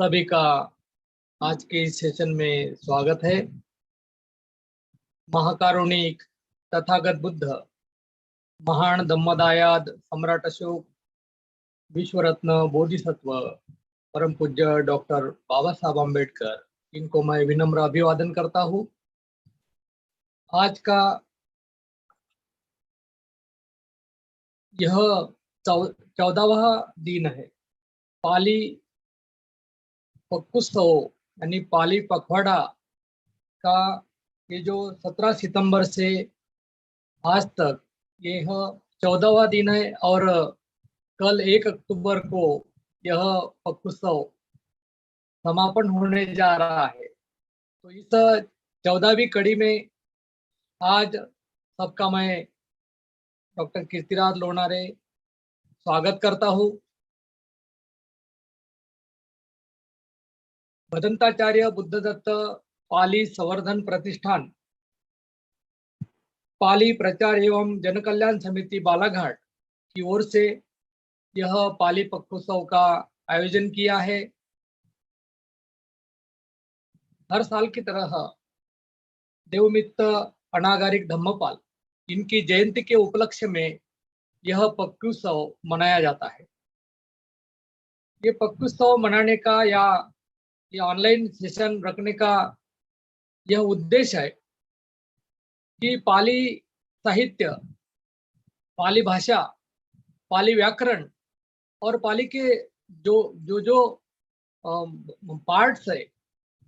सभी का आज के इस सेशन में स्वागत है। महाकारुणिक तथागत बुद्ध, महान धम्मदायाद सम्राट अशोक, विश्वरत्न बोधिसत्व, परम पूज्य डॉक्टर बाबा साहब अम्बेडकर, इनको मैं विनम्र अभिवादन करता हूँ। आज का यह 14वां दिन है। पाली पक्कोत्सव यानी पाली पखवाड़ा का ये जो 17 सितंबर से आज तक यह 14वां दिन है और कल 1 अक्टूबर को यह पक्कोत्सव समापन होने जा रहा है। तो इस 14वीं कड़ी में आज सबका मैं डॉक्टर कीर्तिराज लोनारे स्वागत करता हूँ। भदंताचार्य बुद्धदत्त पाली संवर्धन प्रतिष्ठान, पाली प्रचार एवं जनकल्याण समिति बालाघाट की ओर से यह पाली पक्कोत्सव का आयोजन किया है। हर साल की तरह देवमित्त अनागारिक धम्मपाल इनकी जयंती के उपलक्ष्य में यह पक्कोत्सव मनाया जाता है। ये पक्कोत्सव मनाने का या ये ऑनलाइन सेशन रखने का यह उद्देश्य है कि पाली साहित्य, पाली भाषा, पाली व्याकरण और पाली के जो पार्ट्स है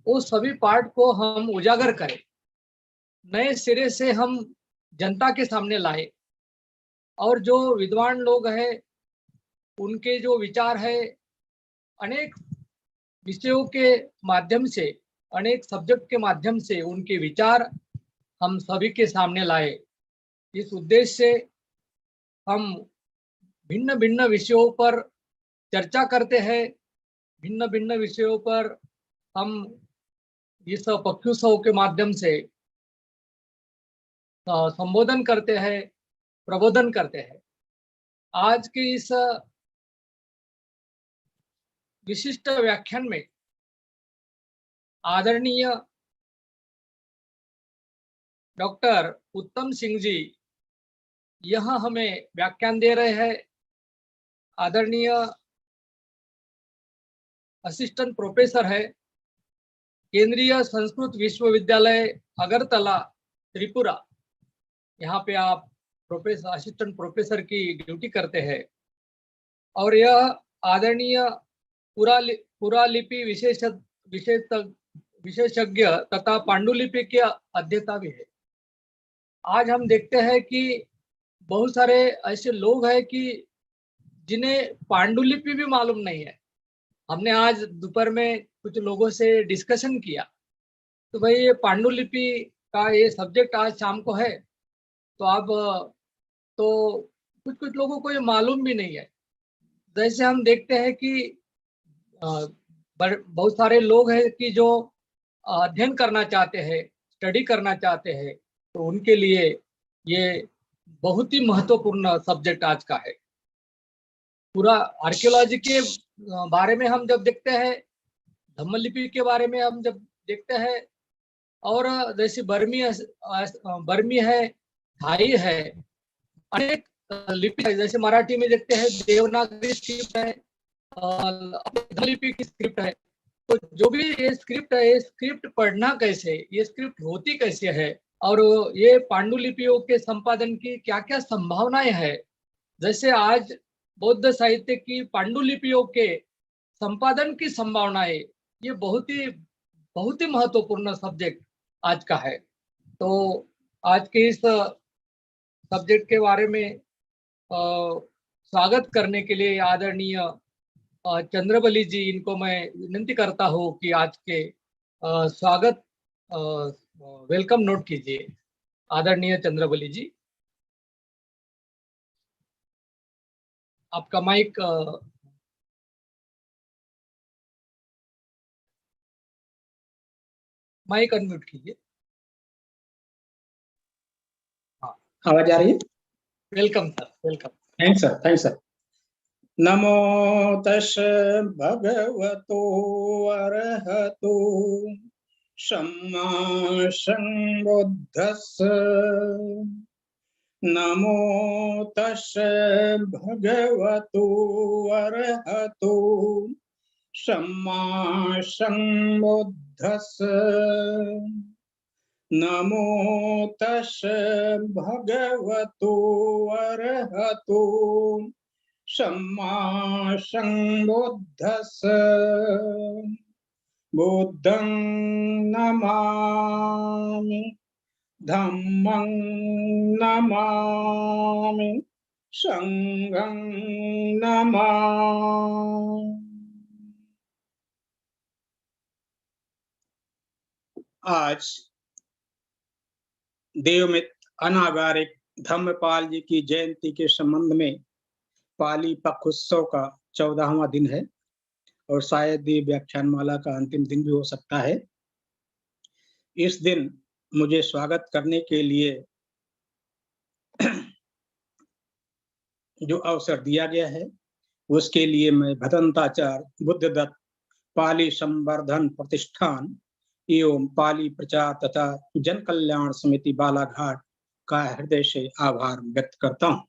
वो सभी पार्ट को हम उजागर करें, नए सिरे से हम जनता के सामने लाए और जो विद्वान लोग हैं उनके जो विचार है अनेक विषयों के माध्यम से, अनेक सब्जेक्ट के माध्यम से उनके विचार हम सभी के सामने लाए। इस उद्देश्य से हम भिन्न भिन्न विषयों पर चर्चा करते हैं, भिन्न भिन्न विषयों पर हम इस पक्कोत्सव के माध्यम से संबोधन करते हैं, प्रबोधन करते हैं। आज के इस विशिष्ट व्याख्यान में आदरणीय डॉक्टर उत्तम सिंह जी यह हमें व्याख्यान दे रहे हैं। आदरणीय असिस्टेंट प्रोफेसर है, केंद्रीय संस्कृत विश्वविद्यालय अगरतला त्रिपुरा। यहाँ पे आप असिस्टेंट प्रोफेसर की ड्यूटी करते हैं। और यह आदरणीय पुरालिपि विशेषज्ञ तथा पांडुलिपि के अध्येता भी है। आज हम देखते हैं कि बहुत सारे ऐसे लोग हैं कि जिन्हें पांडुलिपि भी मालूम नहीं है। हमने आज दोपहर में कुछ लोगों से डिस्कशन किया तो भाई ये पांडुलिपि का ये सब्जेक्ट आज शाम को है, तो अब तो कुछ लोगों को ये मालूम भी नहीं है। जैसे हम देखते हैं कि बहुत सारे लोग हैं कि जो अध्ययन करना चाहते हैं, स्टडी करना चाहते हैं, तो उनके लिए ये बहुत ही महत्वपूर्ण सब्जेक्ट आज का है। पूरा आर्कियोलॉजी के बारे में हम जब देखते हैं, धम्मलिपि के बारे में हम जब देखते हैं, और जैसे बर्मी है, थाई है, अनेक लिपि है। जैसे मराठी में देखते हैं देवनागरी स्क्रिप्ट है, लिपि की स्क्रिप्ट है। तो जो भी ये स्क्रिप्ट है, ये स्क्रिप्ट पढ़ना कैसे, ये स्क्रिप्ट होती कैसे है, और ये पांडुलिपियों के संपादन की क्या क्या संभावनाएं है। जैसे आज बौद्ध साहित्य की पांडुलिपियों के संपादन की संभावनाएं, ये बहुत ही महत्वपूर्ण सब्जेक्ट आज का है। तो आज के इस सब्जेक्ट के बारे में स्वागत करने के लिए आदरणीय चंद्रबली जी, इनको मैं विनती करता हूँ कि आज के स्वागत वेलकम नोट कीजिए। आदरणीय चंद्रबली जी, आपका माइक अनम्यूट कीजिए। हाँ, आवाज आ रही है? Welcome sir, welcome. Thanks sir, thanks sir. नमो तस् भगवतो अरहतो सम्मा सम्बुद्धस्स। नमो तस् भगवतो अरहतो सम्मा सम्बुद्धस्स। नमो तस् भगवतो अरहतो सम्मा सम्बुद्धस्स। बुद्धं नमामि, धम्मं नमामि, संघं नमामि। आज देवमित अनागारिक धम्मपाल जी की जयंती के संबंध में पाली पक्षोत्सव का 14वां दिन है और शायद ये व्याख्यानमाला का अंतिम दिन भी हो सकता है। इस दिन मुझे स्वागत करने के लिए जो अवसर दिया गया है उसके लिए मैं भदंताचार्य बुद्धदत्त पाली संवर्धन प्रतिष्ठान एवं पाली प्रचार तथा जन कल्याण समिति बालाघाट का हृदय से आभार व्यक्त करता हूं।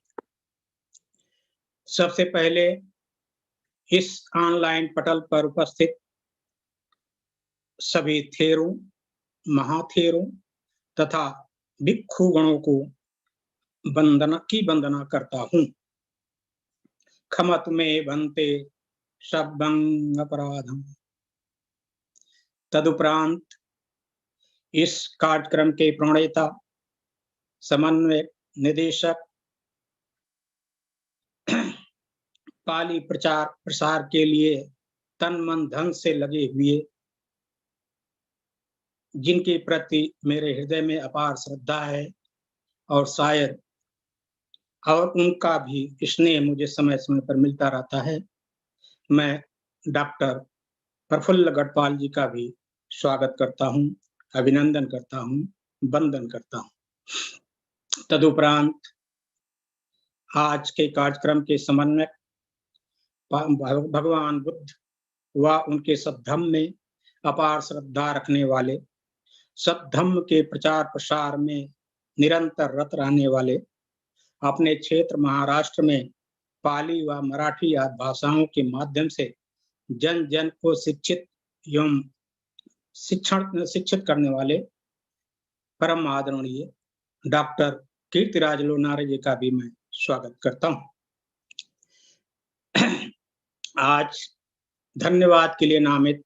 सबसे पहले इस ऑनलाइन पटल पर उपस्थित सभी थेरों, महाथेरों तथा भिक्षुगणों को वंदना करता हूं। खमत में बनते शब्दं अपराधम। तदुपरांत इस कार्यक्रम के प्रणेता, समन्वयक, निदेशक, पाली प्रचार प्रसार के लिए तन मन धन से लगे हुए, जिनके प्रति मेरे हृदय में अपार श्रद्धा है और शायद और उनका भी स्नेह मुझे समय समय पर मिलता रहता है, मैं डॉक्टर प्रफुल्ल गढ़पाल जी का भी स्वागत करता हूं, अभिनंदन करता हूं, वंदन करता हूं। तदुपरांत आज के कार्यक्रम के समन्वयक भगवान बुद्ध व उनके सद्धम्म में अपार श्रद्धा रखने वाले, सद्धम्म के प्रचार प्रसार में निरंतर रत रहने वाले, अपने क्षेत्र महाराष्ट्र में पाली व मराठी आदि भाषाओं के माध्यम से जन जन को शिक्षित एवं शिक्षित करने वाले परम आदरणीय डॉक्टर कीर्तिराज लोनारे जी का भी मैं स्वागत करता हूं। आज धन्यवाद के लिए नामित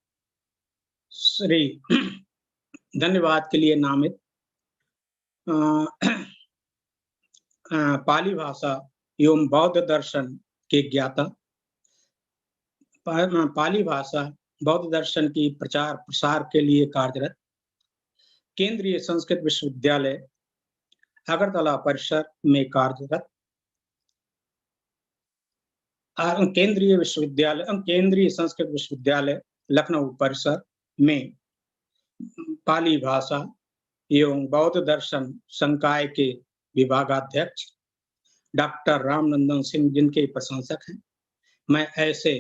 पाली भाषा एवं बौद्ध दर्शन के ज्ञाता, पाली भाषा बौद्ध दर्शन की प्रचार प्रसार के लिए कार्यरत केंद्रीय संस्कृत विश्वविद्यालय अगरतला परिसर में कार्यरत केंद्रीय संस्कृत विश्वविद्यालय लखनऊ परिसर में पाली भाषा एवं बौद्ध दर्शन संकाय के विभागाध्यक्ष डॉक्टर रामनंदन सिंह जिनके प्रशंसक हैं, मैं ऐसे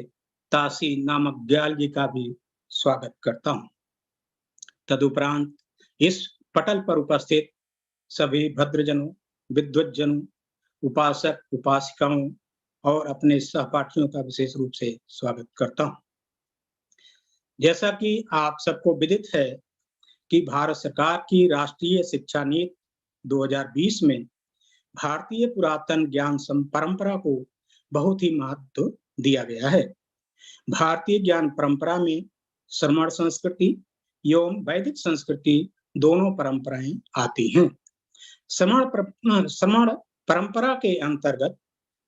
तासी नामक ग्याल जी का भी स्वागत करता हूं। तदुपरांत इस पटल पर उपस्थित सभी भद्रजनों, विद्वज्जनों, उपासक उपासिकाओं और अपने सहपाठियों का विशेष रूप से स्वागत करता हूं। जैसा कि आप सबको विदित है कि भारत सरकार की राष्ट्रीय शिक्षा नीति 2020 में भारतीय पुरातन ज्ञान परंपरा को बहुत ही महत्व दिया गया है। भारतीय ज्ञान परंपरा में श्रमण संस्कृति एवं वैदिक संस्कृति दोनों परंपराएं आती हैं। श्रमण परंपरा के अंतर्गत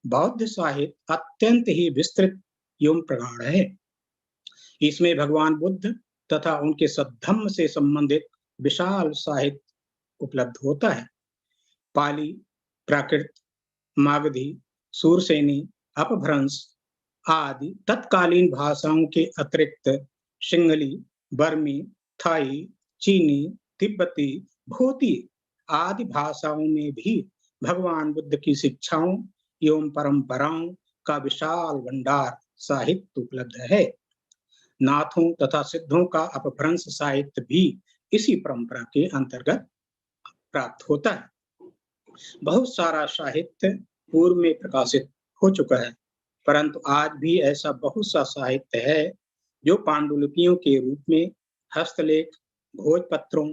बौद्ध साहित्य अत्यंत ही विस्तृत एवं प्रगाढ़ है। इसमें भगवान बुद्ध तथा उनके सद्धम्म से संबंधित विशाल साहित्य उपलब्ध होता है। पाली, प्राकृत, मागधी, सूरसेनी, अपभ्रंश आदि तत्कालीन भाषाओं के अतिरिक्त सिंहली, बर्मी, थाई, चीनी, तिब्बती, भूती आदि भाषाओं में भी भगवान बुद्ध की शिक्षाओं एवं परंपराओं का विशाल भंडार साहित्य उपलब्ध है। नाथों तथा सिद्धों का अपभ्रंश साहित्य भी इसी परंपरा के अंतर्गत प्राप्त होता है। बहुत सारा साहित्य पूर्व में प्रकाशित हो चुका है, परंतु आज भी ऐसा बहुत सा साहित्य है जो पांडुलिपियों के रूप में हस्तलेख, भोजपत्रों,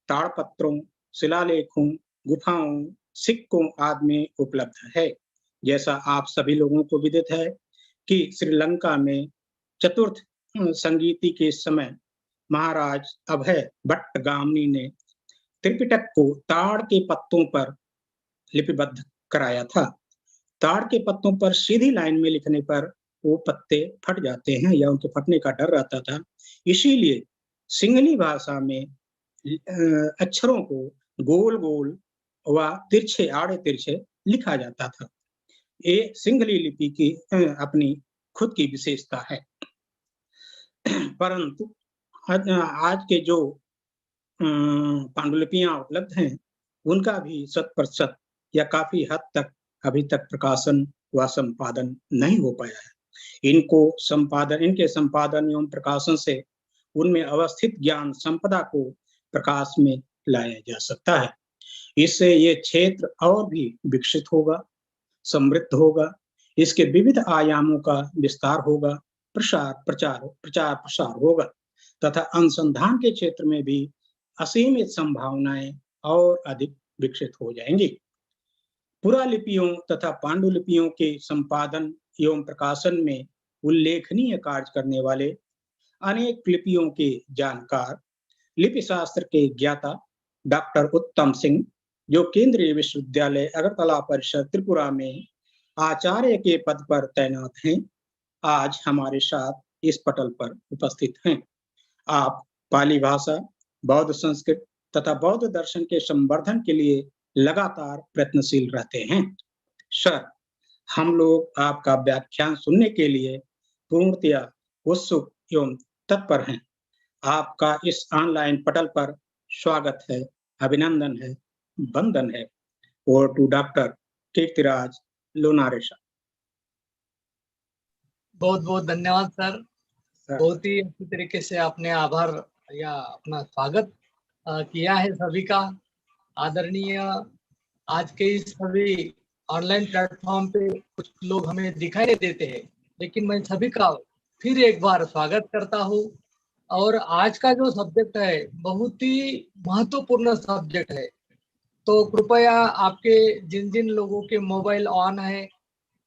ताड़पत्रों, शिलालेखों, गुफाओं, सिक्कों आदि में उपलब्ध है। जैसा आप सभी लोगों को विदित है कि श्रीलंका में चतुर्थ संगीति के समय महाराज अभय बट्टगामनी ने त्रिपिटक को ताड़ के पत्तों पर लिपिबद्ध कराया था। ताड़ के पत्तों पर सीधी लाइन में लिखने पर वो पत्ते फट जाते हैं या उनके फटने का डर रहता था, इसीलिए सिंहली भाषा में अक्षरों को गोल गोल व तिरछे आड़े तिरछे लिखा जाता था। ये सिंहली लिपि की अपनी खुद की विशेषता है। परंतु आज के जो पांडुलिपियां उपलब्ध हैं उनका भी 100% या काफी हद तक अभी तक प्रकाशन व संपादन नहीं हो पाया है। इनके संपादन एवं प्रकाशन से उनमें अवस्थित ज्ञान संपदा को प्रकाश में लाया जा सकता है। इससे ये क्षेत्र और भी विकसित होगा, समृद्ध होगा, इसके विविध आयामों का विस्तार होगा, प्रचार होगा तथा अनुसंधान के क्षेत्र में भी असीमित संभावनाएं और अधिक विकसित हो जाएंगी। पुरालिपियों तथा पांडुलिपियों के संपादन एवं प्रकाशन में उल्लेखनीय कार्य करने वाले अनेक लिपियों के जानकार लिपि शास्त्र के ज्ञाता डॉक्टर उत्तम सिंह, जो केंद्रीय विश्वविद्यालय अगरतला परिसर त्रिपुरा में आचार्य के पद पर तैनात हैं, आज हमारे साथ इस पटल पर उपस्थित हैं। आप पाली भाषा, बौद्ध संस्कृत तथा बौद्ध दर्शन के संवर्धन के लिए लगातार प्रयत्नशील रहते हैं। सर, हम लोग आपका व्याख्यान सुनने के लिए पूर्णतया उत्सुक एवं तत्पर हैं। आपका इस ऑनलाइन पटल पर स्वागत है, अभिनंदन है, वंदन है। और to doctor Kirtiraj Lonare sir. बहुत बहुत धन्यवाद सर। बहुत ही अच्छी तरीके से आपने आभार या अपना स्वागत किया है सभी का। आदरणीय, आज के इस सभी ऑनलाइन प्लेटफॉर्म पे कुछ लोग हमें दिखाई नहीं देते हैं, लेकिन मैं सभी का फिर एक बार स्वागत करता हूँ। और आज का जो सब्जेक्ट है बहुत ही महत्वपूर्ण सब्जेक्ट है, तो कृपया आपके जिन जिन लोगों के मोबाइल ऑन है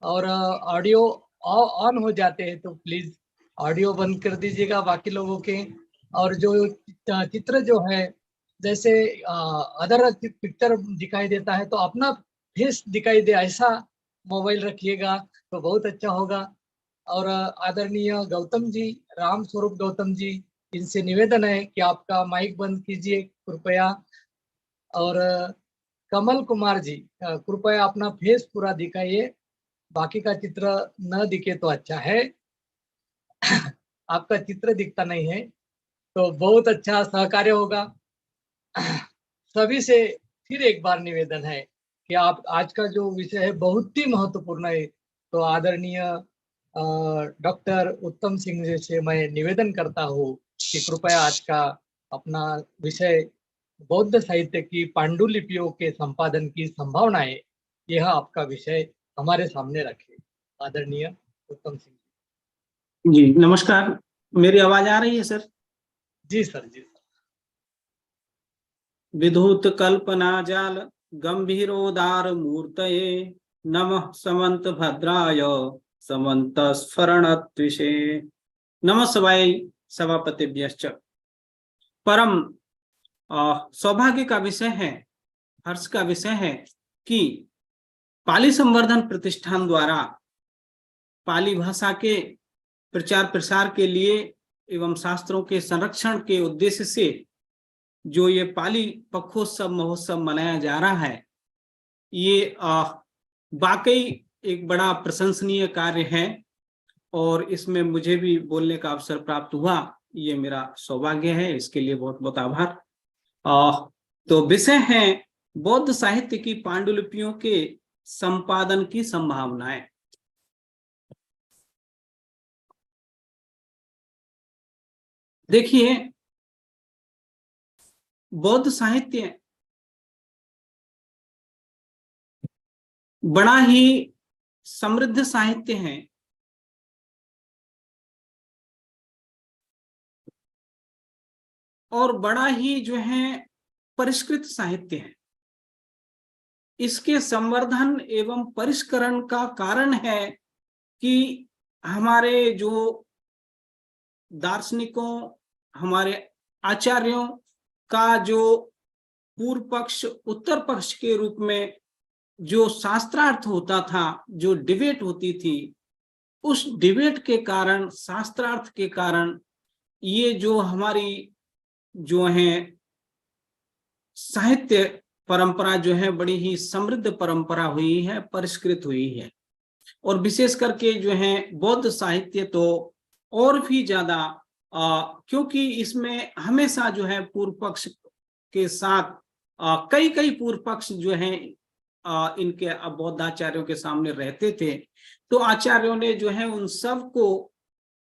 और ऑडियो ऑन हो जाते हैं तो प्लीज ऑडियो बंद कर दीजिएगा बाकी लोगों के। और जो चित्र जो है, जैसे अदर पिक्चर दिखाई देता है तो अपना फेस दिखाई दे ऐसा मोबाइल रखिएगा तो बहुत अच्छा होगा। और आदरणीय गौतम जी, राम स्वरूप गौतम जी, इनसे निवेदन है कि आपका माइक बंद कीजिए कृपया। और कमल कुमार जी, कृपया अपना फेस पूरा दिखाइए, बाकी का चित्र न दिखे तो अच्छा है। आपका चित्र दिखता नहीं है तो बहुत अच्छा सहकार्य होगा। सभी से फिर एक बार निवेदन है कि आप, आज का जो विषय है बहुत ही महत्वपूर्ण है, तो आदरणीय डॉक्टर उत्तम सिंह जी से मैं निवेदन करता हूँ कि कृपया आज का अपना विषय बौद्ध साहित्य की पांडुलिपियों के संपादन की संभावनाएं, यह आपका विषय हमारे सामने रखे। आदरणीय उत्तम सिंह जी नमस्कार, मेरी आवाज आ रही है सर? जी सर, जी सर। विधूत कल्पना जाल गंभीरोदार मूर्तये नमः समंत भद्राय समंत स्फरणत्विषे नमः सवाई सभापतिभ्यश्च। परम सौभाग्य का विषय है, हर्ष का विषय है कि पाली संवर्धन प्रतिष्ठान द्वारा पाली भाषा के प्रचार प्रसार के लिए एवं शास्त्रों के संरक्षण के उद्देश्य से जो ये पाली पखोत्सव महोत्सव मनाया जा रहा है, ये वाकई एक बड़ा प्रशंसनीय कार्य है और इसमें मुझे भी बोलने का अवसर प्राप्त हुआ, ये मेरा सौभाग्य है। इसके लिए बहुत बहुत आभार। तो विषय है बौद्ध साहित्य की पांडुलिपियों के संपादन की संभावनाएं। देखिए, बौद्ध साहित्य बड़ा ही समृद्ध साहित्य है। और बड़ा ही जो है परिष्कृत साहित्य है। इसके संवर्धन एवं परिष्करण का कारण है कि हमारे जो दार्शनिकों, हमारे आचार्यों का जो पूर्व पक्ष उत्तर पक्ष के रूप में जो शास्त्रार्थ होता था, जो डिबेट होती थी, उस डिबेट के कारण, शास्त्रार्थ के कारण ये जो हमारी जो है साहित्य परंपरा जो है बड़ी ही समृद्ध परंपरा हुई है, परिष्कृत हुई है। और विशेष करके जो है बौद्ध साहित्य तो और भी ज्यादा, क्योंकि इसमें हमेशा जो है पूर्व पक्ष के साथ कई कई पूर्व पक्ष जो है इनके बौद्धाचार्यों के सामने रहते थे। तो आचार्यों ने जो है उन सब को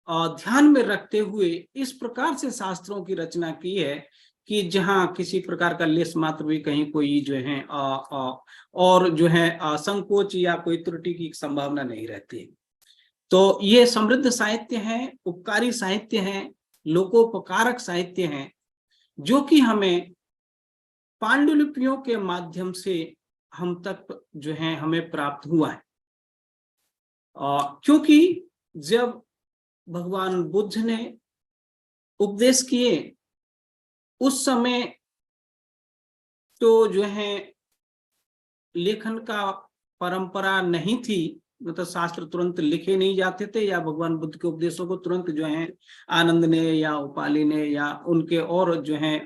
ध्यान में रखते हुए इस प्रकार से शास्त्रों की रचना की है कि जहां किसी प्रकार का लेस मात्र भी कहीं कोई जो है और जो है संकोच या कोई त्रुटि की संभावना नहीं रहती। तो ये समृद्ध साहित्य है, उपकारी साहित्य है, लोकोपकारक साहित्य है, जो कि हमें पांडुलिपियों के माध्यम से हम तक जो है हमें प्राप्त हुआ है। क्योंकि जब भगवान बुद्ध ने उपदेश किए उस समय तो जो है लेखन का परंपरा नहीं थी, मतलब शास्त्र तुरंत लिखे नहीं जाते थे, या भगवान बुद्ध के उपदेशों को तुरंत जो है आनंद ने या उपाली ने या उनके और जो है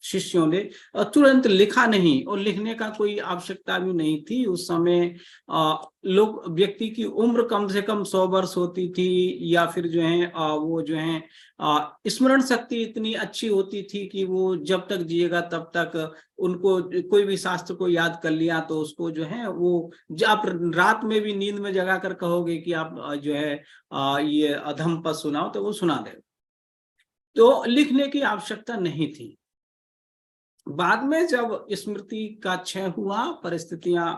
शिष्यों ने तुरंत लिखा नहीं, और लिखने का कोई आवश्यकता भी नहीं थी। उस समय लोग, व्यक्ति की उम्र कम से कम 100 वर्ष होती थी, या फिर जो है वो जो है स्मरण शक्ति इतनी अच्छी होती थी कि वो जब तक जिएगा तब तक उनको कोई भी शास्त्र को याद कर लिया तो उसको जो है वो, आप रात में भी नींद में जगा कर कहोगे कि आप जो है ये अधम पद सुनाओ तो वो सुना दे। तो लिखने की आवश्यकता नहीं थी। बाद में जब स्मृति का क्षय हुआ, परिस्थितियां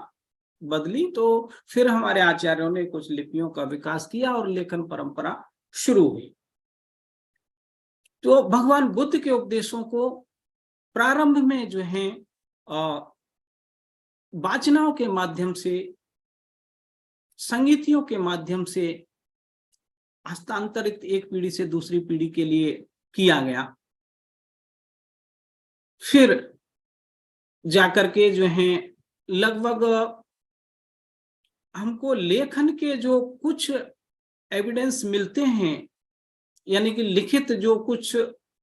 बदली, तो फिर हमारे आचार्यों ने कुछ लिपियों का विकास किया और लेखन परंपरा शुरू हुई। तो भगवान बुद्ध के उपदेशों को प्रारंभ में जो है वाचनाओं के माध्यम से, संगीतियों के माध्यम से हस्तांतरित एक पीढ़ी से दूसरी पीढ़ी के लिए किया गया। फिर जाकर के जो है लगभग हमको लेखन के जो कुछ एविडेंस मिलते हैं, यानी कि लिखित जो कुछ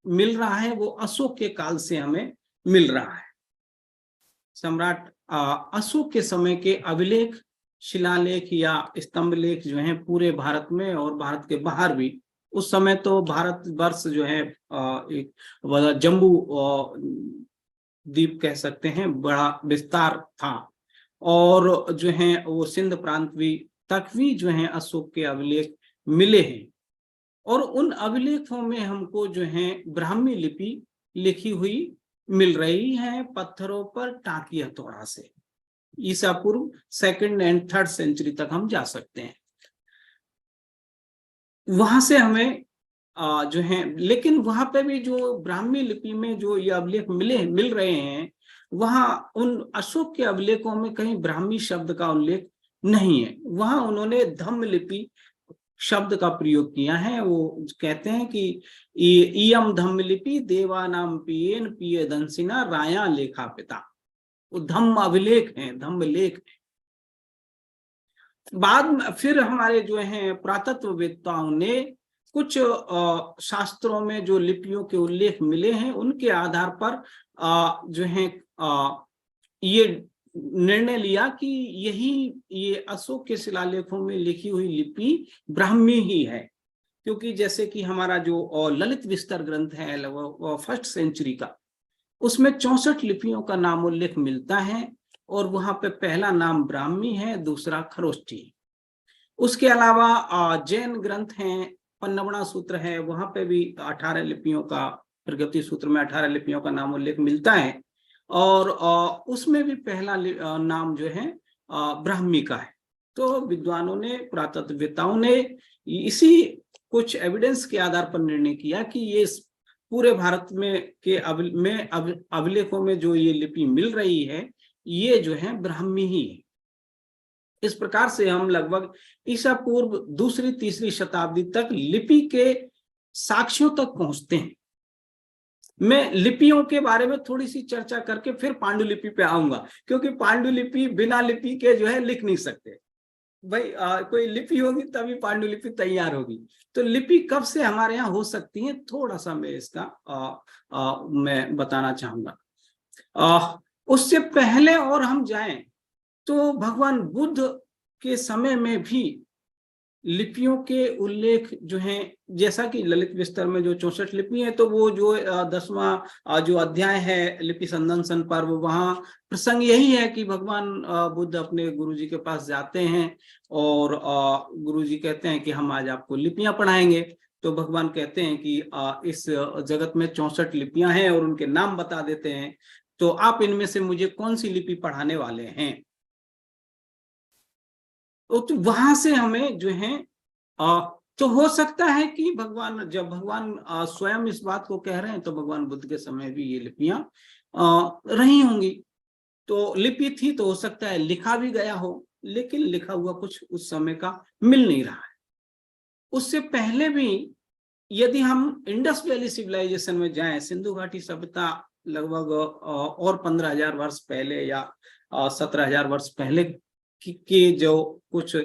मिल रहा है, वो अशोक के काल से हमें मिल रहा है। सम्राट अशोक के समय के अभिलेख, शिलालेख या स्तंभ लेख जो है पूरे भारत में और भारत के बाहर भी, उस समय तो भारत वर्ष जो है एक जम्बू द्वीप कह सकते हैं, बड़ा विस्तार था, और जो है वो सिंध प्रांत भी तक भी जो है अशोक के अभिलेख मिले हैं। और उन अभिलेखों में हमको जो है ब्राह्मी लिपि लिखी हुई मिल रही है, पत्थरों पर टाकी हथौड़ा से। ईसा पूर्व 2nd and 3rd सेंचुरी तक हम जा सकते हैं। वहां से हमें जो है, लेकिन वहां पे भी जो ब्राह्मी लिपि में जो ये अभिलेख मिल रहे हैं, वहां उन अशोक के अभिलेखों में कहीं ब्राह्मी शब्द का उल्लेख नहीं है। वहां उन्होंने धम्म लिपि शब्द का प्रयोग किया है। वो कहते हैं कि इयम धम्म लिपि देवानाम पियेन पिय दंसिना राया लेखा पिता। वो धम्म अभिलेख है, धम्म लेख है। बाद में फिर हमारे जो है पुरातत्ववेत्ताओं ने कुछ शास्त्रों में जो लिपियों के उल्लेख मिले हैं, उनके आधार पर जो है ये निर्णय लिया कि ये अशोक के शिलालेखों में लिखी हुई लिपि ब्राह्मी ही है। क्योंकि जैसे कि हमारा जो ललित विस्तर ग्रंथ है 1st सेंचुरी का, उसमें 64 लिपियों का नाम उल्लेख मिलता है, और वहां पे पहला नाम ब्राह्मी है, दूसरा खरोष्ठी। उसके अलावा जैन ग्रंथ हैं पन्नवणा सूत्र है, वहां पे भी 18 लिपियों का, प्रगति सूत्र में 18 लिपियों का नाम उल्लेख मिलता है। और उसमें भी पहला नाम जो है ब्राह्मी का है। तो विद्वानों ने, पुरातत्ववेत्ताओं ने इसी कुछ एविडेंस के आधार पर निर्णय किया कि ये पूरे भारत में के अभिलेखों में जो ये लिपि मिल रही है, ये जो है ब्राह्मी ही है। इस प्रकार से हम लगभग ईसा पूर्व 2री-3री शताब्दी तक लिपि के साक्ष्यों तक पहुंचते हैं। मैं लिपियों के बारे में थोड़ी सी चर्चा करके फिर पांडुलिपि पे आऊंगा, क्योंकि पांडुलिपि बिना लिपि के जो है लिख नहीं सकते भाई। कोई लिपि होगी तभी पांडुलिपि तैयार होगी। तो लिपि कब से हमारे यहाँ हो सकती है, थोड़ा सा मैं इसका मैं बताना चाहूंगा। उससे पहले और हम जाएं तो भगवान बुद्ध के समय में भी लिपियों के उल्लेख जो हैं, जैसा कि ललित विस्तर में जो 64 लिपि है, तो वो जो 10वां जो अध्याय है लिपि संदंशन पर्व, वहां प्रसंग यही है कि भगवान बुद्ध अपने गुरुजी के पास जाते हैं और गुरुजी कहते हैं कि हम आज आपको लिपियां पढ़ाएंगे। तो भगवान कहते हैं कि इस जगत में 64 लिपियां हैं और उनके नाम बता देते हैं, तो आप इनमें से मुझे कौन सी लिपि पढ़ाने वाले हैं। तो वहां से हमें जो है तो हो सकता है कि जब भगवान स्वयं इस बात को कह रहे हैं, तो भगवान बुद्ध के समय भी ये लिपियां रही होंगी। तो लिपि थी तो हो सकता है लिखा भी गया हो, लेकिन लिखा हुआ कुछ उस समय का मिल नहीं रहा है। उससे पहले भी यदि हम इंडस वैली सिविलाइजेशन में जाएं, सिंधु घाटी सभ्यता लगभग और 15,000 वर्ष पहले या 17,000 वर्ष पहले के जो कुछ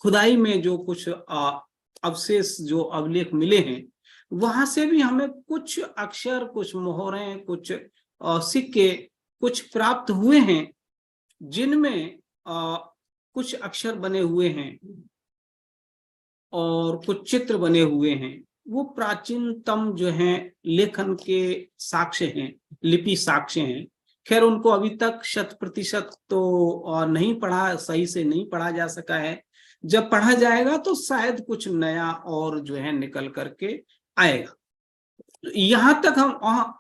खुदाई में जो कुछ अवशेष, जो अभिलेख मिले हैं, वहां से भी हमें कुछ अक्षर, कुछ मोहरें, कुछ सिक्के कुछ प्राप्त हुए हैं, जिनमें कुछ अक्षर बने हुए हैं और कुछ चित्र बने हुए हैं। वो प्राचीनतम जो है लेखन के साक्ष्य हैं, लिपि साक्ष्य हैं। खैर उनको अभी तक 100% तो नहीं पढ़ा, सही से नहीं पढ़ा जा सका है। जब पढ़ा जाएगा तो शायद कुछ नया और जो है निकल करके आएगा। यहां तक हम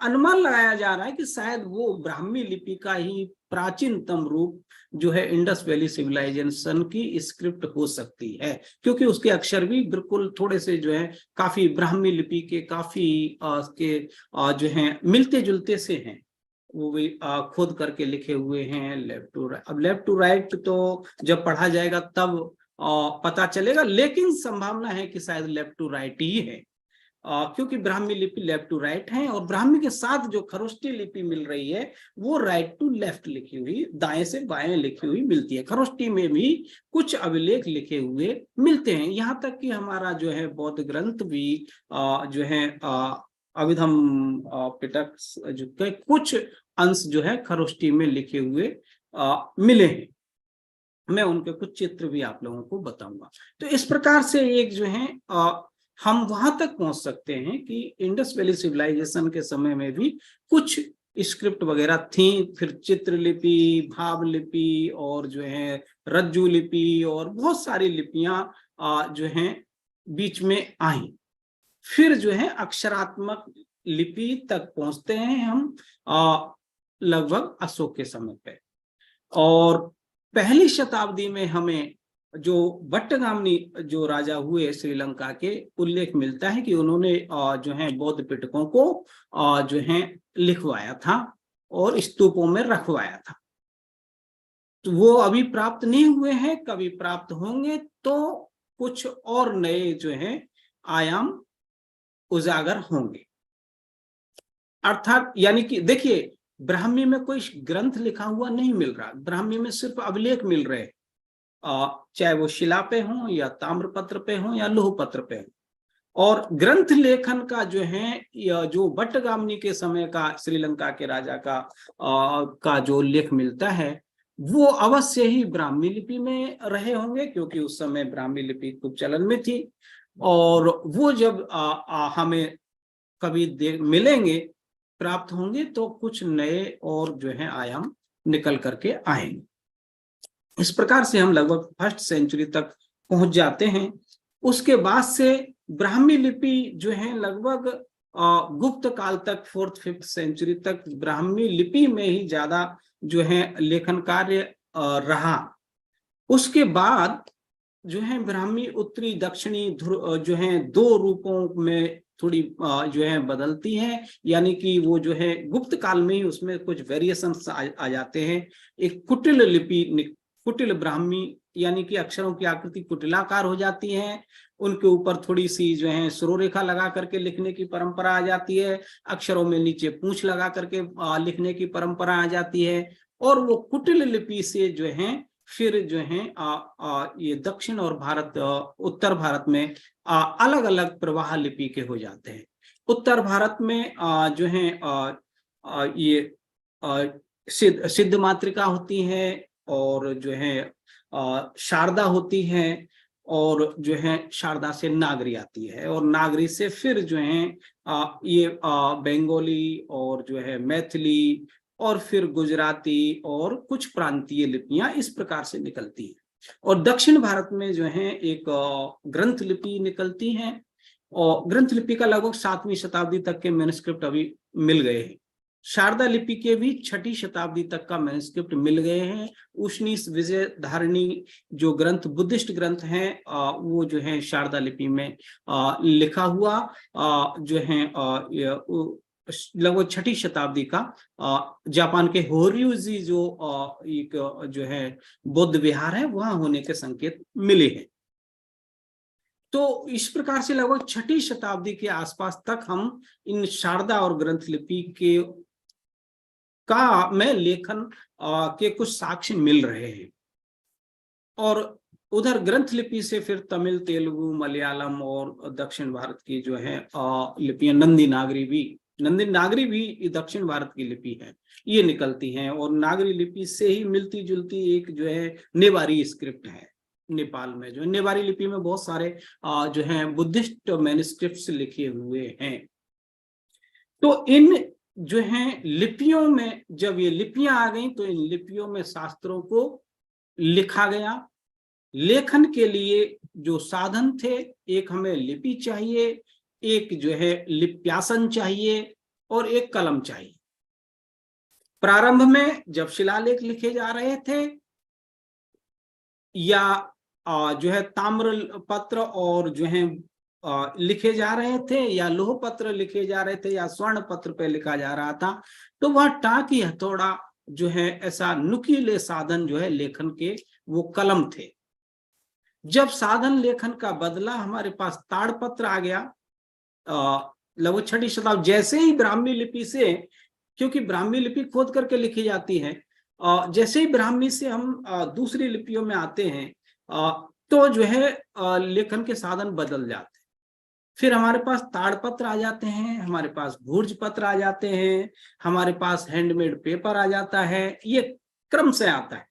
अनुमान लगाया जा रहा है कि शायद वो ब्राह्मी लिपि का ही प्राचीनतम रूप जो है इंडस वैली सिविलाइजेशन की स्क्रिप्ट हो सकती है, क्योंकि उसके अक्षर भी बिल्कुल थोड़े से जो है काफी ब्राह्मी लिपि के काफी जो है मिलते जुलते से हैं। वो भी खोद करके लिखे हुए हैं लेफ्ट टू राइट। अब लेफ्ट टू राइट तो जब पढ़ा जाएगा तब पता चलेगा, लेकिन संभावना है कि शायद लेफ्ट टू राइट ही है, क्योंकि ब्राह्मी लिपि लेफ्ट टू राइट है। और ब्राह्मी के साथ जो खरोष्टी लिपि मिल रही है वो राइट टू लेफ्ट लिखी हुई, दाएं से बाएं लिखी हुई मिलती है। खरोष्टी में भी कुछ अभिलेख लिखे हुए मिलते हैं। यहाँ तक कि हमारा जो है बौद्ध ग्रंथ भी जो है अभिधम पिटक जो कुछ अंश जो है खरोष्टी में लिखे हुए मिले हैं। मैं उनके कुछ चित्र भी आप लोगों को बताऊंगा। तो इस प्रकार से एक जो है हम वहां तक पहुंच सकते हैं कि इंडस वैली सिविलाइजेशन के समय में भी कुछ स्क्रिप्ट वगैरह थी, फिर चित्रलिपि, भाव लिपि और जो है रज्जु लिपि और बहुत सारी लिपियां जो हैं बीच में आई। फिर जो है अक्षरात्मक लिपि तक पहुंचते हैं हम लगभग अशोक के समय पे। और पहली शताब्दी में हमें जो बट्टगामनी जो राजा हुए श्रीलंका के, उल्लेख मिलता है कि उन्होंने जो है बौद्ध पिटकों को जो है लिखवाया था और स्तूपों में रखवाया था। तो वो अभी प्राप्त नहीं हुए हैं, कभी प्राप्त होंगे तो कुछ और नए जो है आयाम उजागर होंगे। अर्थात यानी कि देखिए, ब्राह्मी में कोई ग्रंथ लिखा हुआ नहीं मिल रहा, ब्राह्मी में सिर्फ अभिलेख मिल रहे, चाहे वो शिला पे हो या ताम्रपत्र पे हो या लोह पत्र पे हो। और ग्रंथ लेखन का जो है जो बट्टगामनी के समय का श्रीलंका के राजा का जो उल्लेख मिलता है वो अवश्य ही ब्राह्मी लिपि में रहे होंगे, क्योंकि उस समय ब्राह्मी लिपि खूब चलन में थी। और वो जब हमें कभी मिलेंगे, प्राप्त होंगे, तो कुछ नए और जो है आयाम निकल करके आएंगे। इस प्रकार से हम लगभग 1st सेंचुरी तक पहुंच जाते हैं। उसके बाद से ब्राह्मी लिपि जो है लगभग गुप्त काल तक 4th-5th सेंचुरी तक ब्राह्मी लिपि में ही ज्यादा जो है लेखन कार्य रहा। उसके बाद जो है ब्राह्मी उत्तरी दक्षिणी जो है 2 रूपों में थोड़ी जो है बदलती है, यानी कि वो जो है गुप्त काल में ही उसमें कुछ वेरिएशंस आ जाते हैं। एक कुटिल लिपि, कुटिल ब्राह्मी, यानी कि अक्षरों की आकृति कुटिलाकार हो जाती है, उनके ऊपर थोड़ी सी जो है सुरोरेखा लगा करके लिखने की परंपरा आ जाती है, अक्षरों में नीचे पूंछ लगा करके लिखने की परंपरा आ जाती है। और वो कुटिल लिपि से जो है फिर जो है ये दक्षिण और उत्तर भारत में अलग अलग प्रवाह लिपि के हो जाते हैं। उत्तर भारत में जो है ये सिद्ध मातृका होती है, और जो है शारदा होती है, और जो है शारदा से नागरी आती है, और नागरी से फिर जो है ये बंगाली और जो है मैथिली और फिर गुजराती और कुछ प्रांतीय लिपियां इस प्रकार से निकलती हैं। और दक्षिण भारत में जो है एक ग्रंथ लिपि निकलती है, और ग्रंथ लिपि का लगभग 7वीं शताब्दी तक के मैन्युस्क्रिप्ट अभी मिल गए हैं। शारदा लिपि के भी 6ठी शताब्दी तक का मैन्युस्क्रिप्ट मिल गए हैं। उशनीश विजय धारणी जो ग्रंथ बुद्धिस्ट ग्रंथ हैं वो जो है शारदा लिपि में लिखा हुआ जो है लगभग 6ठी शताब्दी का जापान के होर्युजी जो एक जो है बौद्ध विहार है वहां होने के संकेत मिले हैं। तो इस प्रकार से लगभग 6ठी शताब्दी के आसपास तक हम इन शारदा और ग्रंथ लिपि के में लेखन के कुछ साक्ष्य मिल रहे हैं। और उधर ग्रंथ लिपि से फिर तमिल, तेलुगु, मलयालम और दक्षिण भारत की जो है लिपियां, नंदी नागरी भी दक्षिण भारत की लिपि है, ये निकलती हैं। और नागरी लिपि से ही मिलती जुलती एक जो है नेवारी स्क्रिप्ट है नेपाल में। जो नेवारी लिपि में बहुत सारे जो है बुद्धिस्ट मैन्युस्क्रिप्ट्स लिखे हुए हैं। तो इन जो है लिपियों में जब ये लिपियां आ गई तो इन लिपियों में शास्त्रों को लिखा गया। लेखन के लिए जो साधन थे, एक हमें लिपि चाहिए, एक जो है लिप्यासन चाहिए, और एक कलम चाहिए। प्रारंभ में जब शिलालेख लिखे जा रहे थे या जो है ताम्र पत्र और जो है लिखे जा रहे थे, या लोह पत्र लिखे जा रहे थे, या स्वर्ण पत्र पे लिखा जा रहा था, तो वह टाकी हथौड़ा जो है ऐसा नुकीले साधन जो है लेखन के वो कलम थे। जब साधन लेखन का बदला, हमारे पास ताड़पत्र आ गया लगभग 6ठी शताब्दी। जैसे ही ब्राह्मी लिपि से, क्योंकि ब्राह्मी लिपि खोद करके लिखी जाती है, जैसे ही ब्राह्मी से हम दूसरी लिपियों में आते हैं तो जो है लेखन के साधन बदल जाते हैं। फिर हमारे पास ताड़पत्र आ जाते हैं, हमारे पास भूर्ज पत्र आ जाते हैं, हमारे पास हैंडमेड पेपर आ जाता है। ये क्रम से आता है।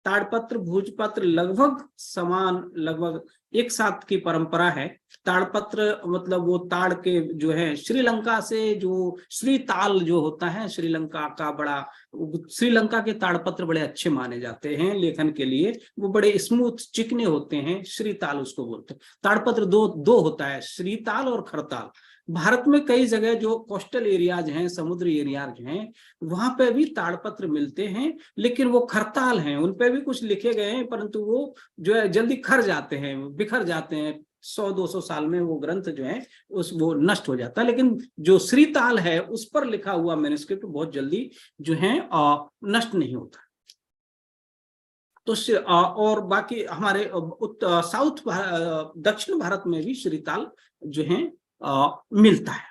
ताड़पत्र भूजपत्र लगभग समान, लगभग एक साथ की परंपरा है। ताड़पत्र मतलब वो ताड़ के जो है श्रीलंका से जो श्रीताल जो होता है, श्रीलंका का बड़ा, श्रीलंका के ताड़पत्र बड़े अच्छे माने जाते हैं लेखन के लिए। वो बड़े स्मूथ चिकने होते हैं, श्रीताल उसको बोलते हैं। ताड़पत्र दो होता है, श्रीताल और खरताल। भारत में कई जगह जो कोस्टल एरियाज हैं, समुद्री एरियाज हैं, वहां पे भी ताड़पत्र मिलते हैं, लेकिन वो खरताल हैं, उन पे भी कुछ लिखे गए हैं, परंतु वो जो है जल्दी खर जाते हैं, बिखर जाते हैं। 100-200 साल में वो ग्रंथ जो है वो नष्ट हो जाता है। लेकिन जो श्रीताल है उस पर लिखा हुआ मैन्युस्क्रिप्ट बहुत जल्दी जो है नष्ट नहीं होता। तो और बाकी हमारे दक्षिण भारत में भी श्रीताल जो है मिलता है।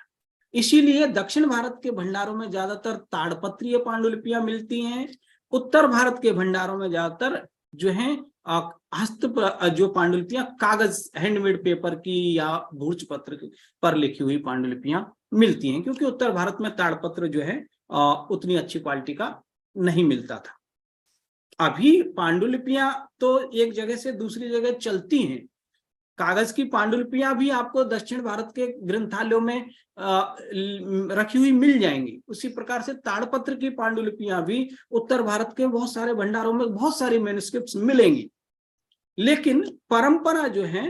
इसीलिए दक्षिण भारत के भंडारों में ज्यादातर ताड़पत्रीय पांडुलिपियां मिलती हैं। उत्तर भारत के भंडारों में ज्यादातर जो है हस्त जो पांडुलिपियां कागज, हैंडमेड पेपर की या भूर्ज पत्र पर लिखी हुई पांडुलिपियां मिलती हैं, क्योंकि उत्तर भारत में ताड़पत्र जो है उतनी अच्छी क्वालिटी का नहीं मिलता था। अभी पांडुलिपियां तो एक जगह से दूसरी जगह चलती हैं। कागज की पांडुलिपियां भी आपको दक्षिण भारत के ग्रंथालयों में रखी हुई मिल जाएंगी। उसी प्रकार से ताड़पत्र की पांडुलिपियां भी उत्तर भारत के बहुत सारे भंडारों में बहुत सारी मैन्युस्क्रिप्ट्स मिलेंगी। लेकिन परंपरा जो है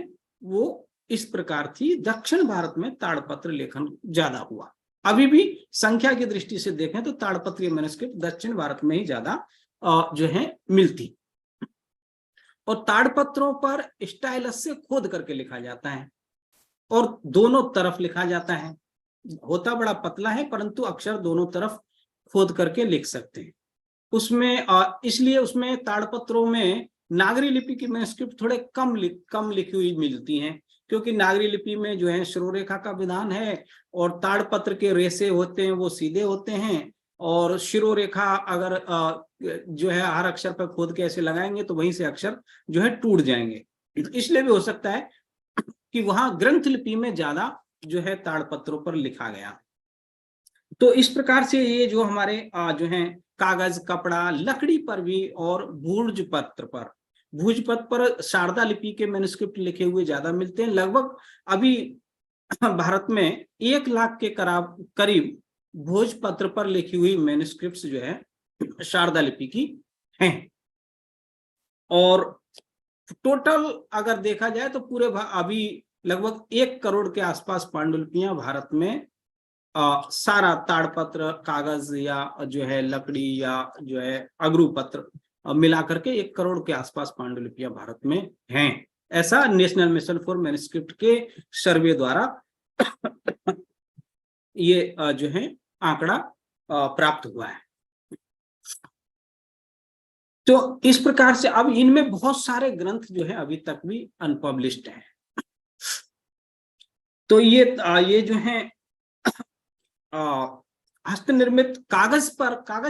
वो इस प्रकार थी। दक्षिण भारत में ताड़पत्र लेखन ज्यादा हुआ। अभी भी संख्या की दृष्टि से देखें तो ताड़पत्रीय मैन्युस्क्रिप्ट दक्षिण भारत में ही ज्यादा जो है मिलती। और ताड़पत्रों पर स्टाइलस से खोद करके लिखा जाता है और दोनों तरफ लिखा जाता है। होता बड़ा पतला है परंतु अक्षर दोनों तरफ खोद करके लिख सकते हैं। उसमें इसलिए उसमें ताड़पत्रों में नागरी लिपि की मैन्युस्क्रिप्ट थोड़े कम लिखी हुई मिलती हैं, क्योंकि नागरी लिपि में जो है शिरोरेखा का विधान है और ताड़पत्र के रेसे होते हैं वो सीधे होते हैं, और शिरोरेखा अगर जो है हर अक्षर पर खोद के ऐसे लगाएंगे तो वहीं से अक्षर जो है टूट जाएंगे। इसलिए भी हो सकता है कि वहां ग्रंथ लिपि में ज्यादा जो है ताड़पत्रों पर लिखा गया। तो इस प्रकार से ये जो हमारे जो है कागज, कपड़ा, लकड़ी पर भी और भूर्जपत्र पर शारदा लिपि के मैन्युस्क्रिप्ट लिखे हुए ज्यादा मिलते हैं। लगभग अभी भारत में 1 लाख के करीब भोजपत्र पर लिखी हुई मैन्युस्क्रिप्ट्स जो है शारदा लिपि की हैं। और टोटल अगर देखा जाए तो पूरे अभी लगभग 1 करोड़ के आसपास पांडुलिपियां भारत में सारा ताड़पत्र, कागज या जो है लकड़ी या जो है अगरूपत्र मिला करके 1 करोड़ के आसपास पांडुलिपियां भारत में हैं। ऐसा नेशनल मिशन फॉर मैन्युस्क्रिप्ट के सर्वे द्वारा ये जो है आंकड़ा प्राप्त हुआ है। तो इस प्रकार से अब इनमें बहुत सारे ग्रंथ जो है अभी तक भी अनपब्लिश्ड हैं। तो ये जो है हस्त निर्मित कागज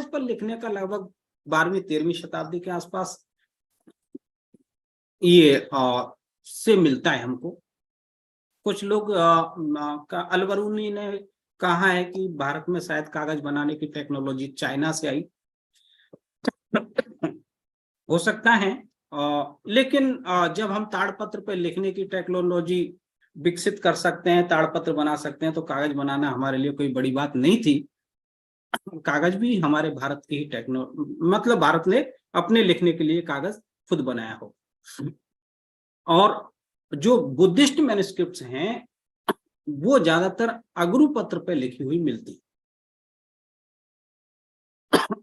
पर लिखने का लगभग 12वीं-13वीं शताब्दी के आसपास ये से मिलता है हमको। कुछ लोग अलबरूनी ने कहा है कि भारत में शायद कागज बनाने की टेक्नोलॉजी चाइना से आई, हो सकता है। लेकिन जब हम ताड़पत्र पर लिखने की टेक्नोलॉजी विकसित कर सकते हैं, ताड़पत्र बना सकते हैं, तो कागज बनाना हमारे लिए कोई बड़ी बात नहीं थी। कागज भी हमारे भारत की ही मतलब भारत ने अपने लिखने के लिए कागज खुद बनाया हो। और जो बुद्धिस्ट मैन्युस्क्रिप्ट्स हैं वो ज्यादातर अगरूपत्र पे लिखी हुई मिलती।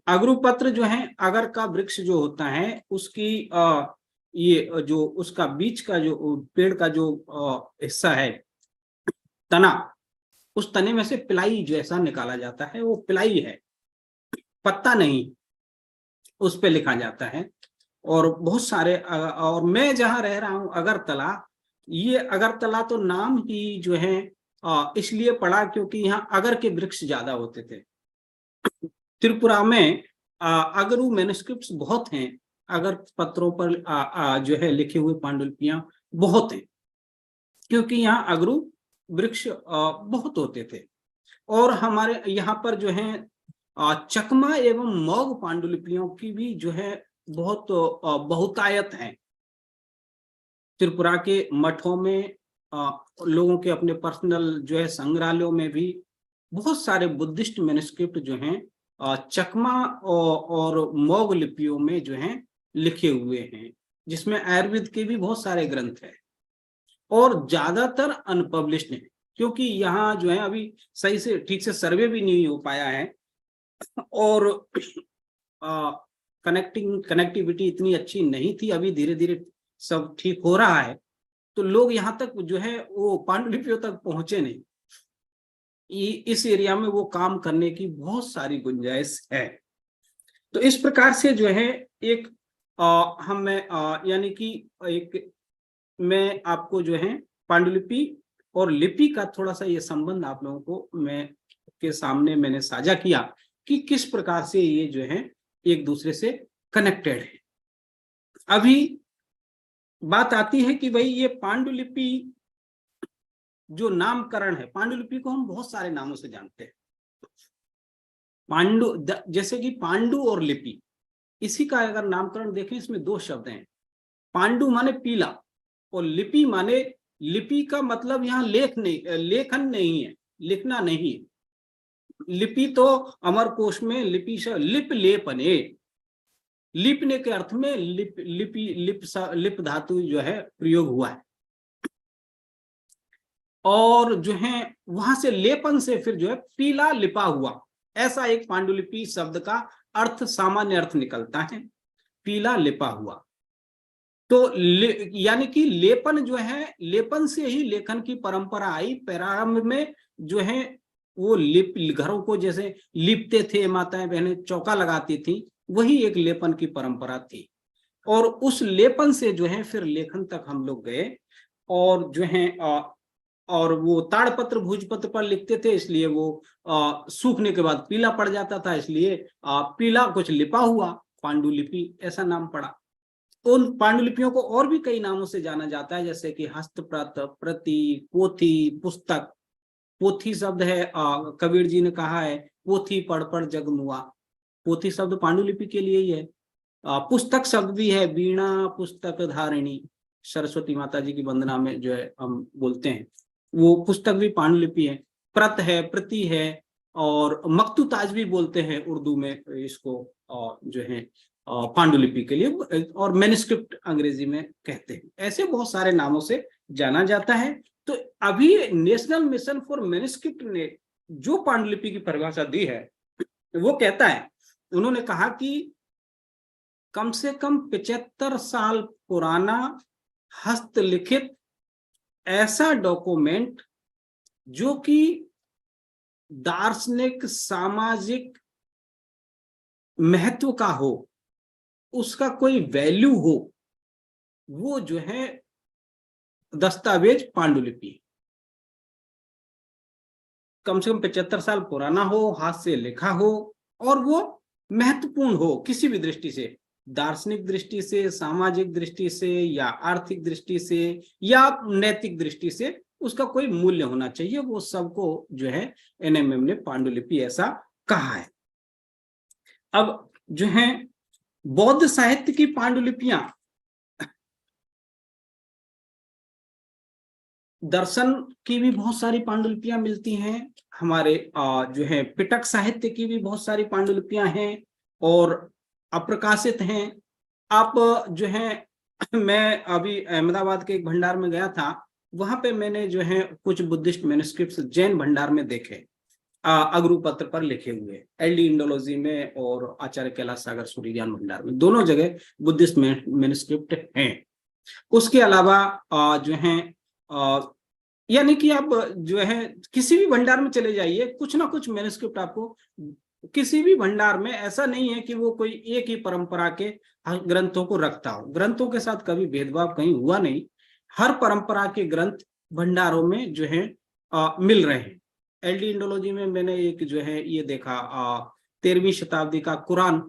अगरूपत्र जो है, अगर का वृक्ष जो होता है उसकी ये जो उसका बीच का जो पेड़ का जो हिस्सा है, तना, उस तने में से पिलाई जैसा निकाला जाता है, वो पिलाई है, पत्ता नहीं, उस पे लिखा जाता है। और बहुत सारे और मैं जहां रह रहा हूं अगरतला, ये अगरतला तो नाम ही जो है इसलिए पड़ा क्योंकि यहाँ अगर के वृक्ष ज्यादा होते थे। त्रिपुरा में अगरू मैन्युस्क्रिप्ट्स बहुत हैं, अगर पत्रों पर जो है लिखे हुए पांडुलिपियां बहुत हैं, क्योंकि यहाँ अगरू वृक्ष बहुत होते थे। और हमारे यहाँ पर जो है चकमा एवं मौग पांडुलिपियों की भी जो है बहुत बहुतायत है। त्रिपुरा के मठों में लोगों के अपने पर्सनल जो है संग्रहालयों में भी बहुत सारे बुद्धिस्ट मैन्युस्क्रिप्ट जो हैं चकमा और मौग लिपियों में जो हैं लिखे हुए हैं, जिसमें आयुर्वेद के भी बहुत सारे ग्रंथ हैं और ज्यादातर अनपब्लिश्ड हैं, क्योंकि यहाँ जो है अभी सही से ठीक से सर्वे भी नहीं हो पाया है और कनेक्टिविटी इतनी अच्छी नहीं थी। अभी धीरे धीरे सब ठीक हो रहा है, तो लोग यहाँ तक जो है वो पांडुलिपियों तक पहुंचे नहीं। इस एरिया में वो काम करने की बहुत सारी गुंजाइश है। तो इस प्रकार से जो है एक यानी कि एक मैं आपको जो है पांडुलिपि और लिपि का थोड़ा सा ये संबंध आप लोगों को के सामने मैंने साझा किया कि किस प्रकार से ये जो है एक दूसरे से कनेक्टेड है। अभी बात आती है कि भाई ये पांडुलिपि जो नामकरण है, पांडुलिपि को हम बहुत सारे नामों से जानते हैं। जैसे कि पांडु और लिपि, इसी का अगर नामकरण देखें इसमें 2 शब्द हैं। पांडु माने पीला और लिपि माने, लिपि का मतलब यहाँ लेखन नहीं है, लिखना नहीं है। लिपि तो अमरकोश में लिपि से लिप लेपने, लिपने के अर्थ में लिप धातु जो है प्रयोग हुआ है। और जो है वहां से लेपन से फिर जो है पीला लिपा हुआ, ऐसा एक पांडुलिपि शब्द का अर्थ, सामान्य अर्थ निकलता है, पीला लिपा हुआ। तो यानी कि लेपन जो है, लेपन से ही लेखन की परंपरा आई। प्रारंभ में जो है वो लिप, घरों को जैसे लिपते थे, माताएं बहनें चौका लगाती थी, वही एक लेपन की परंपरा थी। और उस लेपन से जो है फिर लेखन तक हम लोग गए, और जो है और वो ताड़पत्र भूजपत्र पर लिखते थे, इसलिए वो सूखने के बाद पीला पड़ जाता था, इसलिए पीला कुछ लिपा हुआ पांडुलिपि ऐसा नाम पड़ा। उन पांडुलिपियों को और भी कई नामों से जाना जाता है, जैसे कि हस्तप्रत, प्रति, पोथी, पुस्तक। पोथी शब्द है, कबीर जी ने कहा है, पोथी पढ़ पढ़ जग मुआ। पोथी शब्द पांडुलिपि के लिए ही है। पुस्तक शब्द भी है, वीणा पुस्तक धारिणी, सरस्वती माता जी की वंदना में जो है हम बोलते हैं, वो पुस्तक भी पांडुलिपि है। प्रत है, प्रति है, और मकतूताज भी बोलते हैं उर्दू में इसको, जो है पांडुलिपि के लिए, और मैन्युस्क्रिप्ट अंग्रेजी में कहते हैं। ऐसे बहुत सारे नामों से जाना जाता है। तो अभी नेशनल मिशन फॉर मैन्युस्क्रिप्ट ने जो पांडुलिपि की परिभाषा दी है, वो कहता है, उन्होंने कहा कि कम से कम 75 साल पुराना हस्तलिखित ऐसा डॉक्यूमेंट जो कि दार्शनिक सामाजिक महत्व का हो, उसका कोई वैल्यू हो, वो जो है दस्तावेज पांडुलिपि। कम से कम 75 साल पुराना हो, हाथ से लिखा हो, और वो महत्वपूर्ण हो किसी भी दृष्टि से, दार्शनिक दृष्टि से, सामाजिक दृष्टि से, या आर्थिक दृष्टि से, या नैतिक दृष्टि से, उसका कोई मूल्य होना चाहिए। वो सबको जो है एनएमएम ने पांडुलिपि ऐसा कहा है। अब जो है बौद्ध साहित्य की पांडुलिपियां, दर्शन की भी बहुत सारी पांडुलिपियां मिलती हैं हमारे, जो है पिटक साहित्य की भी बहुत सारी पांडुलिपियां हैं और अप्रकाशित हैं। आप जो है मैं अभी अहमदाबाद के एक भंडार में गया था, वहां पे मैंने जो है कुछ बुद्धिस्ट मैन्युस्क्रिप्ट्स जैन भंडार में देखे, अगरू पत्र पर लिखे हुए, एलडी इंडोलॉजी में और आचार्य कैलाश सागर सूर्य ज्ञान भंडार में, दोनों जगह बुद्धिस्ट मैन्युस्क्रिप्ट हैं। उसके अलावा जो है यानी कि आप जो है किसी भी भंडार में चले जाइए, कुछ ना कुछ मैन्युस्क्रिप्ट आपको, किसी भी भंडार में ऐसा नहीं है कि वो कोई एक ही परंपरा के ग्रंथों को रखता हो। ग्रंथों के साथ कभी भेदभाव कहीं हुआ नहीं, हर परंपरा के ग्रंथ भंडारों में जो है मिल रहे हैं। एलडी इंडोलॉजी में मैंने एक जो है ये देखा, 13वीं शताब्दी का कुरान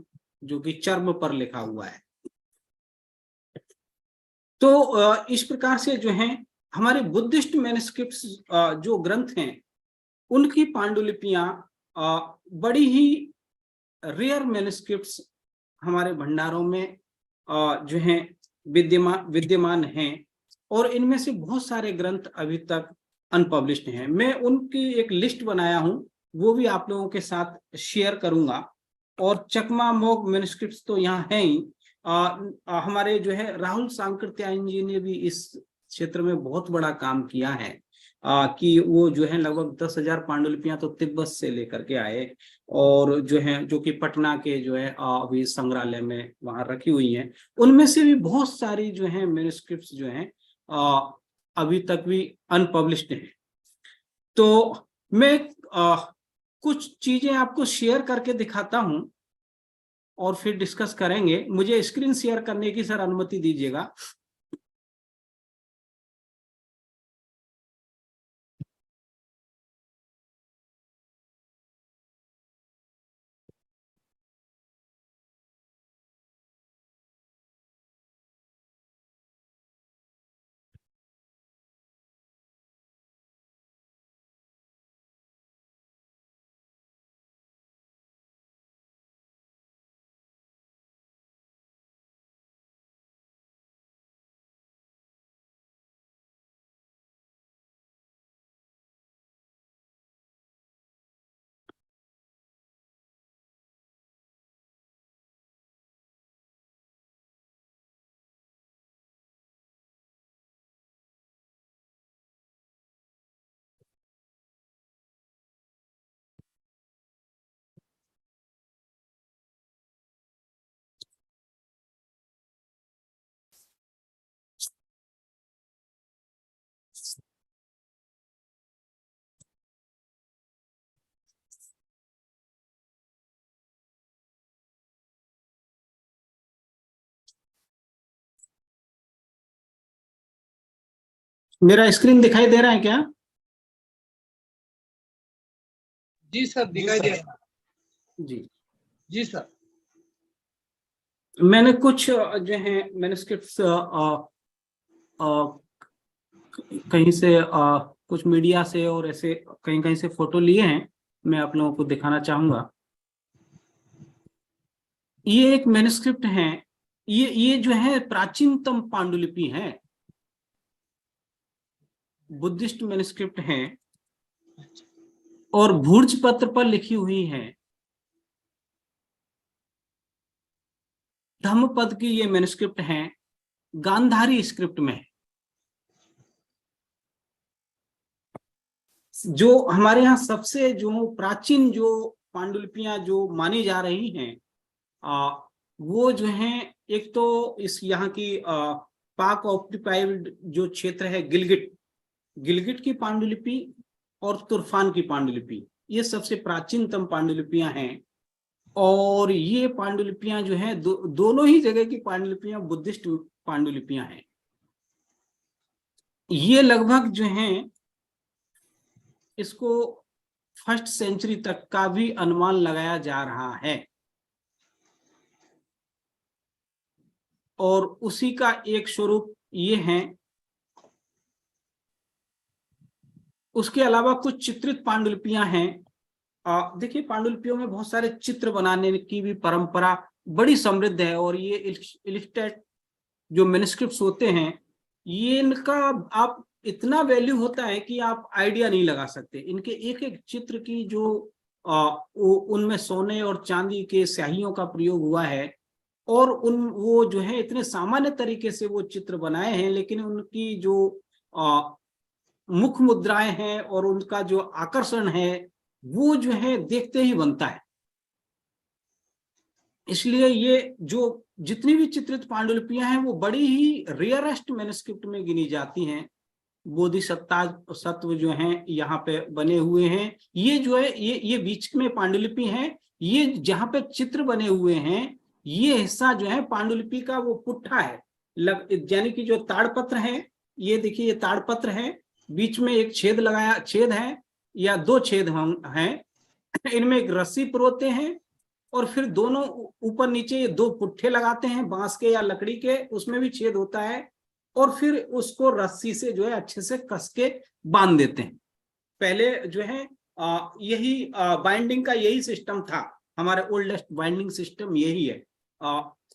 जो कि चर्म पर लिखा हुआ है। तो इस प्रकार से जो है हमारे बुद्धिस्ट मैन्युस्क्रिप्ट्स जो ग्रंथ हैं, उनकी पांडुलिपियां बड़ी ही रेयर मैन्युस्क्रिप्ट्स हमारे भंडारों में जो है विद्यमान हैं, और इनमें से बहुत सारे ग्रंथ अभी तक अनपब्लिश्ड हैं। मैं उनकी एक लिस्ट बनाया हूं, वो भी आप लोगों के साथ शेयर करूंगा। और चकमा मोग मैन्युस्क्रिप्ट्स तो यहाँ हैं ही। हमारे जो है राहुल सांकृत्यायन जी ने भी इस क्षेत्र में बहुत बड़ा काम किया है, कि वो जो है लगभग 10,000 पांडुलिपियां तो तिब्बत से लेकर के आए, और जो है जो कि पटना के जो है अभी संग्रहालय में वहां रखी हुई हैं। उनमें से भी बहुत सारी जो है मैन्युस्क्रिप्ट्स जो हैं अभी तक भी अनपब्लिश्ड हैं। तो मैं कुछ चीजें आपको शेयर करके दिखाता हूं और फिर डिस्कस करेंगे। मुझे स्क्रीन शेयर करने की सर अनुमति दीजिएगा। मेरा स्क्रीन दिखाई दे रहा है क्या? जी सर, दिखाई दे रहा है। जी जी सर। मैंने कुछ जो है मैन्युस्क्रिप्ट्स कहीं से कुछ मीडिया से और ऐसे कहीं कहीं से फोटो लिए हैं, मैं आप लोगों को दिखाना चाहूंगा। ये एक मैन्युस्क्रिप्ट है, ये जो है प्राचीनतम पांडुलिपि है, बुद्धिस्ट मैन्युस्क्रिप्ट है और भूर्ज पत्र पर लिखी हुई है। धम्मपद की ये मैन्युस्क्रिप्ट है, गांधारी स्क्रिप्ट में है। जो हमारे यहाँ सबसे जो प्राचीन जो पांडुलिपियां जो मानी जा रही हैं, वो जो है एक तो इस यहाँ की पाक ऑक्युपाइड जो क्षेत्र है गिलगिट, गिलगिट की पांडुलिपि और तुर्फान की पांडुलिपि, ये सबसे प्राचीनतम पांडुलिपियां हैं। और ये पांडुलिपियां जो है दोनों ही जगह की पांडुलिपियां बुद्धिस्ट पांडुलिपियां हैं। ये लगभग जो है इसको 1st सेंचुरी तक का भी अनुमान लगाया जा रहा है। और उसी का एक स्वरूप ये है। उसके अलावा कुछ चित्रित पांडुलिपियां हैं। देखिए, पांडुलिपियों में बहुत सारे चित्र बनाने की भी परंपरा बड़ी समृद्ध है। और ये इलिस्ट्रेट जो मैन्युस्क्रिप्ट्स होते हैं, ये इनका आप इतना वैल्यू होता है कि आप आइडिया नहीं लगा सकते। इनके एक एक चित्र की जो उनमें सोने और चांदी के स्याहियों का प्रयोग हुआ है, और वो जो है इतने सामान्य तरीके से वो चित्र बनाए हैं, लेकिन उनकी जो मुख मुद्राएं हैं और उनका जो आकर्षण है वो जो है देखते ही बनता है। इसलिए ये जो जितनी भी चित्रित पांडुलिपियां हैं वो बड़ी ही रेयरेस्ट मैन्युस्क्रिप्ट में गिनी जाती हैं। बोधिसत्ता सत्व जो हैं यहाँ पे बने हुए हैं। ये जो है ये बीच में पांडुलिपि है। ये जहाँ पे चित्र बने हुए हैं, ये हिस्सा जो है पांडुलिपि का वो पुट्ठा है, यानी कि जो ताड़पत्र है, ये देखिए ये ताड़पत्र है, बीच में एक छेद है या 2 छेद हैं, इनमें एक रस्सी पुरोते हैं और फिर दोनों ऊपर नीचे ये 2 पुट्ठे लगाते हैं बांस के या लकड़ी के, उसमें भी छेद होता है, और फिर उसको रस्सी से जो है अच्छे से कस के बांध देते हैं। पहले जो है यही बाइंडिंग का यही सिस्टम था, हमारे ओल्डेस्ट बाइंडिंग सिस्टम यही है।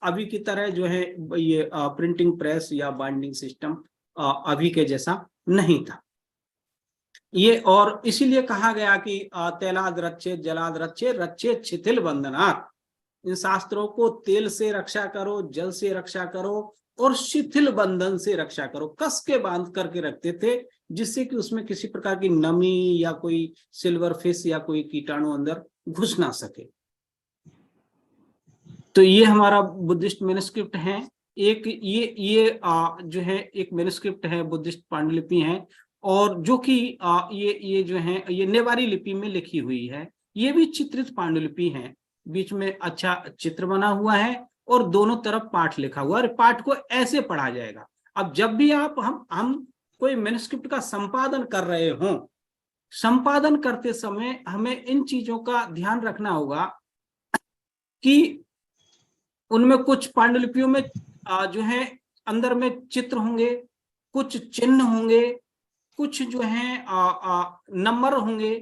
अभी की तरह जो है ये प्रिंटिंग प्रेस या बाइंडिंग सिस्टम अभी के जैसा नहीं था ये। और इसीलिए कहा गया कि तैलाद रच्छेद जलाद रच्छेद रच्छेद शिथिल बंधनात्, इन शास्त्रों को तेल से रक्षा करो, जल से रक्षा करो और शिथिल बंधन से रक्षा करो। कस के बांध करके रखते थे, जिससे कि उसमें किसी प्रकार की नमी या कोई सिल्वर फिश या कोई कीटाणु अंदर घुस ना सके। तो ये हमारा बुद्धिस्ट मैन्युस्क्रिप्ट है। एक ये जो है एक मैन्युस्क्रिप्ट है, बुद्धिस्ट पांडुलिपि है, और जो कि ये जो है ये नेवारी लिपि में लिखी हुई है। ये भी चित्रित पांडुलिपि है, बीच में अच्छा चित्र बना हुआ है और दोनों तरफ पाठ लिखा हुआ है। पाठ को ऐसे पढ़ा जाएगा। अब जब भी आप हम कोई मैन्युस्क्रिप्ट का संपादन कर रहे हों, संपादन करते समय हमें इन चीजों का ध्यान रखना होगा कि उनमें कुछ पांडुलिपियों में जो है अंदर में चित्र होंगे, कुछ चिन्ह होंगे, कुछ जो है नंबर होंगे।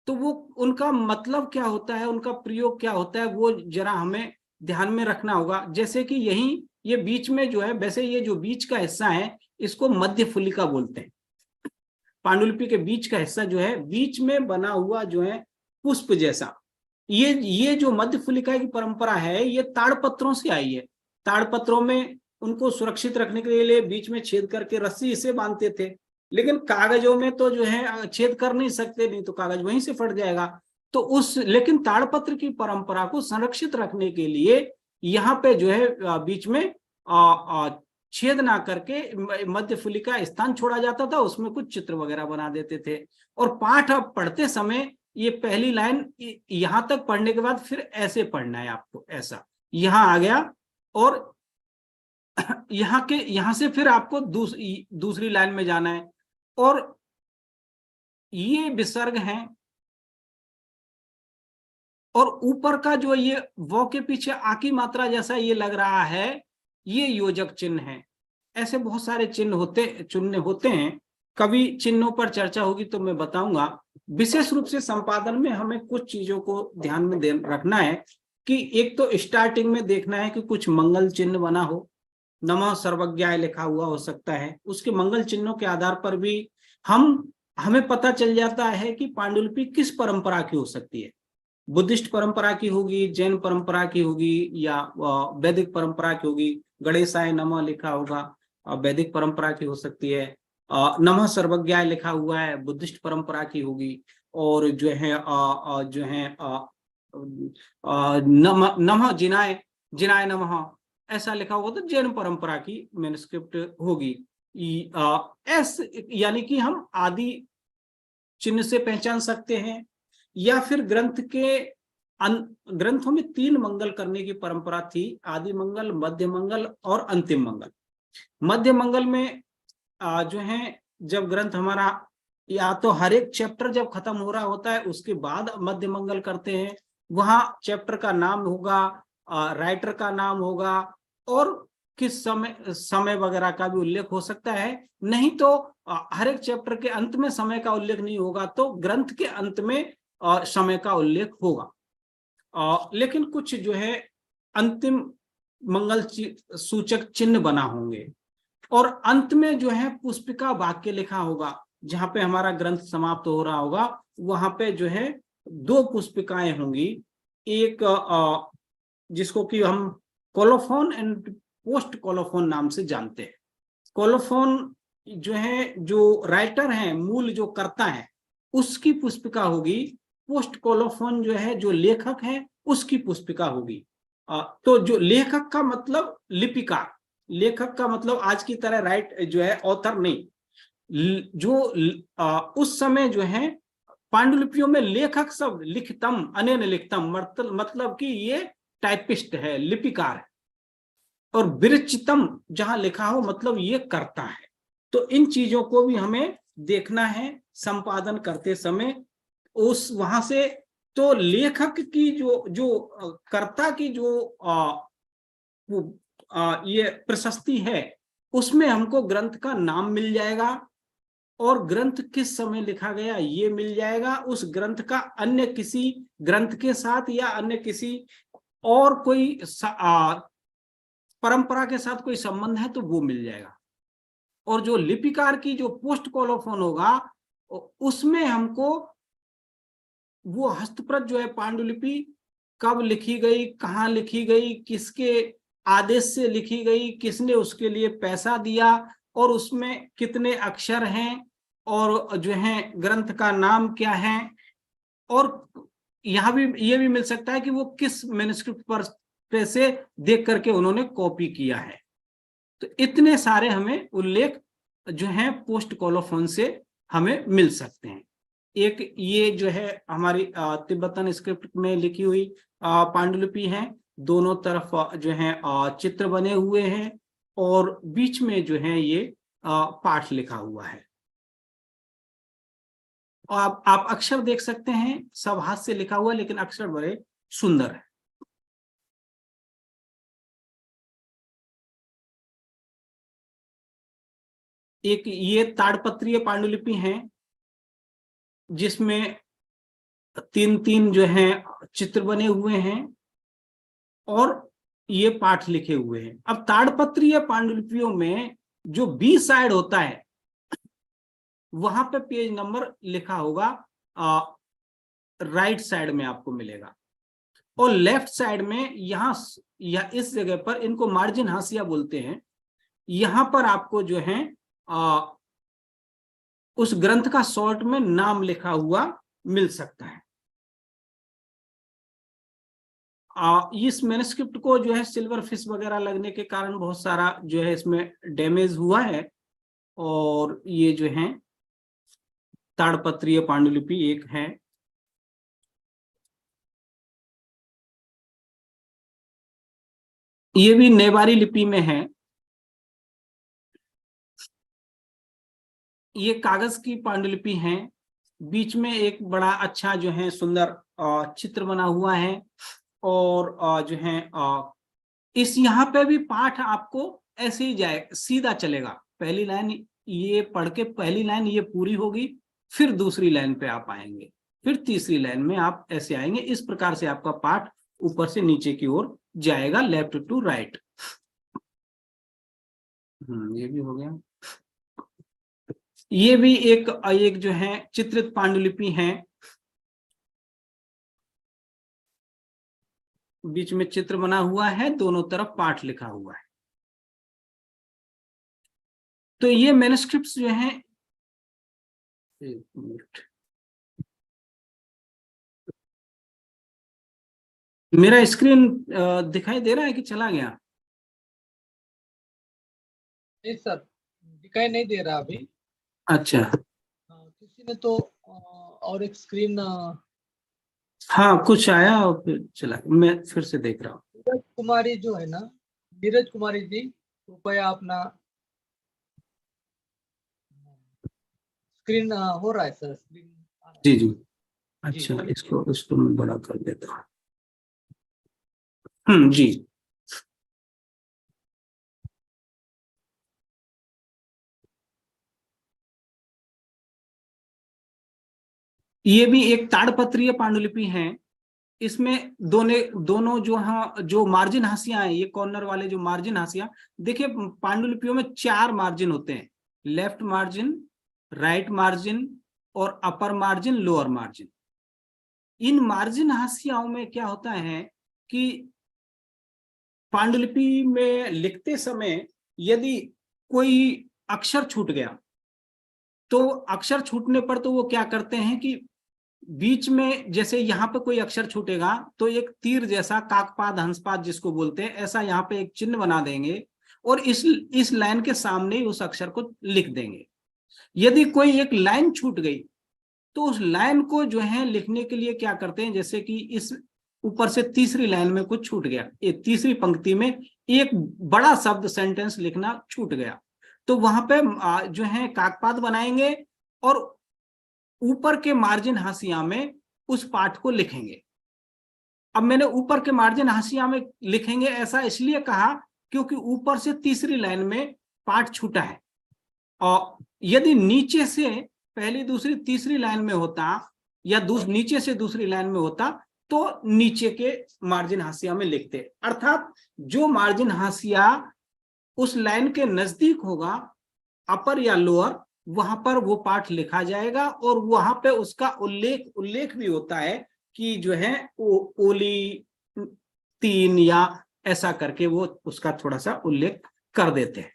तो वो उनका मतलब क्या होता है, उनका प्रयोग क्या होता है, वो जरा हमें ध्यान में रखना होगा। जैसे कि यही ये बीच में जो है, वैसे ये जो बीच का हिस्सा है इसको मध्य फुलिका बोलते हैं। पांडुलिपि के बीच का हिस्सा जो है, बीच में बना हुआ जो है पुष्प जैसा, ये जो मध्य फुलिका की परंपरा है ये ताड़पत्रों से आई है। ताड़पत्रों में उनको सुरक्षित रखने के लिए बीच में छेद करके रस्सी से बांधते थे, लेकिन कागजों में तो जो है छेद कर नहीं सकते, नहीं तो कागज वहीं से फट जाएगा। तो लेकिन ताड़पत्र की परंपरा को संरक्षित रखने के लिए यहाँ पे जो है बीच में छेद ना करके मध्य फुलिका स्थान छोड़ा जाता था, उसमें कुछ चित्र वगैरह बना देते थे। और पाठ अब पढ़ते समय ये पहली लाइन यहां तक पढ़ने के बाद फिर ऐसे पढ़ना है आपको, ऐसा यहां आ गया, और यहां से फिर आपको दूसरी लाइन में जाना है। और ये विसर्ग हैं, और ऊपर का जो ये वो के पीछे आ की मात्रा जैसा ये लग रहा है, ये योजक चिन्ह है। ऐसे बहुत सारे चिन्ह होते हैं। कभी चिन्हों पर चर्चा होगी तो मैं बताऊंगा। विशेष रूप से संपादन में हमें कुछ चीजों को ध्यान में रखना है कि एक तो स्टार्टिंग में देखना है कि कुछ मंगल चिन्ह बना हो, नमः सर्वज्ञाय लिखा हुआ हो सकता है। उसके मंगल चिन्हों के आधार पर भी हमें पता चल जाता है कि पांडुलिपि किस परंपरा की हो सकती है। बुद्धिस्ट परंपरा की होगी, जैन परंपरा की होगी, या वैदिक परंपरा की होगी। गणेशाय नमः लिखा होगा, वैदिक परंपरा की हो सकती है। नमः सर्वज्ञाय लिखा हुआ है, बुद्धिस्ट परंपरा की होगी। और जो है नमः जिनाय नमः ऐसा लिखा होगा तो जैन परंपरा की मैन्युस्क्रिप्ट होगी। यानी कि हम आदि चिन्ह से पहचान सकते हैं, या फिर ग्रंथों में 3 मंगल करने की परंपरा थी, आदि मंगल, मध्य मंगल और अंतिम मंगल। मध्य मंगल में जो है जब ग्रंथ हमारा या तो हर एक चैप्टर जब खत्म हो रहा होता है उसके बाद मध्य मंगल करते हैं। वहां चैप्टर का नाम होगा, राइटर का नाम होगा, और किस समय वगैरह का भी उल्लेख हो सकता है। नहीं तो हर एक चैप्टर के अंत में समय का उल्लेख नहीं होगा, तो ग्रंथ के अंत में समय का उल्लेख होगा। लेकिन कुछ जो है अंतिम मंगल सूचक चिन्ह बना होंगे, और अंत में जो है पुष्पिका वाक्य लिखा होगा। जहां पे हमारा ग्रंथ समाप्त हो रहा होगा वहां पे जो है 2 पुष्पिकाएं होंगी। एक जिसको कि हम कोलोफोन एंड पोस्ट कोलोफोन नाम से जानते हैं। कोलोफोन जो है, जो राइटर है, मूल जो करता है, उसकी पुष्पिका होगी। पोस्ट कोलोफोन जो है, जो लेखक है, उसकी पुष्पिका होगी। तो जो लेखक का मतलब लिपिकार, लेखक का मतलब आज की तरह राइट जो है ऑथर नहीं। जो उस समय जो है पांडुलिपियों में लेखक सब लिखतम अनेन लिखतम, मतलब कि ये टाइपिस्ट है, लिपिकार है। और विरचितम जहां लिखा हो मतलब ये करता है। तो इन चीजों को भी हमें देखना है संपादन करते समय। उस वहां से तो लेखक की जो कर्ता की जो ये प्रशस्ति है, उसमें हमको ग्रंथ का नाम मिल जाएगा, और ग्रंथ किस समय लिखा गया ये मिल जाएगा। उस ग्रंथ का अन्य किसी ग्रंथ के साथ या अन्य किसी और कोई परंपरा के साथ कोई संबंध है तो वो मिल जाएगा। और जो लिपिकार की जो पोस्ट कोलोफोन होगा उसमें हमको वो हस्तप्रत जो है पांडुलिपि कब लिखी गई, कहाँ लिखी गई, किसके आदेश से लिखी गई, किसने उसके लिए पैसा दिया, और उसमें कितने अक्षर हैं, और जो है ग्रंथ का नाम क्या है, और यहाँ भी ये भी मिल सकता है कि वो किस मैन्युस्क्रिप्ट पर से देख करके उन्होंने कॉपी किया है। तो इतने सारे हमें उल्लेख जो है पोस्ट कोलोफोन से हमें मिल सकते हैं। एक ये जो है हमारी तिब्बतन स्क्रिप्ट में लिखी हुई पांडुलिपि है। दोनों तरफ जो है चित्र बने हुए हैं, और बीच में जो है ये पाठ लिखा हुआ है। आप अक्षर देख सकते हैं, सब हाथ से लिखा हुआ है, लेकिन अक्षर बड़े सुंदर है। एक ये ताड़पत्रीय पांडुलिपि है, जिसमें 3-3 जो है चित्र बने हुए हैं, और ये पाठ लिखे हुए हैं। अब ताड़पत्रीय पांडुलिपियों में जो बी साइड होता है वहां पे पेज नंबर लिखा होगा, राइट साइड में आपको मिलेगा, और लेफ्ट साइड में यहाँ या इस जगह पर, इनको मार्जिन हाशिया बोलते हैं, यहां पर आपको जो है उस ग्रंथ का शॉर्ट में नाम लिखा हुआ मिल सकता है। इस मैन्युस्क्रिप्ट को जो है सिल्वर फिश वगैरह लगने के कारण बहुत सारा जो है इसमें डैमेज हुआ है, और ये जो है ताड़पत्रीय पांडुलिपि एक है। ये भी नेवारी लिपि में है। ये कागज की पांडुलिपि है, बीच में एक बड़ा अच्छा जो है सुंदर चित्र बना हुआ है, और जो है इस यहाँ पे भी पाठ आपको ऐसे ही जाए, सीधा चलेगा। पहली लाइन ये पढ़ के पहली लाइन ये पूरी होगी, फिर दूसरी लाइन पे आप आएंगे, फिर तीसरी लाइन में आप ऐसे आएंगे। इस प्रकार से आपका पाठ ऊपर से नीचे की ओर जाएगा, लेफ्ट टू राइट। ये भी हो गया। ये भी एक जो है चित्रित पांडुलिपि है, बीच में चित्र बना हुआ है, दोनों तरफ पाठ लिखा हुआ है। तो ये मैन्युस्क्रिप्ट्स जो हैं, एक मिनट, मेरा स्क्रीन दिखाई दे रहा है कि चला गया? नहीं सर, दिखाई नहीं दे रहा अभी। अच्छा, किसी ने तो और एक स्क्रीन हाँ कुछ आया और फिर चला गया। मैं फिर से देख रहा हूँ। नीरज कुमारी जो है ना, नीरज कुमारी जी, कृपया अपना स्क्रीन हो रहा है सर, स्क्रीन जी जी, अच्छा इसको मैं बड़ा कर देता हूँ। जी, ये भी एक ताड़पत्रीय पांडुलिपि है। इसमें दोनों जो मार्जिन हाशियां हैं, ये कॉर्नर वाले जो मार्जिन हाशिया, देखिए पांडुलिपियों में 4 मार्जिन होते हैं, लेफ्ट मार्जिन, राइट मार्जिन, और अपर मार्जिन, लोअर मार्जिन। इन मार्जिन हाशियाओं में क्या होता है कि पांडुलिपि में लिखते समय यदि कोई अक्षर छूट गया, तो अक्षर छूटने पर तो वो क्या करते हैं कि बीच में, जैसे यहाँ पे कोई अक्षर छूटेगा तो एक तीर जैसा, काकपाद हंसपाद जिसको बोलते हैं, ऐसा यहाँ पे एक चिन्ह बना देंगे और इस लाइन के सामने ही उस अक्षर को लिख देंगे। यदि कोई एक लाइन छूट गई तो उस लाइन को जो है लिखने के लिए क्या करते हैं, जैसे कि इस ऊपर से तीसरी लाइन में कुछ छूट गया, ये तीसरी पंक्ति में एक बड़ा शब्द सेंटेंस लिखना छूट गया, तो वहां पे जो है काकपाद बनाएंगे और ऊपर के मार्जिन हाशिया में उस पाठ को लिखेंगे। अब मैंने ऊपर के मार्जिन हाशिया में लिखेंगे ऐसा इसलिए कहा क्योंकि ऊपर से तीसरी लाइन में पाठ छूटा है, और यदि नीचे से पहली दूसरी तीसरी लाइन में होता या नीचे से दूसरी लाइन में होता तो नीचे के मार्जिन हाशिया में लिखते, अर्थात जो मार्जिन हाशिया उस लाइन के नजदीक होगा, अपर या लोअर, वहां पर वो पाठ लिखा जाएगा और वहां पे उसका उल्लेख भी होता है कि जो है ओली 3 या ऐसा करके वो उसका थोड़ा सा उल्लेख कर देते हैं।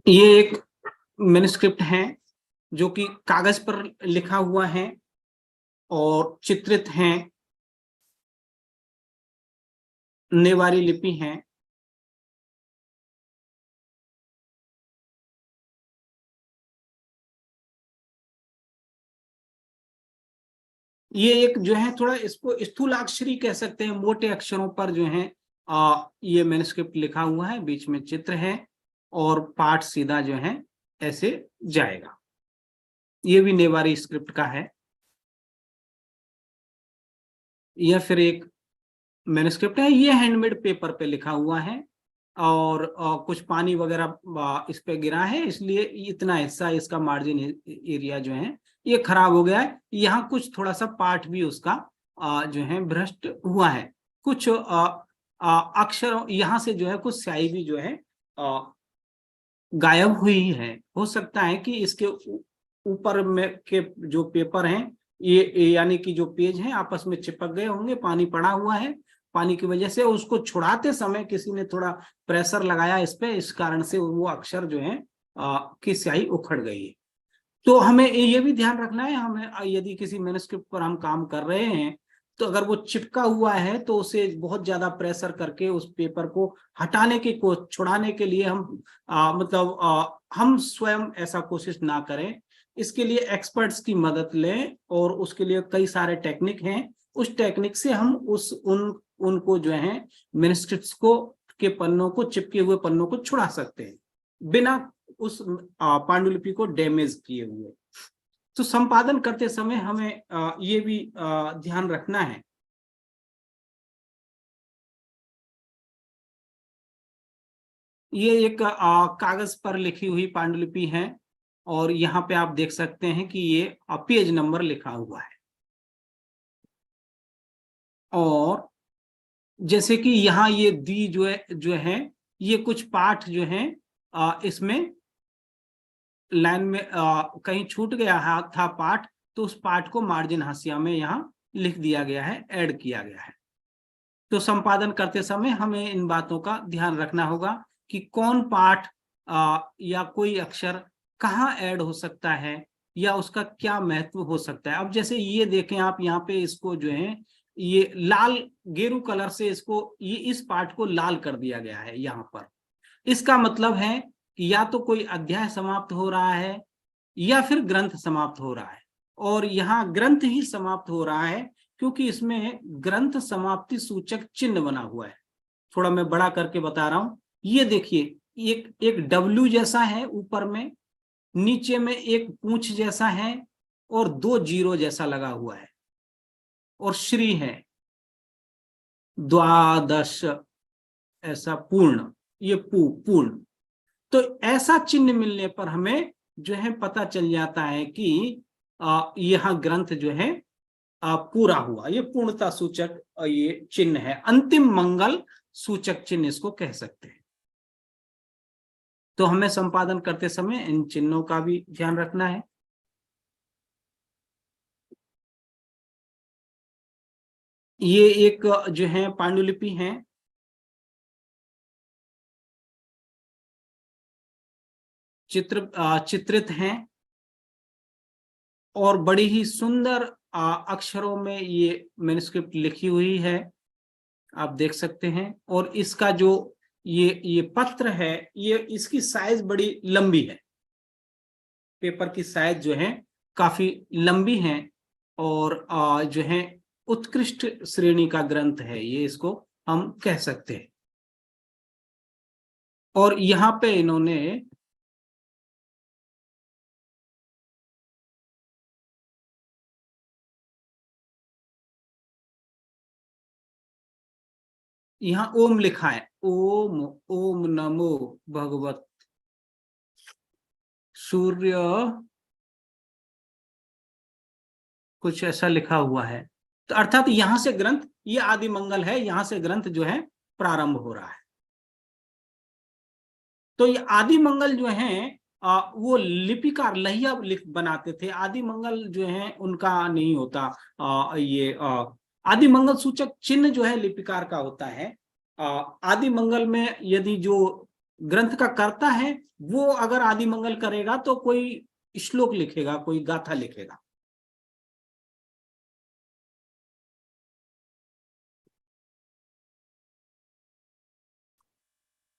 ये एक मैन्युस्क्रिप्ट है जो कि कागज पर लिखा हुआ है और चित्रित है, नेवारी लिपि है। ये एक जो है थोड़ा इसको स्थूलाक्षरी कह सकते हैं, मोटे अक्षरों पर जो है ये मैन्युस्क्रिप्ट लिखा हुआ है, बीच में चित्र है और पाठ सीधा जो है ऐसे जाएगा। ये भी नेवारी स्क्रिप्ट का है। यह फिर एक मैन्युस्क्रिप्ट है, ये हैंडमेड पेपर पे लिखा हुआ है और कुछ पानी वगैरह इस पे गिरा है, इसलिए इतना हिस्सा इसका मार्जिन एरिया जो है ये खराब हो गया है। यहाँ कुछ थोड़ा सा पाठ भी उसका जो है भ्रष्ट हुआ है, कुछ अक्षर यहाँ से जो है कुछ स्याही भी जो है गायब हुई है। हो सकता है कि इसके ऊपर में के जो पेपर हैं ये यानी कि जो पेज हैं आपस में चिपक गए होंगे, पानी पड़ा हुआ है, पानी की वजह से उसको छुड़ाते समय किसी ने थोड़ा प्रेशर लगाया इस पे, इस कारण से वो अक्षर जो है की स्याही उखड़ गई है। तो हमें ये भी ध्यान रखना है, हमें यदि किसी मैन्युस्क्रिप्ट पर हम काम कर रहे हैं तो अगर वो चिपका हुआ है तो उसे बहुत ज्यादा प्रेशर करके उस पेपर को हटाने की छुड़ाने के लिए हम हम स्वयं ऐसा कोशिश ना करें। इसके लिए एक्सपर्ट्स की मदद लें और उसके लिए कई सारे टेक्निक हैं, उस टेक्निक से हम उनको जो है मैन्युस्क्रिप्ट्स को के पन्नों को, चिपके हुए पन्नों को छुड़ा सकते हैं बिना उस पांडुलिपि को डैमेज किए हुए। तो संपादन करते समय हमें ये भी ध्यान रखना है। ये एक कागज पर लिखी हुई पांडुलिपि है और यहाँ पे आप देख सकते हैं कि ये पेज नंबर लिखा हुआ है। और जैसे कि यहाँ ये दी जो है ये कुछ पाठ जो है इसमें लाइन में कहीं छूट गया था पाठ, तो उस पाठ को मार्जिन हाशिया में यहाँ लिख दिया गया है, ऐड किया गया है। तो संपादन करते समय हमें इन बातों का ध्यान रखना होगा कि कौन पाठ या कोई अक्षर कहाँ ऐड हो सकता है या उसका क्या महत्व हो सकता है। अब जैसे ये देखें आप, यहाँ पे इसको जो है ये लाल गेरू कलर से इसको, ये इस पाठ को लाल कर दिया गया है यहाँ पर। इसका मतलब है कि या तो कोई अध्याय समाप्त हो रहा है या फिर ग्रंथ समाप्त हो रहा है, और यहाँ ग्रंथ ही समाप्त हो रहा है क्योंकि इसमें ग्रंथ समाप्ति सूचक चिन्ह बना हुआ है। थोड़ा मैं बड़ा करके बता रहा हूं, ये देखिए एक डब्ल्यू जैसा है ऊपर में, नीचे में एक पूंछ जैसा है और 2 जीरो जैसा लगा हुआ है, और श्री है द्वादश ऐसा पूर्ण, ये पूर्ण। तो ऐसा चिन्ह मिलने पर हमें जो है पता चल जाता है कि यह ग्रंथ जो है पूरा हुआ। ये पूर्णता सूचक ये चिन्ह है, अंतिम मंगल सूचक चिन्ह इसको कह सकते हैं। तो हमें संपादन करते समय इन चिन्हों का भी ध्यान रखना है। ये एक जो है पांडुलिपि है, चित्रित हैं और बड़ी ही सुंदर अक्षरों में ये मैन्युस्क्रिप्ट लिखी हुई है, आप देख सकते हैं। और इसका जो ये पत्र है, ये इसकी साइज बड़ी लंबी है, पेपर की साइज जो है काफी लंबी है और जो है उत्कृष्ट श्रेणी का ग्रंथ है ये, इसको हम कह सकते हैं। और यहाँ पे इन्होंने यहाँ ओम लिखा है, ओम ओम नमो भगवत सूर्य, कुछ ऐसा लिखा हुआ है। तो अर्थात यहां से ग्रंथ, ये आदि मंगल है, यहां से ग्रंथ जो है प्रारंभ हो रहा है। तो ये आदि मंगल जो है वो लिपिकार लहिया बनाते थे। आदि मंगल जो है उनका नहीं होता, ये आदि मंगल सूचक चिन्ह जो है लिपिकार का होता है। आदि मंगल में यदि जो ग्रंथ का कर्ता है वो अगर आदि मंगल करेगा तो कोई श्लोक लिखेगा, कोई गाथा लिखेगा।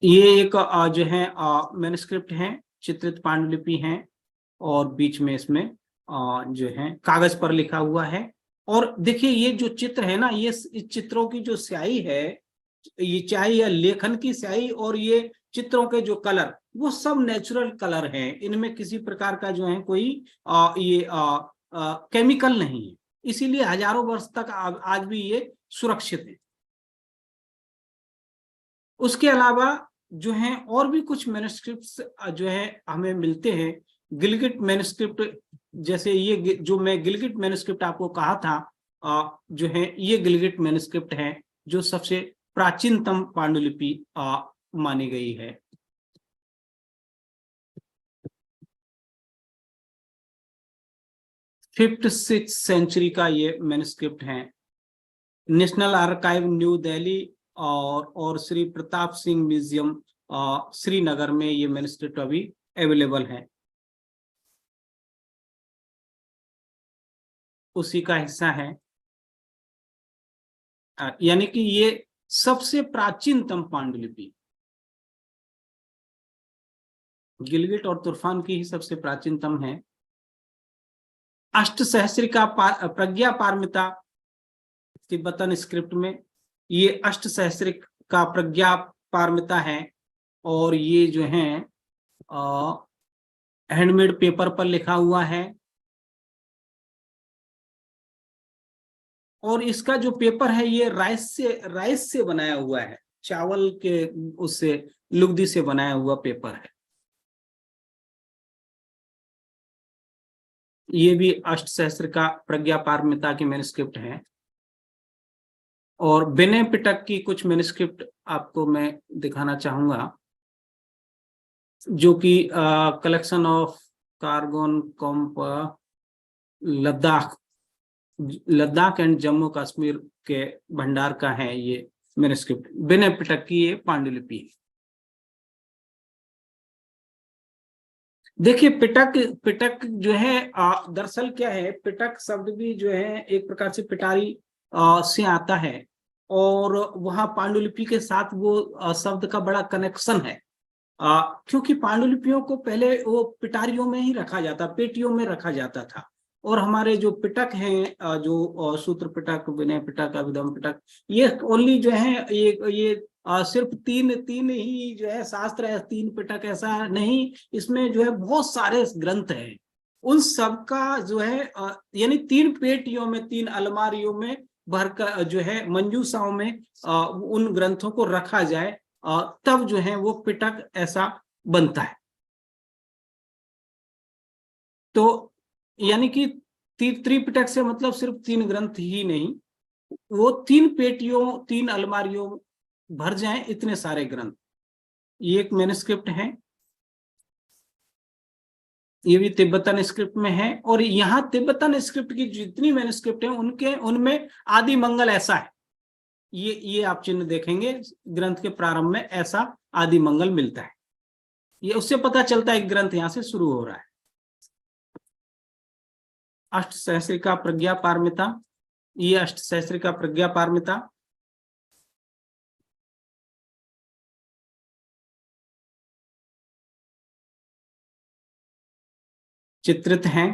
ये एक जो है मैन्युस्क्रिप्ट है, चित्रित पांडुलिपि है और बीच में इसमें जो है कागज पर लिखा हुआ है। और देखिए ये जो चित्र है ना, ये इस चित्रों की जो स्याही है, ये चाहे या लेखन की स्याही और ये चित्रों के जो कलर, वो सब नेचुरल कलर हैं, इनमें किसी प्रकार का जो है कोई ये केमिकल नहीं है, इसीलिए हजारों वर्ष तक आज भी ये सुरक्षित है। उसके अलावा जो है और भी कुछ मैन्युस्क्रिप्ट्स जो है हमें मिलते हैं। गिलगिट मैन्युस्क्रिप्ट, जैसे ये जो मैं गिलगिट मैन्युस्क्रिप्ट आपको कहा था, जो है ये गिलगिट मैन्युस्क्रिप्ट है जो सबसे प्राचीनतम पांडुलिपि मानी गई है। फिफ्थ 6th सेंचुरी का ये मैन्युस्क्रिप्ट है। नेशनल आर्काइव न्यू दिल्ली और श्री प्रताप सिंह म्यूजियम श्रीनगर में ये मैन्युस्क्रिप्ट अभी अवेलेबल है, उसी का हिस्सा है। यानी कि ये सबसे प्राचीनतम पांडुलिपि, गिलगिट और तुर्फान की ही सबसे प्राचीनतम है। अष्टसहस्रिका प्रज्ञा पारमिता तिब्बतन स्क्रिप्ट में, ये अष्टसहस्रिक का प्रज्ञा पारमिता है और ये जो है हैंडमेड पेपर पर लिखा हुआ है। और इसका जो पेपर है ये राइस से बनाया हुआ है, चावल के उससे लुगदी से बनाया हुआ पेपर है। ये भी अष्टसहस्त्र का प्रज्ञा पारमिता की मैन्युस्क्रिप्ट है। और विनय पिटक की कुछ मैन्युस्क्रिप्ट आपको मैं दिखाना चाहूंगा, जो कि कलेक्शन ऑफ कार्गोन कॉम्प लद्दाख एंड जम्मू कश्मीर के भंडार का है ये मैन्युस्क्रिप्ट। विनय पिटक की ये पांडुलिपि है। देखिए पिटक जो है दरअसल क्या है, पिटक शब्द भी जो है एक प्रकार से पिटारी से आता है और वहां पांडुलिपि के साथ वो शब्द का बड़ा कनेक्शन है। क्योंकि पांडुलिपियों को पहले वो पिटारियों में ही रखा जाता, पेटियों में रखा जाता था। और हमारे जो पिटक हैं, जो सूत्र पिटक, विनय पिटक, अभिधम पिटक, ये ओनली जो है ये सिर्फ तीन ही जो है शास्त्र है, 3 पिटक ऐसा नहीं, इसमें जो है बहुत सारे ग्रंथ हैं। उन सब का जो है यानी 3 पेटियों में, 3 अलमारियों में भरकर जो है मंजूषाओं में उन ग्रंथों को रखा जाए, तब जो है वो पिटक ऐसा बनता है। तो यानी कि त्रिपिटक से मतलब सिर्फ 3 ग्रंथ ही नहीं, वो 3 पेटियों, 3 अलमारियों भर जाएं इतने सारे ग्रंथ। ये एक मैन्युस्क्रिप्ट है, ये भी तिब्बतन स्क्रिप्ट में है। और यहाँ तिब्बतन स्क्रिप्ट की जितनी मैन्युस्क्रिप्ट है उनमें आदि मंगल ऐसा है, ये आप चिन्ह देखेंगे ग्रंथ के प्रारंभ में, ऐसा आदि मंगल मिलता है। ये उससे पता चलता है ग्रंथ यहां से शुरू हो रहा है। अष्टसहस्रिका प्रज्ञा पारमिता, ये अष्टसहस्रिका प्रज्ञा पारमिता। चित्रित हैं।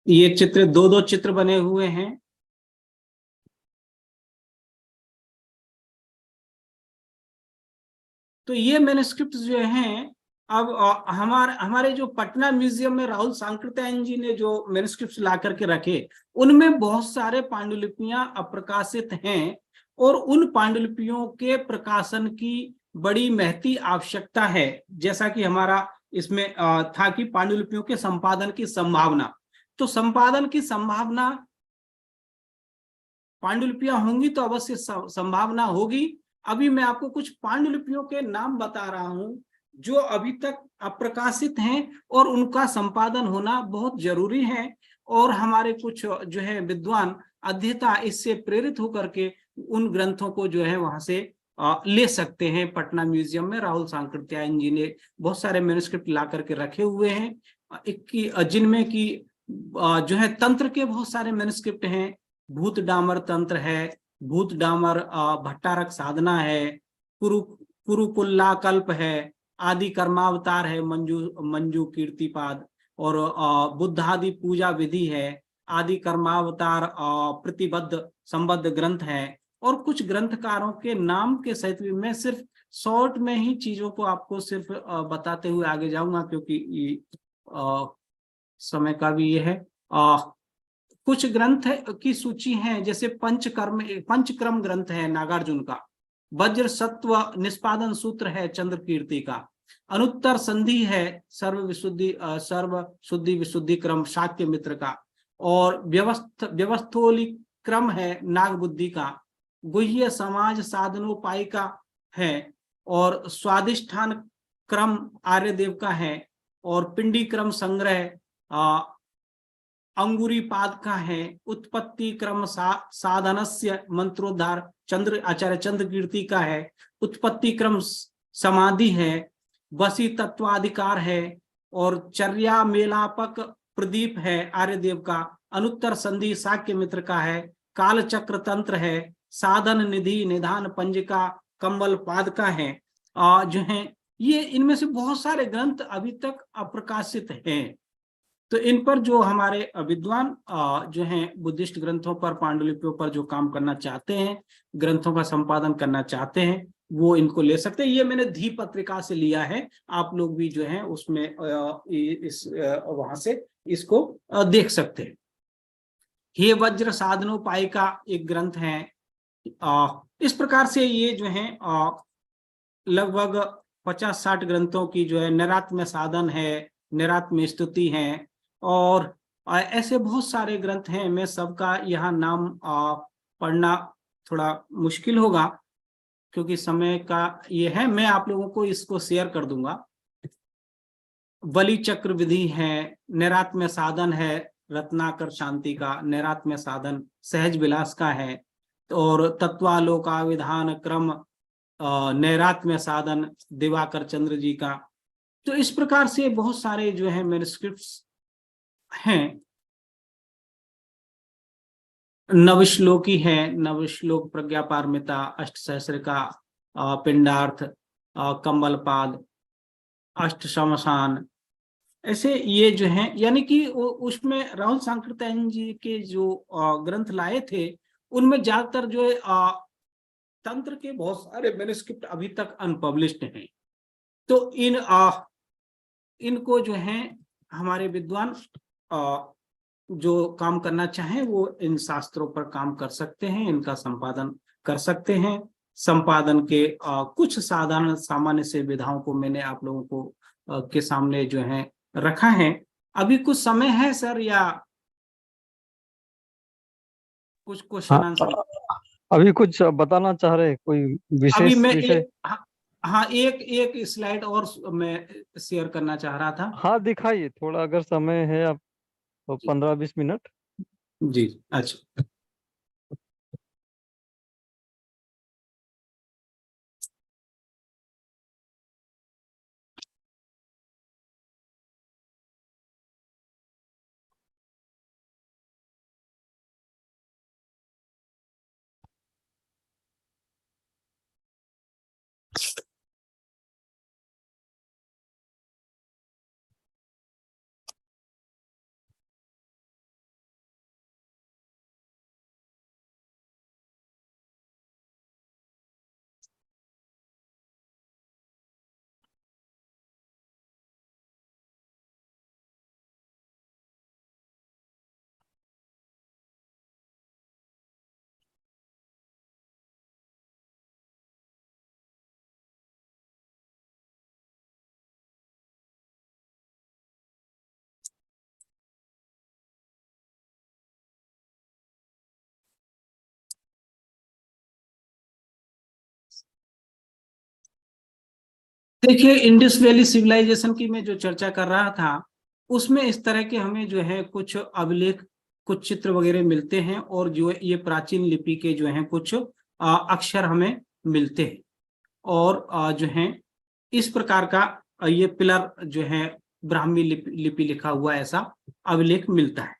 ये चित्र 2-2 चित्र बने हुए हैं। तो ये मैन्युस्क्रिप्ट जो हैं, अब हमारे जो पटना म्यूजियम में राहुल सांकृत्यायन जी ने जो मैन्युस्क्रिप्ट ला करके रखे, उनमें बहुत सारे पांडुलिपियां अप्रकाशित हैं। और उन पांडुलिपियों के प्रकाशन की बड़ी महती आवश्यकता है। जैसा कि हमारा इसमें था कि पांडुलिपियों के संपादन की संभावना, तो संपादन की संभावना, पांडुलिपियां होंगी तो अवश्य संभावना होगी। अभी मैं आपको कुछ पांडुलिपियों के नाम बता रहा हूं जो अभी तक अप्रकाशित हैं और उनका संपादन होना बहुत जरूरी है। और हमारे कुछ जो है विद्वान अध्येता इससे प्रेरित होकर के उन ग्रंथों को जो है वहां से ले सकते हैं। पटना म्यूजियम में राहुल सांकृत्यायन जी ने बहुत सारे मैन्युस्क्रिप्ट ला करके रखे हुए हैं, जिनमें की जो है तंत्र के बहुत सारे मैन्युस्क्रिप्ट हैं। भूत डामर तंत्र है, भूत डामर भट्टारक साधना है, कुरुकुल्ला कल्प है, आदि कर्मावतार है, मंजू कीर्तिपाद, और बुद्धादि पूजा विधि है, आदि कर्मावतार प्रतिबद्ध संबद्ध ग्रंथ है। और कुछ ग्रंथकारों के नाम के सहित भी मैं सिर्फ शॉर्ट में ही चीजों को आपको सिर्फ बताते हुए आगे जाऊंगा, क्योंकि समय का भी ये है। कुछ ग्रंथ की सूची है, जैसे पंचक्रम ग्रंथ है नागार्जुन का, वज्र सत्व निष्पादन सूत्र है चंद्र कीर्ति का, अनुत्तर संधि है सर्व शुद्धि विशुद्धि क्रम शाक्य मित्र का, और व्यवस्थोली क्रम है नाग बुद्धि का, गुह्य समाज साधनोपाय का है, और स्वादिष्ठान क्रम आर्यदेव का है, और पिंडी क्रम संग्रह अंगुरी पाद का है, उत्पत्ति क्रम साधनस्य मंत्रोद्धार आचार्य चंद्र कीर्ति का है, उत्पत्ति क्रम समाधि है, वसी तत्वाधिकार है, और चर्या मेलापक प्रदीप है आर्यदेव का, अनुत्तर संधि शाक्य मित्र का है, काल चक्र तंत्र है, साधन निधि निधान पंजिका कम्बल पाद का है। जो है ये इनमें से बहुत सारे ग्रंथ अभी तक अप्रकाशित हैं। तो इन पर जो हमारे विद्वान जो हैं बुद्धिस्ट ग्रंथों पर, पांडुलिपियों पर जो काम करना चाहते हैं, ग्रंथों का संपादन करना चाहते हैं, वो इनको ले सकते हैं। ये मैंने धी पत्रिका से लिया है, आप लोग भी जो है उसमें इस वहां से इसको देख सकते हैं। हे वज्र साधनोपाय का एक ग्रंथ है। इस प्रकार से ये जो है लगभग 50-60 ग्रंथों की जो है निरात्म्य साधन है, निरात्म्य स्तुति है, और ऐसे बहुत सारे ग्रंथ हैं। मैं सबका यहाँ नाम पढ़ना थोड़ा मुश्किल होगा क्योंकि समय का ये है, मैं आप लोगों को इसको शेयर कर दूंगा। बलि चक्र विधि है, निरात्म्य साधन है रत्नाकर शांति का, निरात्म्य साधन सहज विलास का है, और तत्वालोका विधान क्रम नैरात्म्य साधन दिवाकर चंद्र जी का। तो इस प्रकार से बहुत सारे जो है मैन्युस्क्रिप्ट्स हैं। नवश्लोकी है, नवश्लोक प्रज्ञा पारमिता, अष्ट सहस्र का पिंडार्थ, कम्बलपाद, अष्ट शमशान, ऐसे ये जो हैं, यानी कि उसमें राहुल सांकृत्यायन जी के जो ग्रंथ लाए थे उनमें ज्यादातर जो है तंत्र के बहुत सारे मैन्युस्क्रिप्ट अभी तक अनपब्लिश्ड हैं। तो इनको जो है हमारे विद्वान जो काम करना चाहें वो इन शास्त्रों पर काम कर सकते हैं, इनका संपादन कर सकते हैं। संपादन के कुछ साधारण सामान्य से विधाओं को मैंने आप लोगों को के सामने जो है रखा है। अभी कुछ समय है सर, या कुछ क्वेश्चन आंसर? अभी कुछ बताना चाह रहे, कोई अभी विशेष मैं विषय? हाँ, एक स्लाइड और मैं शेयर करना चाह रहा था। हाँ दिखाइए, थोड़ा अगर समय है आप, तो 15-20 मिनट। जी अच्छा। देखिए, इंडस वैली सिविलाइजेशन की मैं जो चर्चा कर रहा था उसमें इस तरह के हमें जो है कुछ अभिलेख, कुछ चित्र वगैरह मिलते हैं, और जो ये प्राचीन लिपि के जो है कुछ अक्षर हमें मिलते हैं, और जो है इस प्रकार का ये पिलर जो है ब्राह्मी लिपि लिखा हुआ ऐसा अभिलेख मिलता है।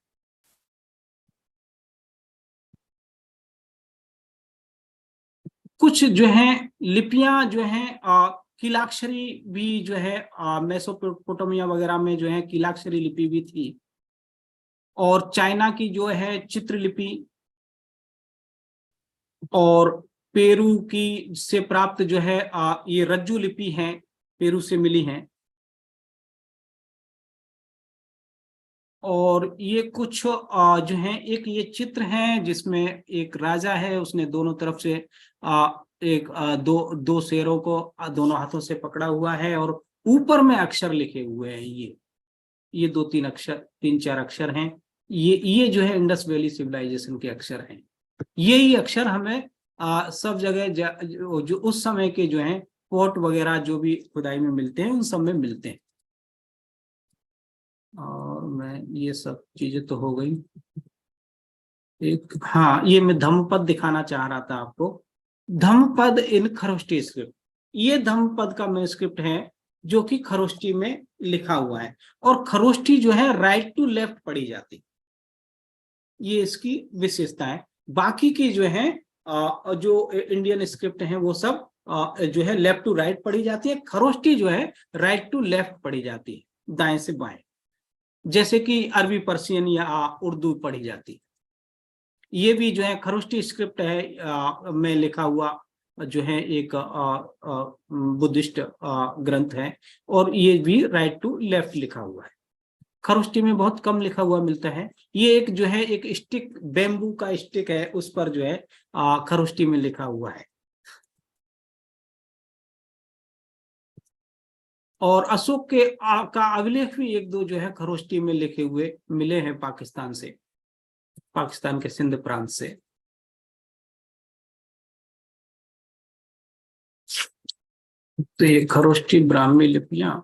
कुछ जो है लिपियां जो है कीलाक्षरी भी जो है मेसोपोटामिया वगैरह में जो है कीलाक्षरी लिपि भी थी, और चाइना की जो है चित्रलिपि, और पेरू की से प्राप्त जो है ये रज्जु लिपि है, पेरू से मिली है। और ये कुछ जो है एक ये चित्र है जिसमें एक राजा है, उसने दोनों तरफ से एक दो शेरों को दोनों हाथों से पकड़ा हुआ है, और ऊपर में अक्षर लिखे हुए हैं। ये 2-3 अक्षर, 3-4 अक्षर हैं। ये जो है इंडस वैली सिविलाइजेशन के अक्षर हैं। यही अक्षर हमें सब जगह जो उस समय के जो है कोट वगैरह जो भी खुदाई में मिलते हैं उन सब में मिलते हैं। और मैं ये सब चीजें तो हो गई। एक हाँ, ये मैं धम्मपद दिखाना चाह रहा था आपको। धम्मपद इन खरोष्टी स्क्रिप्ट, ये धम्मपद का मैन्युस्क्रिप्ट है जो कि खरोष्टी में लिखा हुआ है, और खरोष्टी जो है राइट टू लेफ्ट पढ़ी जाती, ये इसकी विशेषता है। बाकी की जो है जो इंडियन स्क्रिप्ट है वो सब जो है लेफ्ट टू राइट पढ़ी जाती है। खरोष्टी जो है राइट टू लेफ्ट पढ़ी जाती है, दाएं से बाएं। जैसे कि अरबी, पर्शियन या उर्दू पढ़ी जाती। ये भी जो है खरोष्टी स्क्रिप्ट है, में लिखा हुआ जो है एक बुद्धिस्ट ग्रंथ है, और ये भी राइट टू लेफ्ट लिखा हुआ है। खरोष्टी में बहुत कम लिखा हुआ मिलता है। ये एक जो है एक स्टिक, बेम्बू का स्टिक है, उस पर जो है खरोष्टी में लिखा हुआ है। और अशोक के का अभिलेख भी एक दो जो है खरोष्टी में लिखे हुए मिले हैं पाकिस्तान से, पाकिस्तान के सिंध प्रांत से। तो ये खरोष्टी ब्राह्मी लिपियां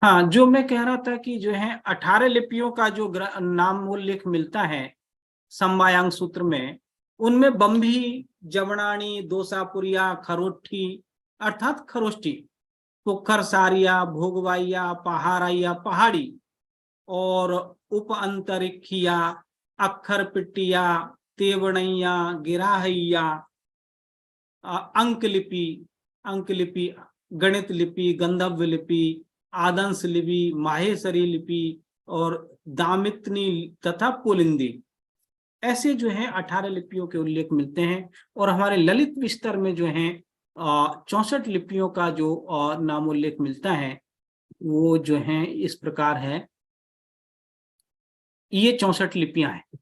हाँ, जो मैं कह रहा था कि जो है 18 लिपियों का जो नाम उल्लेख मिलता है समवायांग सूत्र में, उनमें बंभी, जवनानी, दोसापुरिया, खरोठी अर्थात खरोष्टी, पुखर सारिया, भोगवाइया, पहाड़िया पहाड़ी, और उप अंतरिक्षिया, अक्षर पिट्टिया, तेवणैया, गिराहैया, अंक लिपि, गणित लिपि, गंधर्व लिपि, आदंश लिपि, माहेश्वरी लिपि और दामितनी तथा पुलिंदी, ऐसे जो है 18 लिपियों के उल्लेख मिलते हैं। और हमारे ललित विस्तर में जो है 64 लिपियों का जो नाम उल्लेख मिलता है, वो जो है इस प्रकार है। ये 64 लिपियां हैं,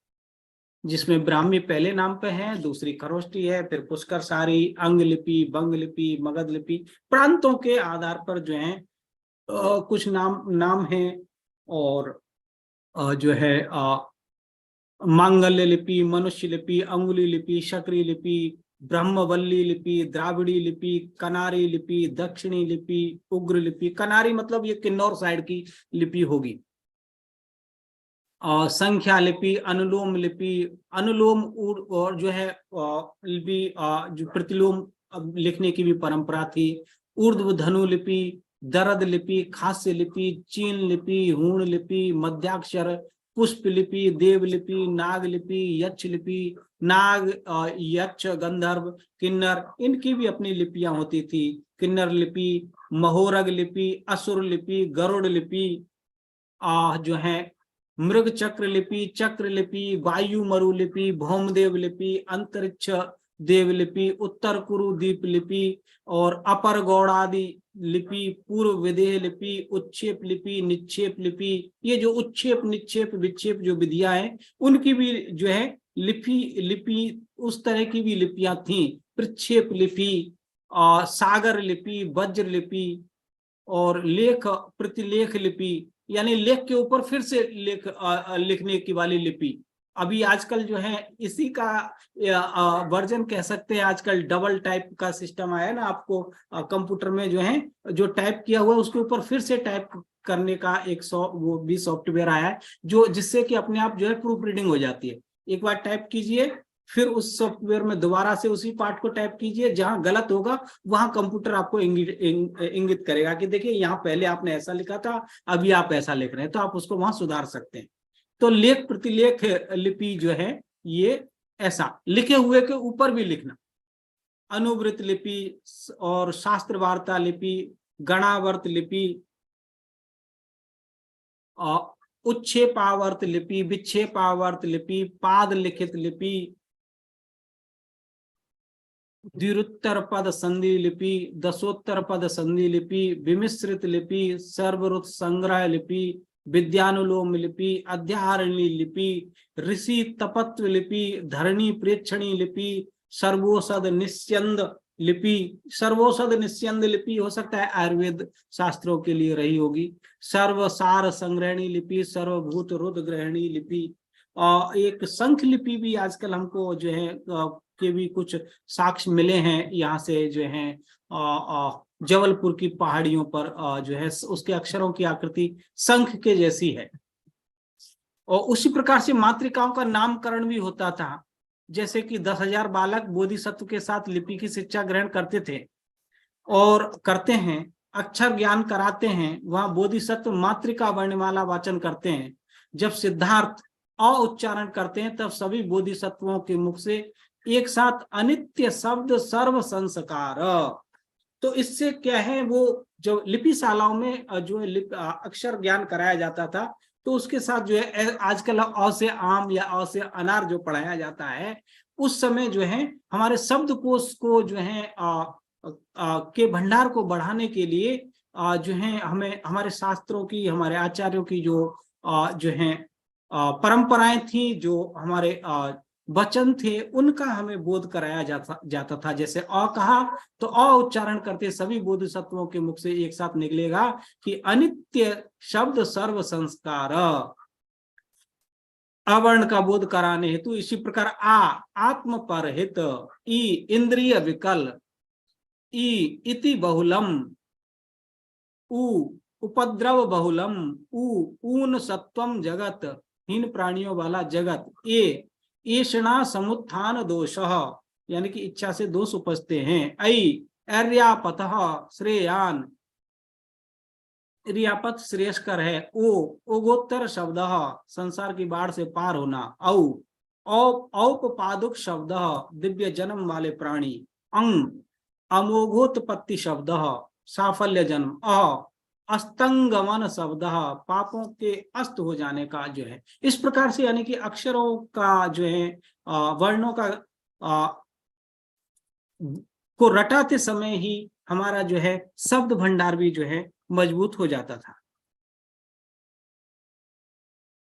जिसमें ब्राह्मी पहले नाम पे है, दूसरी खरोष्टी है, फिर पुष्कर सारी, अंग लिपि, बंग लिपि, मगध लिपि। प्रांतों के आधार पर जो है कुछ नाम है। और जो है मांगल्य लिपि, मनुष्य लिपि, अंगुली लिपि, शकरी लिपि, ब्रह्मवल्ली लिपि, द्राविड़ी लिपि, कनारी लिपि, दक्षिणी लिपि, उग्र लिपि। कनारी मतलब ये किन्नौर साइड की लिपि होगी। संख्या लिपि, अनुलोम लिपि, अनुलोम और जो है लिपि, जो प्रतिलोम लिखने की भी परंपरा थी। ऊर्ध्व धनु लिपि, दरद लिपि, खास्य लिपि, चीन लिपि, हूण लिपि, मध्याक्षर, पुष्प लिपि, देव लिपि, नाग लिपि, यक्ष लिपि, नाग, यक्ष, गंधर्व, किन्नर, इनकी भी अपनी लिपियां होती थी। किन्नर लिपि, महोरग लिपि, असुर लिपि, गरुड़ लिपि, जो है मृग चक्र लिपि, चक्र लिपि, वायु मरु लिपि, भौमदेव लिपि, अंतरिक्ष देव लिपि, उत्तर कुरु दीप लिपि और अपर गौड़ादि लिपि, पूर्व विदेह लिपि, उच्छेप लिपि, निक्षेप लिपि। ये जो उच्छेप, निक्षेप, विक्षेप जो विधियां हैं, उनकी भी जो है लिपि उस तरह की भी लिपियां थी। प्रक्षेप लिपि, सागर लिपि, वज्र लिपि और लेख प्रतिलेख लिपि, यानी लेख के ऊपर फिर से लिखने की वाली लिपि। अभी आजकल जो है इसी का वर्जन कह सकते हैं। आजकल डबल टाइप का सिस्टम आया ना, आपको कंप्यूटर में जो है जो टाइप किया हुआ है उसके ऊपर फिर से टाइप करने का एक वो भी सॉफ्टवेयर आया है, जो जिससे कि अपने आप जो है प्रूफ रीडिंग हो जाती है। एक बार टाइप कीजिए, फिर उस सॉफ्टवेयर में दोबारा से उसी पार्ट को टाइप कीजिए, जहां गलत होगा वहां कंप्यूटर आपको इंगित करेगा कि देखिए यहाँ पहले आपने ऐसा लिखा था, अभी आप ऐसा लिख रहे हैं, तो आप उसको वहां सुधार सकते हैं। तो लेख प्रतिलेख लिपि जो है ये ऐसा लिखे हुए के ऊपर भी लिखना। अनुवृत्त लिपि और शास्त्र वार्ता लिपि, गणावर्त लिपि, उच्छेपावर्त लिपि, विक्षेपावर्त लिपि, पाद लिखित लिपि, द्विरुत्तर पद संधि लिपि, दशोत्तर पद संधि लिपि, विमिश्रित लिपि, सर्वरुत संग्रह लिपि, विद्यानुलोम लिपि, अध्याहरणी लिपि, ऋषि तपत्व लिपि, धरणी प्रेक्षणी लिपि, सर्वोषध निस्यंद लिपि। सर्वोषध निस्यंद लिपि हो सकता है आयुर्वेद शास्त्रों के लिए रही होगी। सर्वसार संग्रहणी लिपि, सर्वभूत रुद्र ग्रहणी लिपि। एक संख लिपि भी आजकल हमको जो है के भी कुछ साक्ष्य मिले हैं यहाँ से, जो है जबलपुर की पहाड़ियों पर जो है उसके अक्षरों की आकृति शंख के जैसी है। और उसी प्रकार से मातृकाओं का नामकरण भी होता था। जैसे कि 10,000 बालक बोधिसत्व के साथ लिपि की शिक्षा ग्रहण करते थे और करते हैं, अक्षर ज्ञान कराते हैं। वहां बोधिसत्व मातृका वर्णमाला वाचन करते हैं। जब सिद्धार्थ अ उच्चारण करते हैं तब सभी बोधिसत्वों के मुख से एक साथ अनित्य शब्द सर्व संस्कार। तो इससे क्या है, वो जो लिपिशालाओं में जो है अक्षर ज्ञान कराया जाता था, तो उसके साथ जो है आजकल अ से आम या अ से अनार जो पढ़ाया जाता है, उस समय जो है हमारे शब्दकोश को जो है के भंडार को बढ़ाने के लिए जो है हमें हमारे शास्त्रों की, हमारे आचार्यों की जो है परंपराएं थी, जो हमारे वचन थे, उनका हमें बोध कराया जाता था। जैसे अ कहा तो अ उच्चारण करते सभी बोधिसत्वों के मुख से एक साथ निकलेगा कि अनित्य शब्द सर्व संस्कार, अवर्ण का बोध कराने हेतु। इसी प्रकार आ आत्म परहित, ई इंद्रिय विकल, ई इति बहुलम, उ उपद्रव बहुलम, उ ऊन सत्वम जगत, हीन प्राणियों वाला जगत, ए ईषणा समुत्थान दोष, यानी कि इच्छा से दोष उपजते हैं। ऐ अर्यापत श्रेयान, रियापत श्रेयस्कर है। ओ ओगोत्तर शब्द, संसार की बाढ़ से पार होना। औपपादुक शब्द, दिव्य जन्म वाले प्राणी। अंग अमोघोत्पत्ति शब्द, साफल्य जन्म। अस्तंगमन शब्द, पापों के अस्त हो जाने का जो है। इस प्रकार से यानी कि अक्षरों का जो है वर्णों का को रटाते समय ही हमारा जो है शब्द भंडार भी जो है मजबूत हो जाता था।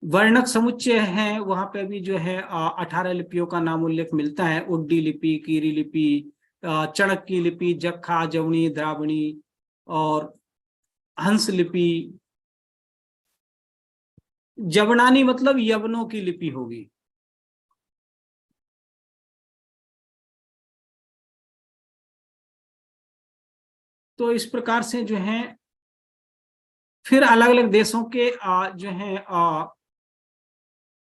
वर्णक समुच्चय है, वहां पे भी जो है 18 लिपियों का नाम उल्लेख मिलता है। उड्डी लिपि, कीरी लिपि, चाणक्य लिपि, जखा, जवनी, द्रावणी और हंस लिपि। जवनानी मतलब यवनों की लिपि होगी। तो इस प्रकार से जो है फिर अलग अलग देशों के जो है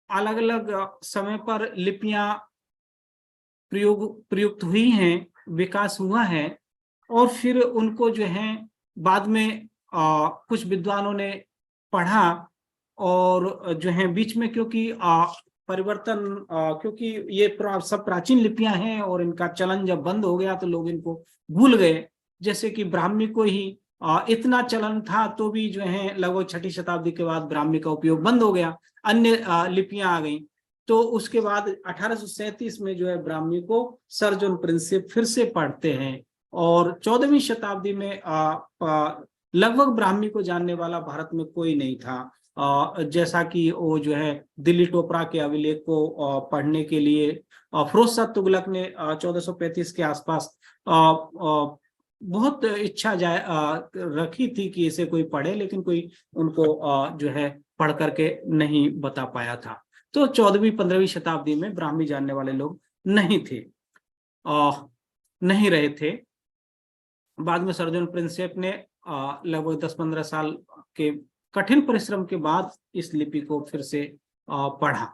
अलग अलग समय पर लिपियां प्रयुक्त हुई हैं, विकास हुआ है। और फिर उनको जो है बाद में कुछ विद्वानों ने पढ़ा, और जो है बीच में क्योंकि परिवर्तन, क्योंकि ये सब प्राचीन लिपियां हैं और इनका चलन जब बंद हो गया तो लोग इनको भूल गए। जैसे कि ब्राह्मी को ही इतना चलन था तो भी जो है लगभग 6ठी शताब्दी के बाद ब्राह्मी का उपयोग बंद हो गया, अन्य लिपियां आ गई। तो उसके बाद 1837 में जो है ब्राह्मी को सर जॉन प्रिंसेप फिर से पढ़ते हैं, और 14वीं शताब्दी में लगभग ब्राह्मी को जानने वाला भारत में कोई नहीं था। जैसा कि वो जो है दिल्ली टोपरा के अभिलेख को पढ़ने के लिए फिरोज शाह तुगलक ने 1435 के आसपास बहुत इच्छा रखी थी कि इसे कोई पढ़े, लेकिन कोई उनको जो है पढ़ करके नहीं बता पाया था। तो 14वीं 15वीं शताब्दी में ब्राह्मी जानने वाले लोग नहीं थे, नहीं रहे थे। बाद में सर जॉन प्रिंसेप ने लगभग 10-15 साल के कठिन परिश्रम के बाद इस लिपि को फिर से पढ़ा।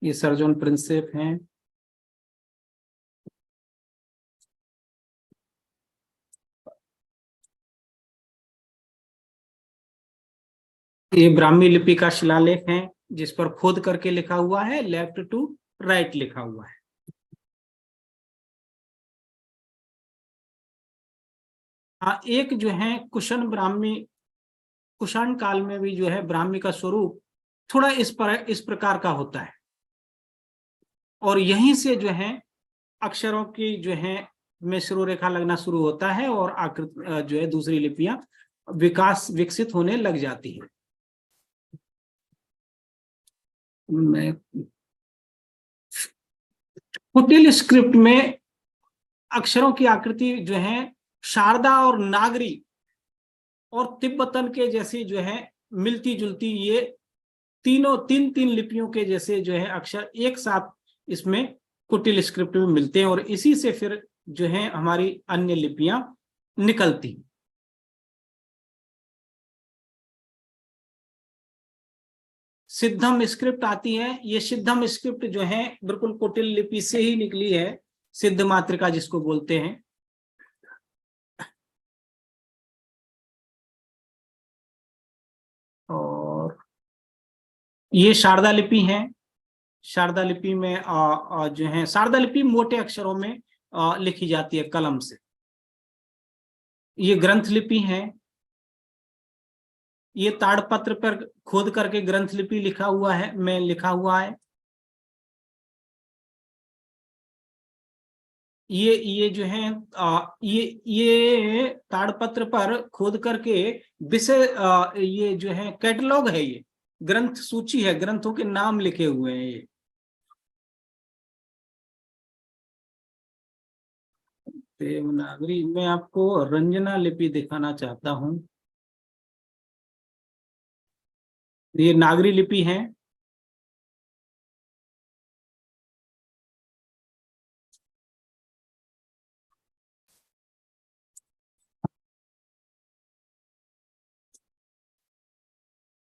ये सर जॉन प्रिंसेप हैं। ये ब्राह्मी लिपि का शिलालेख है जिस पर खोद करके लिखा हुआ है, लेफ्ट टू राइट लिखा हुआ है। एक जो है कुषाण ब्राह्मी, कुषाण काल में भी जो है ब्राह्मी का स्वरूप थोड़ा इस प्रकार का होता है, और यहीं से जो है अक्षरों की जो है में शुरू रेखा लगना शुरू होता है और आकृति जो है दूसरी लिपियां विकसित होने लग जाती है। कुटिल स्क्रिप्ट में अक्षरों की आकृति जो है शारदा और नागरी और तिब्बतन के जैसी जो है मिलती जुलती, ये तीन लिपियों के जैसे जो है अक्षर एक साथ इसमें कुटिल स्क्रिप्ट में मिलते हैं, और इसी से फिर जो है हमारी अन्य लिपियां निकलती। सिद्धम स्क्रिप्ट आती है। ये सिद्धम स्क्रिप्ट जो है बिल्कुल कुटिल लिपि से ही निकली है, सिद्ध मातृका जिसको बोलते हैं। ये शारदा लिपि है। शारदा लिपि में जो है, शारदा लिपि मोटे अक्षरों में लिखी जाती है कलम से। ये ग्रंथ लिपि है। ये ताड़पत्र पर खोद करके ग्रंथ लिपि लिखा हुआ है। ये जो है ये ताड़पत्र पर खोद करके विषय, ये जो है कैटलॉग है, ये ग्रंथ सूची है, ग्रंथों के नाम लिखे हुए हैं ये। देवनागरी में आपको रंजना लिपि दिखाना चाहता हूं। ये नागरी लिपि है।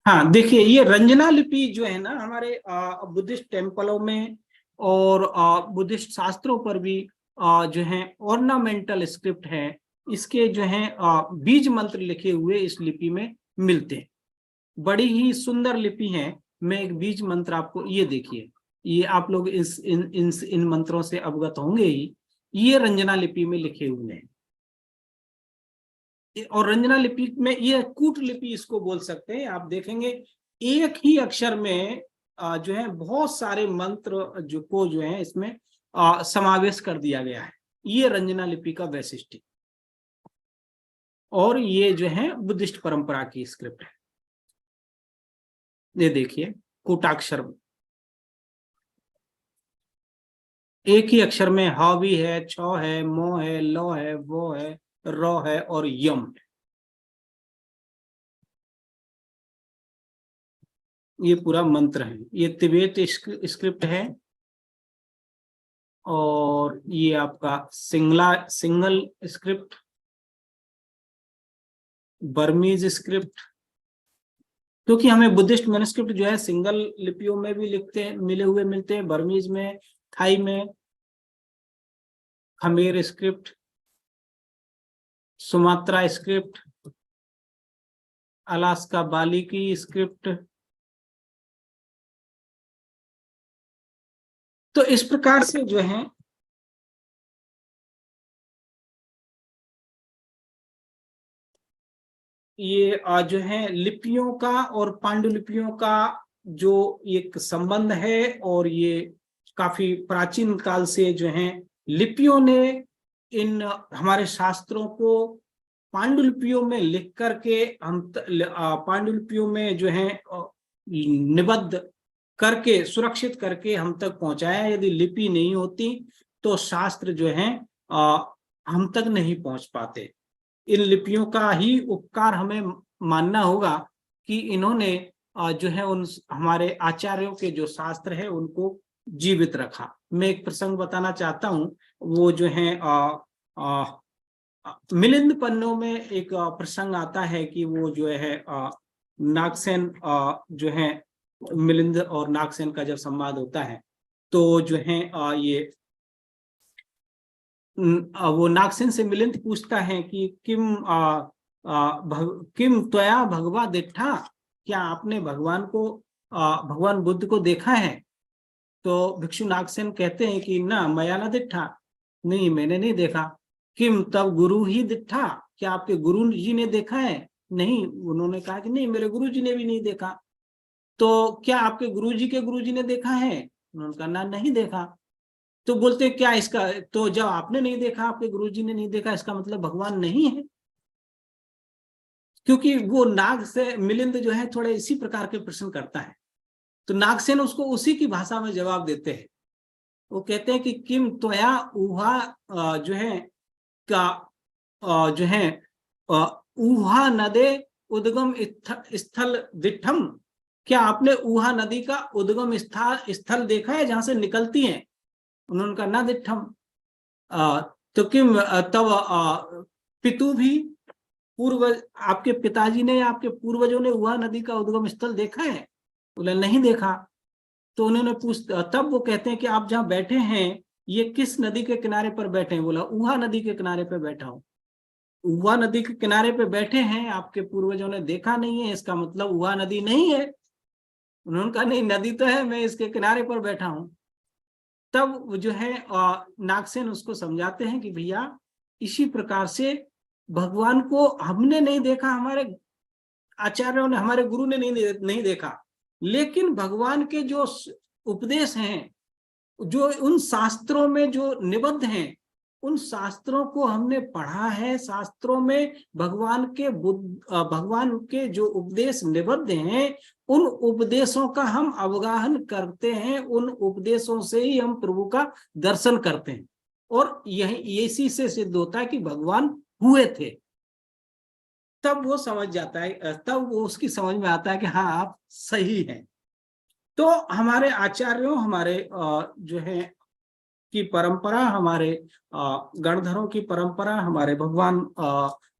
हाँ देखिए, ये रंजना लिपि जो है ना, हमारे बुद्धिस्ट टेम्पलों में और बुद्धिस्ट शास्त्रों पर भी जो है ऑर्नामेंटल स्क्रिप्ट है। इसके जो है बीज मंत्र लिखे हुए इस लिपि में मिलते हैं। बड़ी ही सुंदर लिपि है। मैं एक बीज मंत्र आपको, ये देखिए, ये आप लोग इन मंत्रों से अवगत होंगे ही। ये रंजना लिपि में लिखे हुए हैं। और रंजना लिपि में, ये कूट लिपि इसको बोल सकते हैं। आप देखेंगे एक ही अक्षर में जो है बहुत सारे मंत्र जो है इसमें समावेश कर दिया गया है। ये रंजना लिपि का वैशिष्ट्य। और ये जो है बुद्धिस्ट परंपरा की स्क्रिप्ट है। ये देखिए, कूटाक्षर, एक ही अक्षर में ह भी है, छ है, मो है, लो है, वो है, रो है और यम है। ये पूरा मंत्र है। ये तिब्बत स्क्रिप्ट है। और ये आपका सिंगल स्क्रिप्ट, बर्मीज स्क्रिप्ट, क्योंकि हमें बुद्धिस्ट मैन्युस्क्रिप्ट जो है सिंगल लिपियों में भी मिलते हैं। बर्मीज में, थाई में, Khmer script, Sumatra script, Alaska Bali की स्क्रिप्ट। तो इस प्रकार से जो है ये जो है लिपियों का और पांडुलिपियों का जो एक संबंध है। और ये काफी प्राचीन काल से जो है लिपियों ने इन हमारे शास्त्रों को पांडुलिपियों में लिख करके हम पांडुलिपियों में जो है निबद्ध करके, सुरक्षित करके हम तक पहुंचाया। यदि लिपि नहीं होती तो शास्त्र जो है हम तक नहीं पहुंच पाते। इन लिपियों का ही उपकार हमें मानना होगा कि इन्होंने जो है उन हमारे आचार्यों के जो शास्त्र है उनको जीवित रखा। मैं एक प्रसंग बताना चाहता हूं। वो जो है मिलिंद पन्नों में एक प्रसंग आता है कि वो जो है नागसेन जो है, मिलिंद और नागसेन का जब संवाद होता है तो जो है ये वो नागसेन से मिलिंद पूछता है कि किम त्वया भगवा दिट्ठा, क्या आपने भगवान भगवान बुद्ध को देखा है? तो भिक्षु नागसेन कहते हैं कि ना मया ना दिट्ठा, नहीं मैंने नहीं देखा। किम तब गुरु ही दिट्ठा, क्या आपके गुरु जी ने देखा है? नहीं, उन्होंने कहा कि नहीं, मेरे गुरु जी ने भी नहीं देखा। तो क्या आपके गुरु जी ने देखा है? उन्होंने कहा ना, नहीं देखा। तो बोलते क्या इसका, तो जब आपने नहीं देखा, आपके गुरुजी ने नहीं देखा, इसका मतलब भगवान नहीं है? क्योंकि वो नाग से मिलिंद जो है थोड़े इसी प्रकार के प्रश्न करता है। तो नागसेन उसको उसी की भाषा में जवाब देते हैं। वो कहते हैं कि किम त्वया उहा जो है का जो है उहा नदे उद्गम स्थल दिठम, क्या आपने उहा नदी का उद्गम स्थल देखा है जहां से निकलती है? उन्होंने कहा ना दिठम। तो किम तब पितु भी, पूर्वज आपके पिताजी ने या आपके पूर्वजों ने उहा नदी का उद्गम स्थल देखा है? बोले नहीं देखा। तो उन्होंने तब वो कहते हैं कि आप जहाँ बैठे हैं ये किस नदी के किनारे पर बैठे हैं? बोला उहा नदी के किनारे पर बैठा हूँ। उहा नदी के किनारे पे बैठे हैं, आपके पूर्वजों ने देखा नहीं है, इसका मतलब उहा नदी नहीं है। उन्होंने कहा नहीं, नदी तो है, मैं इसके किनारे पर बैठा हूं। तब वो जो है नागसेन उसको समझाते हैं कि भैया इसी प्रकार से भगवान को हमने नहीं देखा, हमारे आचार्यों ने, हमारे गुरु ने नहीं देखा, लेकिन भगवान के जो उपदेश हैं, जो उन शास्त्रों में जो निबद्ध हैं, उन शास्त्रों को हमने पढ़ा है। शास्त्रों में भगवान के जो उपदेश निबद्ध हैं, उन उपदेशों का हम अवगाहन करते हैं, उन उपदेशों से ही हम प्रभु का दर्शन करते हैं। और यही इसी से सिद्ध होता है कि भगवान हुए थे। तब वो समझ जाता है, तब वो उसकी समझ में आता है कि हाँ आप सही हैं। तो हमारे आचार्यों, हमारे जो है की परंपरा, हमारे गणधरों की परंपरा, हमारे भगवान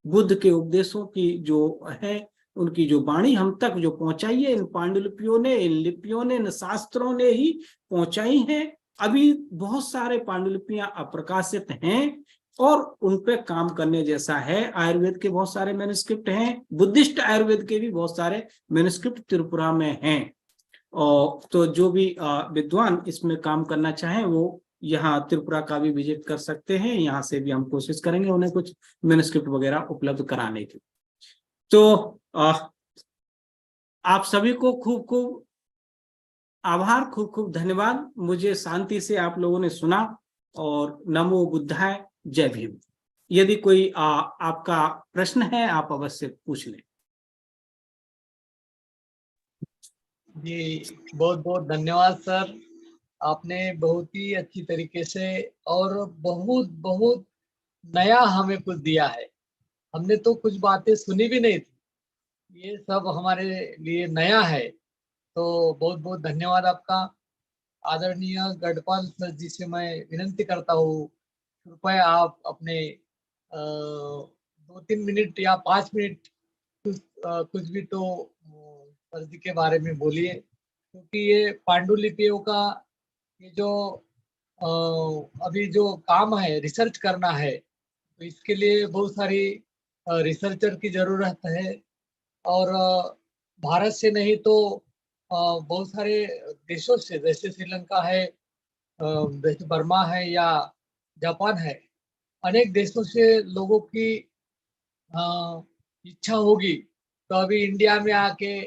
बुद्ध के उपदेशों की जो है, उनकी जो वाणी हम तक जो पहुंचाई है, इन पांडुलिपियों ने, इन लिपियों ने, इन शास्त्रों ने ही पहुंचाई है। अभी बहुत सारे पांडुलिपियां अप्रकाशित हैं और उन पे काम करने जैसा है। आयुर्वेद के बहुत सारे मैन्युस्क्रिप्ट हैं, बुद्धिस्ट आयुर्वेद के भी बहुत सारे मैन्युस्क्रिप्ट त्रिपुरा में हैं। और तो जो भी विद्वान इसमें काम करना चाहें वो यहाँ त्रिपुरा का भी विजिट कर सकते हैं। यहाँ से भी हम कोशिश करेंगे उन्हें कुछ मैन्युस्क्रिप्ट वगैरह उपलब्ध कराने की। तो आप सभी को खूब खूब आभार, खूब खूब धन्यवाद। मुझे शांति से आप लोगों ने सुना। और नमो बुद्धाय, जय भीम। यदि कोई आपका प्रश्न है आप अवश्य पूछ लें। जी बहुत बहुत धन्यवाद सर, आपने बहुत ही अच्छी तरीके से और बहुत बहुत नया हमें कुछ दिया है। हमने तो कुछ बातें सुनी भी नहीं थी, ये सब हमारे लिए नया है। तो बहुत बहुत धन्यवाद आपका। आदरणीय गढ़पाल सर जी से मैं विनंती करता हूँ, कृपया आप अपने 2-3 मिनट या 5 मिनट कुछ भी तो सर जी के बारे में बोलिए, क्योंकि ये पांडुलिपियों का ये जो अभी जो काम है, रिसर्च करना है, तो इसके लिए बहुत सारी रिसर्चर की जरूरत है। और भारत से नहीं तो बहुत सारे देशों से, जैसे श्रीलंका है, जैसे बर्मा है या जापान है, अनेक देशों से लोगों की इच्छा होगी तो अभी इंडिया में आके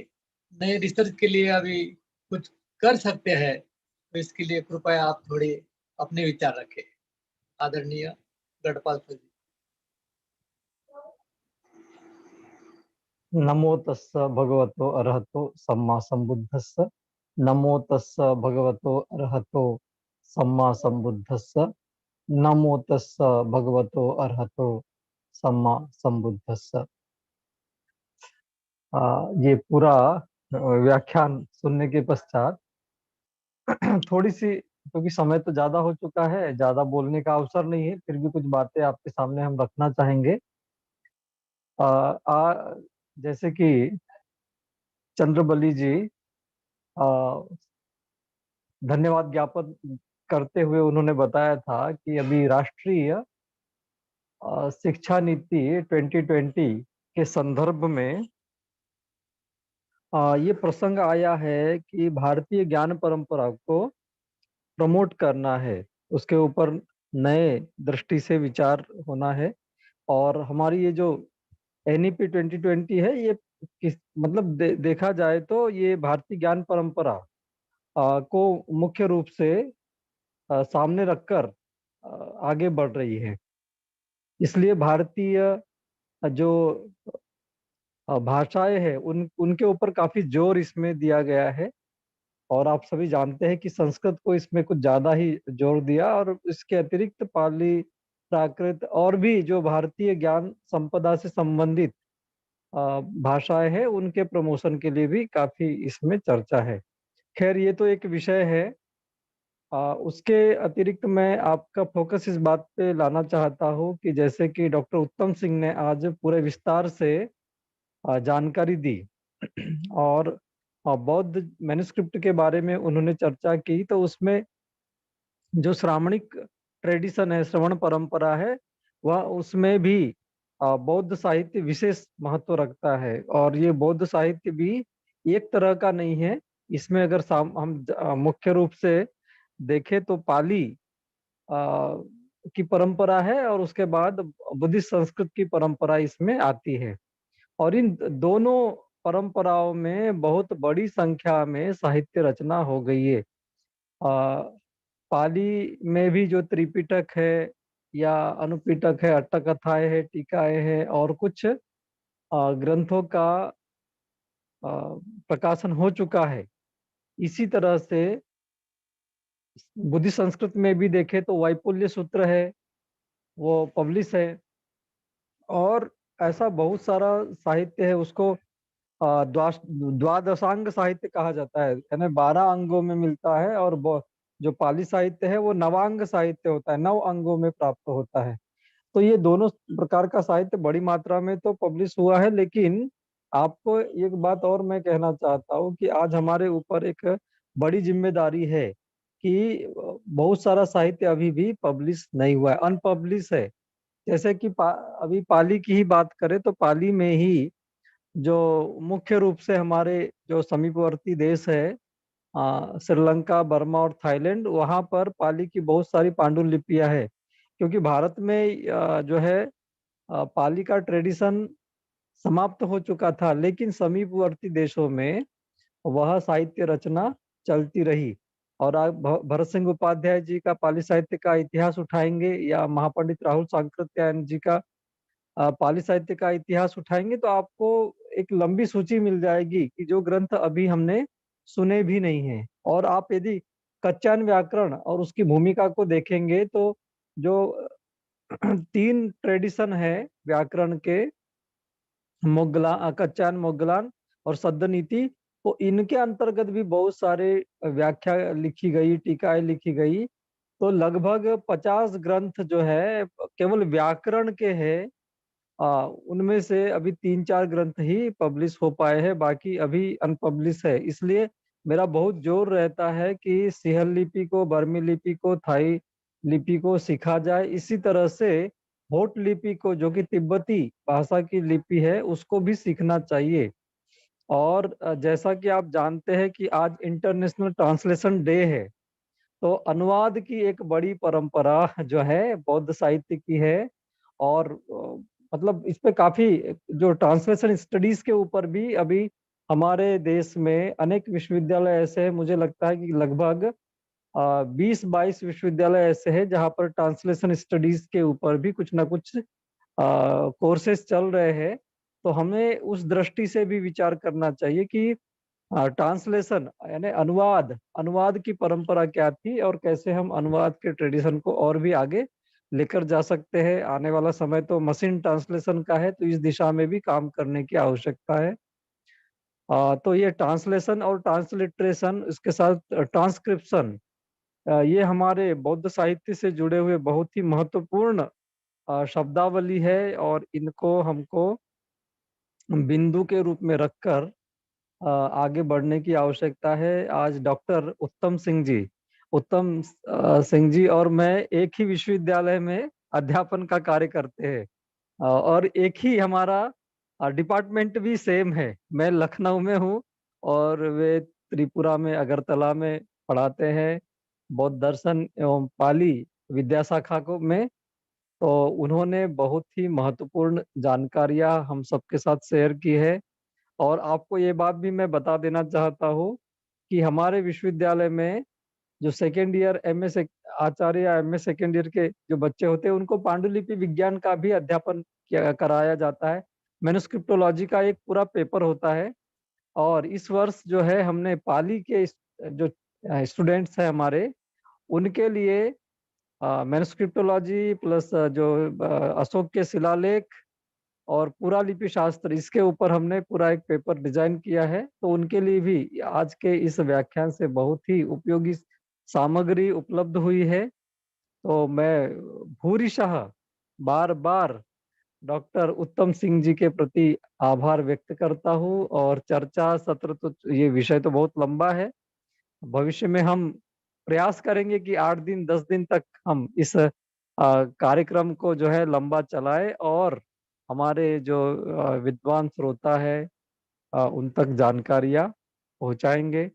नए रिसर्च के लिए अभी कुछ कर सकते हैं। तो इसके लिए कृपया आप थोड़े अपने विचार रखें, आदरणीय गढ़पाल सर जी। नमो तस्स भगवतो अरहतो सम्मा संबुद्धस्स। नमो तस्स भगवतो अरहतो सम्मा संबुद्धस्स। नमो तस्स भगवतो अरहतो सम्मा संबुद्धस्स। ये पूरा व्याख्यान सुनने के पश्चात थोड़ी सी, क्योंकि समय तो ज्यादा हो चुका है, ज्यादा बोलने का अवसर नहीं है, फिर भी कुछ बातें आपके सामने हम रखना चाहेंगे। जैसे कि चंद्रबली जी धन्यवाद ज्ञापन करते हुए उन्होंने बताया था कि अभी राष्ट्रीय शिक्षा नीति 2020 के संदर्भ में ये प्रसंग आया है कि भारतीय ज्ञान परंपरा को प्रमोट करना है, उसके ऊपर नए दृष्टि से विचार होना है। और हमारी ये जो NEP 2020 है, ये मतलब देखा जाए तो ये भारतीय ज्ञान परंपरा को मुख्य रूप से सामने रखकर आगे बढ़ रही है। इसलिए भारतीय जो भाषाएं हैं उनके ऊपर काफी जोर इसमें दिया गया है। और आप सभी जानते हैं कि संस्कृत को इसमें कुछ ज्यादा ही जोर दिया, और इसके अतिरिक्त पाली, प्राकृत और भी जो भारतीय ज्ञान संपदा से संबंधित भाषाएं हैं उनके प्रमोशन के लिए भी काफी इसमें चर्चा है। खैर ये तो एक विषय है। उसके अतिरिक्त मैं आपका फोकस इस बात पे लाना चाहता हूँ कि जैसे कि डॉक्टर उत्तम सिंह ने आज पूरे विस्तार से जानकारी दी और बौद्ध मैन्युस्क्रिप्ट के बारे में उन्होंने चर्चा की, तो उसमें जो श्रावणिक ट्रेडिशन है, श्रवण परंपरा है, वह उसमें भी बौद्ध साहित्य विशेष महत्व रखता है। और ये बौद्ध साहित्य भी एक तरह का नहीं है, इसमें अगर मुख्य रूप से देखें तो पाली की परंपरा है और उसके बाद बुद्धिस्ट संस्कृत की परंपरा इसमें आती है। और इन दोनों परंपराओं में बहुत बड़ी संख्या में साहित्य रचना हो गई है। पाली में भी जो त्रिपिटक है या अनुपिटक है, अट्टकथाएं है, टीकाएं है और कुछ ग्रंथों का प्रकाशन हो चुका है। इसी तरह से बुद्धि संस्कृत में भी देखें तो वैपुल्य सूत्र है, वो पब्लिश है। और ऐसा बहुत सारा साहित्य है, उसको द्वादशांग साहित्य कहा जाता है, यानी 12 अंगों में मिलता है। और जो पाली साहित्य है वो नवांग साहित्य होता है, 9 अंगों में प्राप्त होता है। तो ये दोनों प्रकार का साहित्य बड़ी मात्रा में तो पब्लिश हुआ है। लेकिन आपको एक बात और मैं कहना चाहता हूँ कि आज हमारे ऊपर एक बड़ी जिम्मेदारी है कि बहुत सारा साहित्य अभी भी पब्लिश नहीं हुआ है, अनपब्लिश है। जैसे कि अभी पाली की ही बात करें तो पाली में ही जो मुख्य रूप से हमारे जो समीपवर्ती देश है, श्रीलंका, बर्मा और थाईलैंड, वहां पर पाली की बहुत सारी पांडुलिपियां है। क्योंकि भारत में जो है पाली का ट्रेडिशन समाप्त हो चुका था, लेकिन समीपवर्ती देशों में वह साहित्य रचना चलती रही। और आप भरत सिंह उपाध्याय जी का पाली साहित्य का इतिहास उठाएंगे या महापंडित राहुल सांकृत्यायन जी का पाली साहित्य का इतिहास उठाएंगे तो आपको एक लंबी सूची मिल जाएगी कि जो ग्रंथ अभी हमने सुने भी नहीं है। और आप यदि कच्चायन व्याकरण और उसकी भूमिका को देखेंगे तो जो 3 ट्रेडिशन है व्याकरण के, कच्चायन, मोगलान और सद्द नीति, तो इनके अंतर्गत भी बहुत सारे व्याख्या लिखी गई, टीकाएं लिखी गई। तो लगभग 50 ग्रंथ जो है केवल व्याकरण के हैं। उनमें से अभी 3-4 ग्रंथ ही पब्लिश हो पाए हैं, बाकी अभी अनपब्लिश है। इसलिए मेरा बहुत जोर रहता है कि सिंहल लिपि को, बर्मी लिपि को, थाई लिपि को सीखा जाए। इसी तरह से होट लिपि को, जो कि तिब्बती भाषा की लिपि है, उसको भी सीखना चाहिए। और जैसा कि आप जानते हैं कि आज इंटरनेशनल ट्रांसलेशन डे है, तो अनुवाद की एक बड़ी परंपरा जो है बौद्ध साहित्य की है। और मतलब इस पे काफी जो ट्रांसलेशन स्टडीज के ऊपर भी अभी हमारे देश में अनेक विश्वविद्यालय ऐसे हैं, मुझे लगता है कि लगभग 20-22 विश्वविद्यालय ऐसे हैं जहाँ पर ट्रांसलेशन स्टडीज के ऊपर भी कुछ ना कुछ कोर्सेज चल रहे हैं। तो हमें उस दृष्टि से भी विचार करना चाहिए कि ट्रांसलेशन यानी अनुवाद अनुवाद की परंपरा क्या थी और कैसे हम अनुवाद के ट्रेडिशन को और भी आगे लेकर जा सकते हैं। आने वाला समय तो मशीन ट्रांसलेशन का है, तो इस दिशा में भी काम करने की आवश्यकता है। तो ये ट्रांसलेशन और ट्रांसलिट्रेशन, इसके साथ ट्रांसक्रिप्शन, ये हमारे बौद्ध साहित्य से जुड़े हुए बहुत ही महत्वपूर्ण शब्दावली है। और इनको हमको बिंदु के रूप में रखकर आगे बढ़ने की आवश्यकता है। आज डॉक्टर उत्तम सिंह जी और मैं एक ही विश्वविद्यालय में अध्यापन का कार्य करते हैं। और एक ही हमारा डिपार्टमेंट भी सेम है। मैं लखनऊ में हूँ और वे त्रिपुरा में, अगरतला में पढ़ाते हैं बौद्ध दर्शन एवं पाली विद्या शाखा को में। तो उन्होंने बहुत ही महत्वपूर्ण जानकारियां हम सबके साथ शेयर की है। और आपको ये बात भी मैं बता देना चाहता हूँ कि हमारे विश्वविद्यालय में जो सेकेंड ईयर एमए से आचार्य या एमए सेकेंड ईयर के जो बच्चे होते हैं उनको पांडुलिपि विज्ञान का भी अध्यापन कराया जाता है। मैन्युस्क्रिप्टोलॉजी का एक पूरा पेपर होता है। और इस वर्ष जो है हमने पाली के जो स्टूडेंट्स हैं हमारे, उनके लिए मैन्युस्क्रिप्टोलॉजी प्लस जो अशोक के शिलालेख और पूरा लिपि शास्त्र, इसके ऊपर हमने पूरा एक पेपर डिजाइन किया है। तो उनके लिए भी आज के इस व्याख्यान से बहुत ही उपयोगी सामग्री उपलब्ध हुई है। तो मैं भूरिशः बार बार डॉक्टर उत्तम सिंह जी के प्रति आभार व्यक्त करता हूँ। और चर्चा सत्र तो, ये विषय तो बहुत लंबा है, भविष्य में हम प्रयास करेंगे कि 8 दिन 10 दिन तक हम इस कार्यक्रम को जो है लंबा चलाए और हमारे जो विद्वान श्रोता है उन तक जानकारियां पहुंचाएंगे।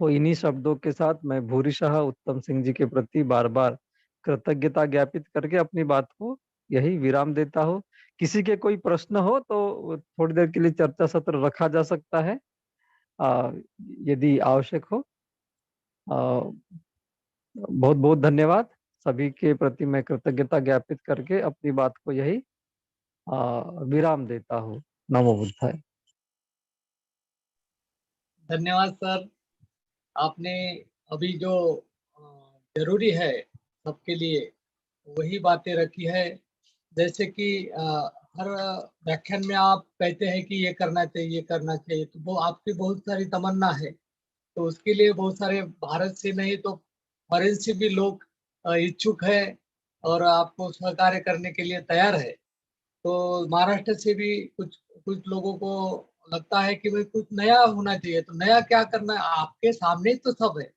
तो इन्हीं शब्दों के साथ मैं भूरिशः उत्तम सिंह जी के प्रति बार बार कृतज्ञता ज्ञापित करके अपनी बात को यही विराम देता हूँ। किसी के कोई प्रश्न हो तो थोड़ी देर के लिए चर्चा सत्र रखा जा सकता है, आ, यदि आवश्यक हो। बहुत बहुत धन्यवाद। सभी के प्रति मैं कृतज्ञता ज्ञापित करके अपनी बात को यही विराम देता हूँ। नमो बुद्धाय। धन्यवाद सर। आपने अभी जो अ, जरूरी है सबके लिए वही बातें रखी है। जैसे कि हर व्याख्यान में आप कहते हैं कि ये करना चाहिए, ये करना चाहिए, तो वो आपकी बहुत सारी तमन्ना है। तो उसके लिए बहुत सारे भारत से नहीं तो फॉरेन से भी लोग इच्छुक है और आपको सहकार्य करने के लिए तैयार है। तो महाराष्ट्र से भी कुछ कुछ लोगों को लगता है कि भाई कुछ नया होना चाहिए। तो नया क्या करना है, आपके सामने ही तो सब है,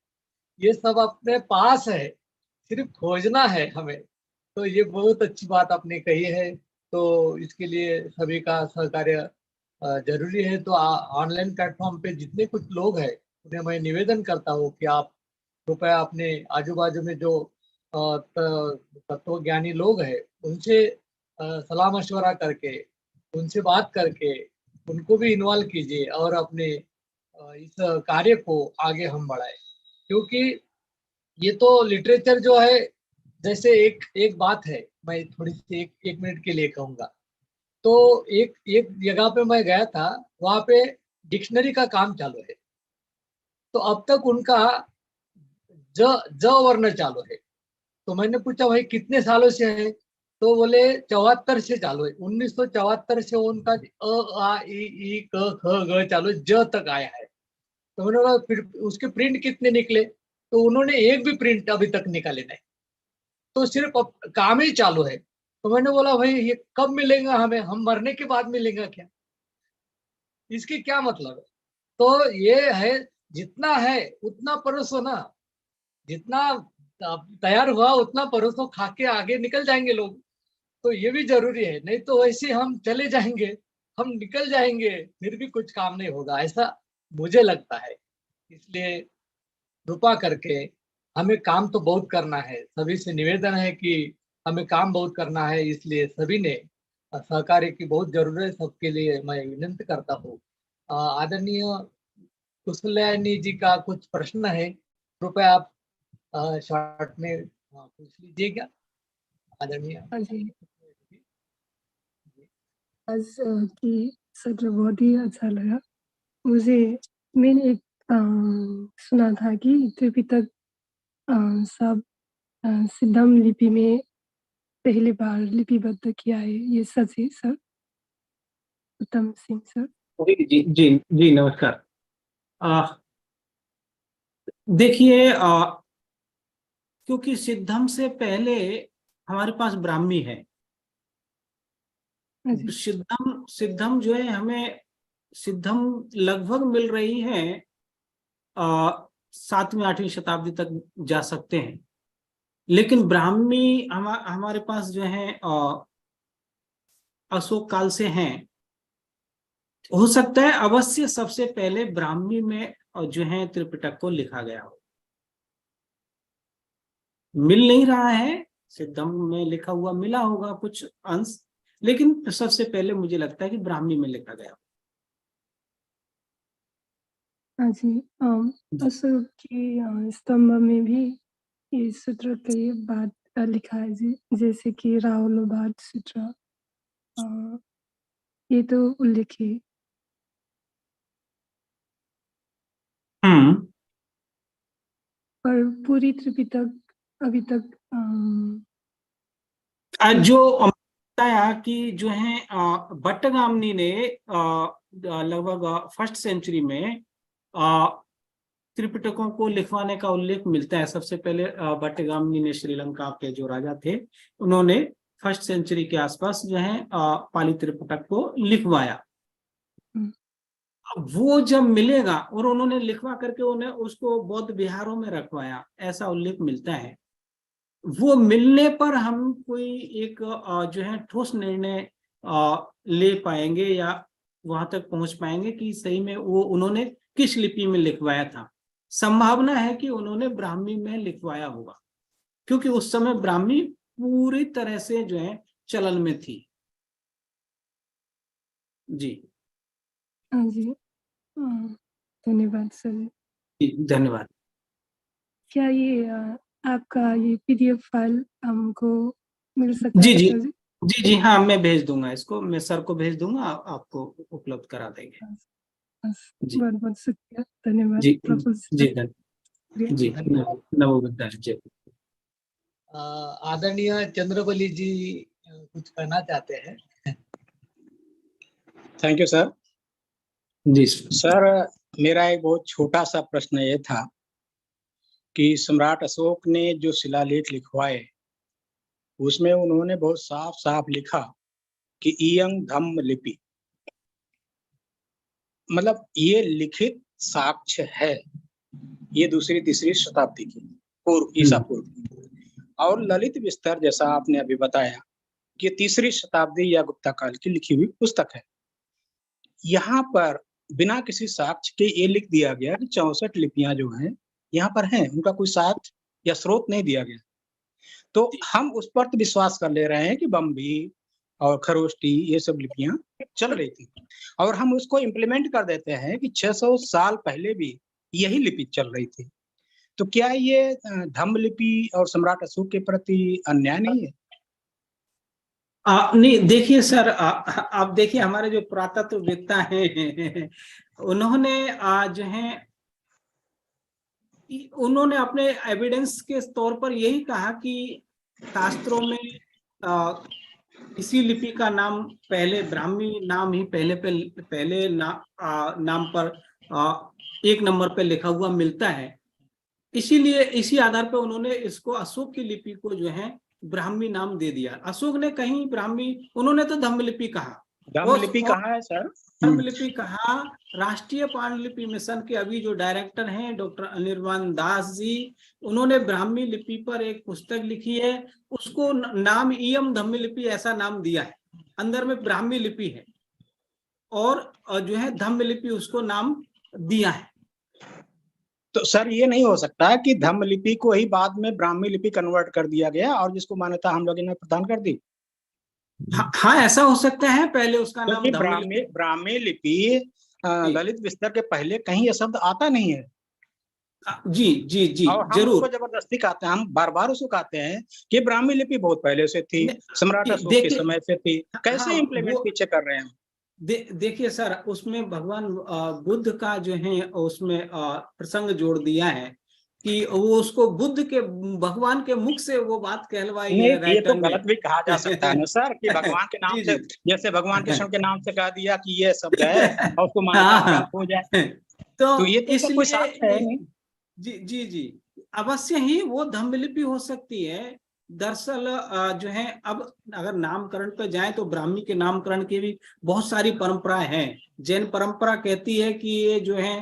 ये सब अपने पास है, सिर्फ खोजना है हमें। तो ये बहुत अच्छी बात आपने कही है। तो इसके लिए सभी का सहकार्य जरूरी है। तो ऑनलाइन प्लेटफॉर्म पे जितने कुछ लोग हैं उन्हें मैं निवेदन करता हूँ कि आप कृपया अपने आजू बाजू में जो तत्वज्ञानी लोग हैं उनसे सलाह मशवरा करके, उनसे बात करके उनको भी इन्वॉल्व कीजिए और अपने इस कार्य को आगे हम बढ़ाए। क्योंकि ये तो लिटरेचर जो है, जैसे एक एक बात है, मैं थोड़ी सी एक मिनट के लिए कहूंगा। तो एक एक जगह पे मैं गया था, वहां पे डिक्शनरी का काम चालू है। तो अब तक उनका ज ज वर्ण चालू है। तो मैंने पूछा भाई कितने सालों से है? तो बोले 74 से चालू है, 1974 से उनका आ ई क ख ग चालू है, ज तक आया है। तो मैंने बोला फिर उसके प्रिंट कितने निकले? तो उन्होंने एक भी प्रिंट अभी तक निकाले नहीं। तो सिर्फ अब काम ही चालू है। तो मैंने बोला भाई ये कब मिलेगा हमें? हम मरने के बाद मिलेगा क्या? इसकी क्या मतलब है? तो ये है, जितना है उतना परोसो ना, जितना तैयार हुआ उतना परोसो, खा के आगे निकल जाएंगे लोग। तो ये भी जरूरी है, नहीं तो वैसे हम चले जाएंगे, हम निकल जाएंगे, फिर भी कुछ काम नहीं होगा, ऐसा मुझे लगता है। इसलिए कृपा करके हमें काम तो बहुत करना है, सभी से निवेदन है कि हमें काम बहुत करना है। इसलिए सभी ने सहकार्य की बहुत जरूरत है। सबके लिए मैं विनंती करता हूँ। आदरणीय कुशल्यानी जी का कुछ प्रश्न है, कृपया आप शॉर्ट में पूछ लीजिएगा आदरणीय। हाँ जी, आज की सत्र बहुत ही अच्छा लगा मुझे। मैंने एक सुना था कि त्रिपिटक सब सिद्धम लिपि में पहली बार लिपिबद्ध किया है, ये सच है सर? उत्तम सिंह सर। जी जी जी जी, नमस्कार। देखिए, क्योंकि सिद्धम से पहले हमारे पास ब्राह्मी है। हाँ जी, सिद्धम सिद्धम जो है, हमें सिद्धम लगभग मिल रही है 7वीं 8वीं शताब्दी तक जा सकते हैं। लेकिन ब्राह्मी हमारे पास जो है अशोक काल से हैं। हो सकता है अवश्य सबसे पहले ब्राह्मी में जो है त्रिपिटक को लिखा गया हो। मिल नहीं रहा है, सिद्धम में लिखा हुआ मिला होगा कुछ अंश, लेकिन सबसे पहले मुझे लगता है कि ब्राह्मी में लिखा गया। हाँ जी। अशोक की स्तंभ में भी ये सूत्र के बाद लिखा है जी, जैसे कि राहुलोबाद सूत्र, ये तो उल्लेख है। पर पूरी त्रिपिटक अभी तक जो बताया कि जो है बट्टगामनी ने लगभग फर्स्ट सेंचुरी में त्रिपिटकों को लिखवाने का उल्लेख मिलता है। सबसे पहले बट्टगामनी ने, श्रीलंका के जो राजा थे, उन्होंने फर्स्ट सेंचुरी के आसपास जो है पाली त्रिपिटक को लिखवाया। वो जब मिलेगा, और उन्होंने लिखवा करके उन्हें उसको बौद्ध विहारों में रखवाया, ऐसा उल्लेख मिलता है। वो मिलने पर हम कोई एक जो है ठोस निर्णय ले पाएंगे या वहां तक पहुंच पाएंगे कि सही में वो उन्होंने किस लिपि में लिखवाया था। संभावना है कि उन्होंने ब्राह्मी में लिखवाया होगा, क्योंकि उस समय ब्राह्मी पूरी तरह से जो है चलन में थी। जी हाँ जी। धन्यवाद सर। जी, धन्यवाद। क्या ये आपका ये पीडीएफ फाइल हमको मिल सकता जी है जी सर जी? जी जी हाँ, मैं भेज दूंगा, इसको मैं सर को भेज दूंगा, आपको उपलब्ध करा देंगे। जी बहुत बहुत शुक्रिया, धन्यवाद जी प्रफुल्ल जी सर। शुक्रिया। जी धन्यवाद। नमो बुद्धाय। जी आदरणीय चंद्रबली जी कुछ कहना चाहते हैं। Thank you sir. जी सर, मेरा एक बहुत छोटा सा प्रश्न ये था कि सम्राट अशोक ने जो शिलालेख लिखवाए, उसमें उन्होंने बहुत साफ-साफ लिखा कि इयं धम्म लिपि, मतलब ये लिखित साक्ष्य है, ये दूसरी तीसरी शताब्दी की पूर्व, ईसा पूर्व की। और ललित विस्तर, जैसा आपने अभी बताया, कि तीसरी शताब्दी या गुप्ता काल की लिखी हुई पुस्तक है। यहाँ पर बिना किसी साक्ष्य के ये लिख दिया गया कि 64 लिपियां जो हैं यहाँ पर हैं, उनका कोई साक्ष्य या स्रोत नहीं दिया गया। तो हम उस पर तो विश्वास कर ले रहे हैं कि बम्बी और खरोष्टी ये सब लिपियां चल रही थी, और हम उसको इम्प्लीमेंट कर देते हैं कि 600 साल पहले भी यही लिपि चल रही थी। तो क्या ये धम्म लिपि और सम्राट अशोक के प्रति अन्याय नहीं है? नहीं, देखिए सर, आप देखिए हमारे जो पुरातत्ववेत्ता हैं उन्होंने जो है उन्होंने अपने एविडेंस के तौर पर यही कहा कि शास्त्रों में इसी लिपि का नाम पहले ब्राह्मी नाम ही पहले नाम पर एक नंबर पे लिखा हुआ मिलता है। इसीलिए इसी आधार पर उन्होंने इसको अशोक की लिपि को जो है ब्राह्मी नाम दे दिया। अशोक ने कहीं ब्राह्मी, उन्होंने तो धम्म लिपि कहा। धम्म लिपि कहाँ है सर? धम्म लिपि कहा। राष्ट्रीय पांडुलिपि मिशन के अभी जो डायरेक्टर हैं डॉक्टर अनिर्बान दास जी, उन्होंने ब्राह्मी लिपि पर एक पुस्तक लिखी है, उसको नाम इयम धम्म लिपि ऐसा नाम दिया है। अंदर में ब्राह्मी लिपि है और जो है धम्म लिपि उसको नाम दिया है। तो सर, ये नहीं हो सकता कि धम्म लिपि को ही बाद में ब्राह्मी लिपि कन्वर्ट कर दिया गया और जिसको मान्यता हम लोगों ने प्रदान कर दी? हाँ, ऐसा हो सकता है। पहले उसका नाम क्योंकि धम्म लिपि। ब्राह्मी लिपि ललित विस्तर के पहले कहीं ये शब्द आता नहीं है। जी जी जी और हम उसको जरूर। जबरदस्ती कहते हैं, हम बार बार उसको कहते हैं कि ब्राह्मी लिपि बहुत पहले से थी, सम्राट अशोक के देखिए, समय से थी। कैसे हाँ, इम्प्लीमेंट पीछे कर रहे हैं? देखिए सर, उसमें भगवान बुद्ध का जो है उसमें प्रसंग जोड़ दिया है कि वो उसको बुद्ध के, भगवान के मुख से वो बात कहलवाई नहीं, है ये तो राइटर ने। गलत भी कहा जा सकता है ना सर, कि भगवान के नाम जी से, जी जैसे भगवान कृष्ण के नाम से कह दिया कि ये शब्द है और उसको मान्यता हाँ, प्राप्त हो जाए। तो तो ये तो सर कोई साक्ष्य है इसलिए नहीं। जी जी जी अवश्य ही वो धम्म लिपि हो सकती है। दरअसल जो है, अब अगर नामकरण पे जाए तो ब्राह्मी के नामकरण की भी बहुत सारी परंपराएं हैं। जैन परंपरा कहती है कि ये जो है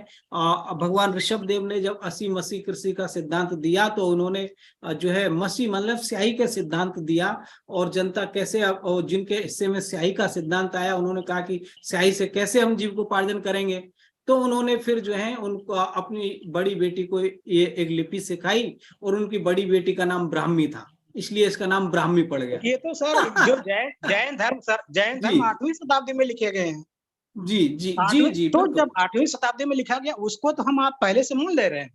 भगवान ऋषभ देव ने जब असी मसी कृषि का सिद्धांत दिया तो उन्होंने जो है मसी मतलब स्याही का सिद्धांत दिया, और जनता कैसे, और जिनके हिस्से में स्याही का सिद्धांत आया उन्होंने कहा कि स्याही से कैसे हम जीविकोपार्जन करेंगे। तो उन्होंने फिर जो है उनको अपनी बड़ी बेटी को ये एक लिपि सिखाई और उनकी बड़ी बेटी का नाम ब्राह्मी था, इसलिए इसका नाम ब्राह्मी पड़ गया। ये तो सर जो जैन धर्म, सर जैन जी धर्म 8वीं शताब्दी में लिखे गए हैं। जी जी जी 8वीं, जी तो बिल्कुल। जब 8वीं शताब्दी में लिखा गया उसको तो हम आप पहले से मान ले रहे हैं,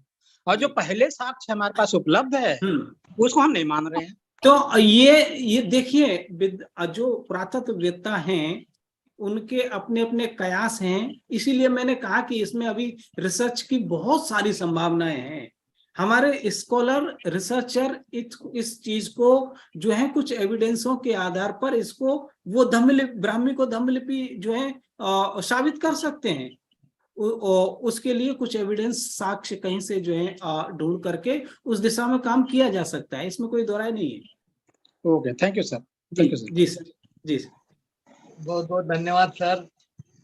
और जो जी। पहले साक्ष्य हमारे पास उपलब्ध है हम्म। उसको हम नहीं मान रहे हैं। तो ये देखिए, जो पुरातत्ववेत्ता हैं उनके अपने अपने कयास हैं। इसीलिए मैंने कहा कि इसमें अभी रिसर्च की बहुत सारी संभावनाएं हैं। हमारे स्कॉलर रिसर्चर इस चीज को जो है कुछ एविडेंसों के आधार पर इसको वो ब्राह्मी को धम्म लिपि जो है साबित कर सकते हैं। उसके लिए कुछ एविडेंस साक्ष्य कहीं से जो है ढूंढ करके उस दिशा में काम किया जा सकता है, इसमें कोई दो राय नहीं है। Okay, thank you sir. जी थैंक यू सर। जी सर। जी सर। बहुत बहुत धन्यवाद सर। जी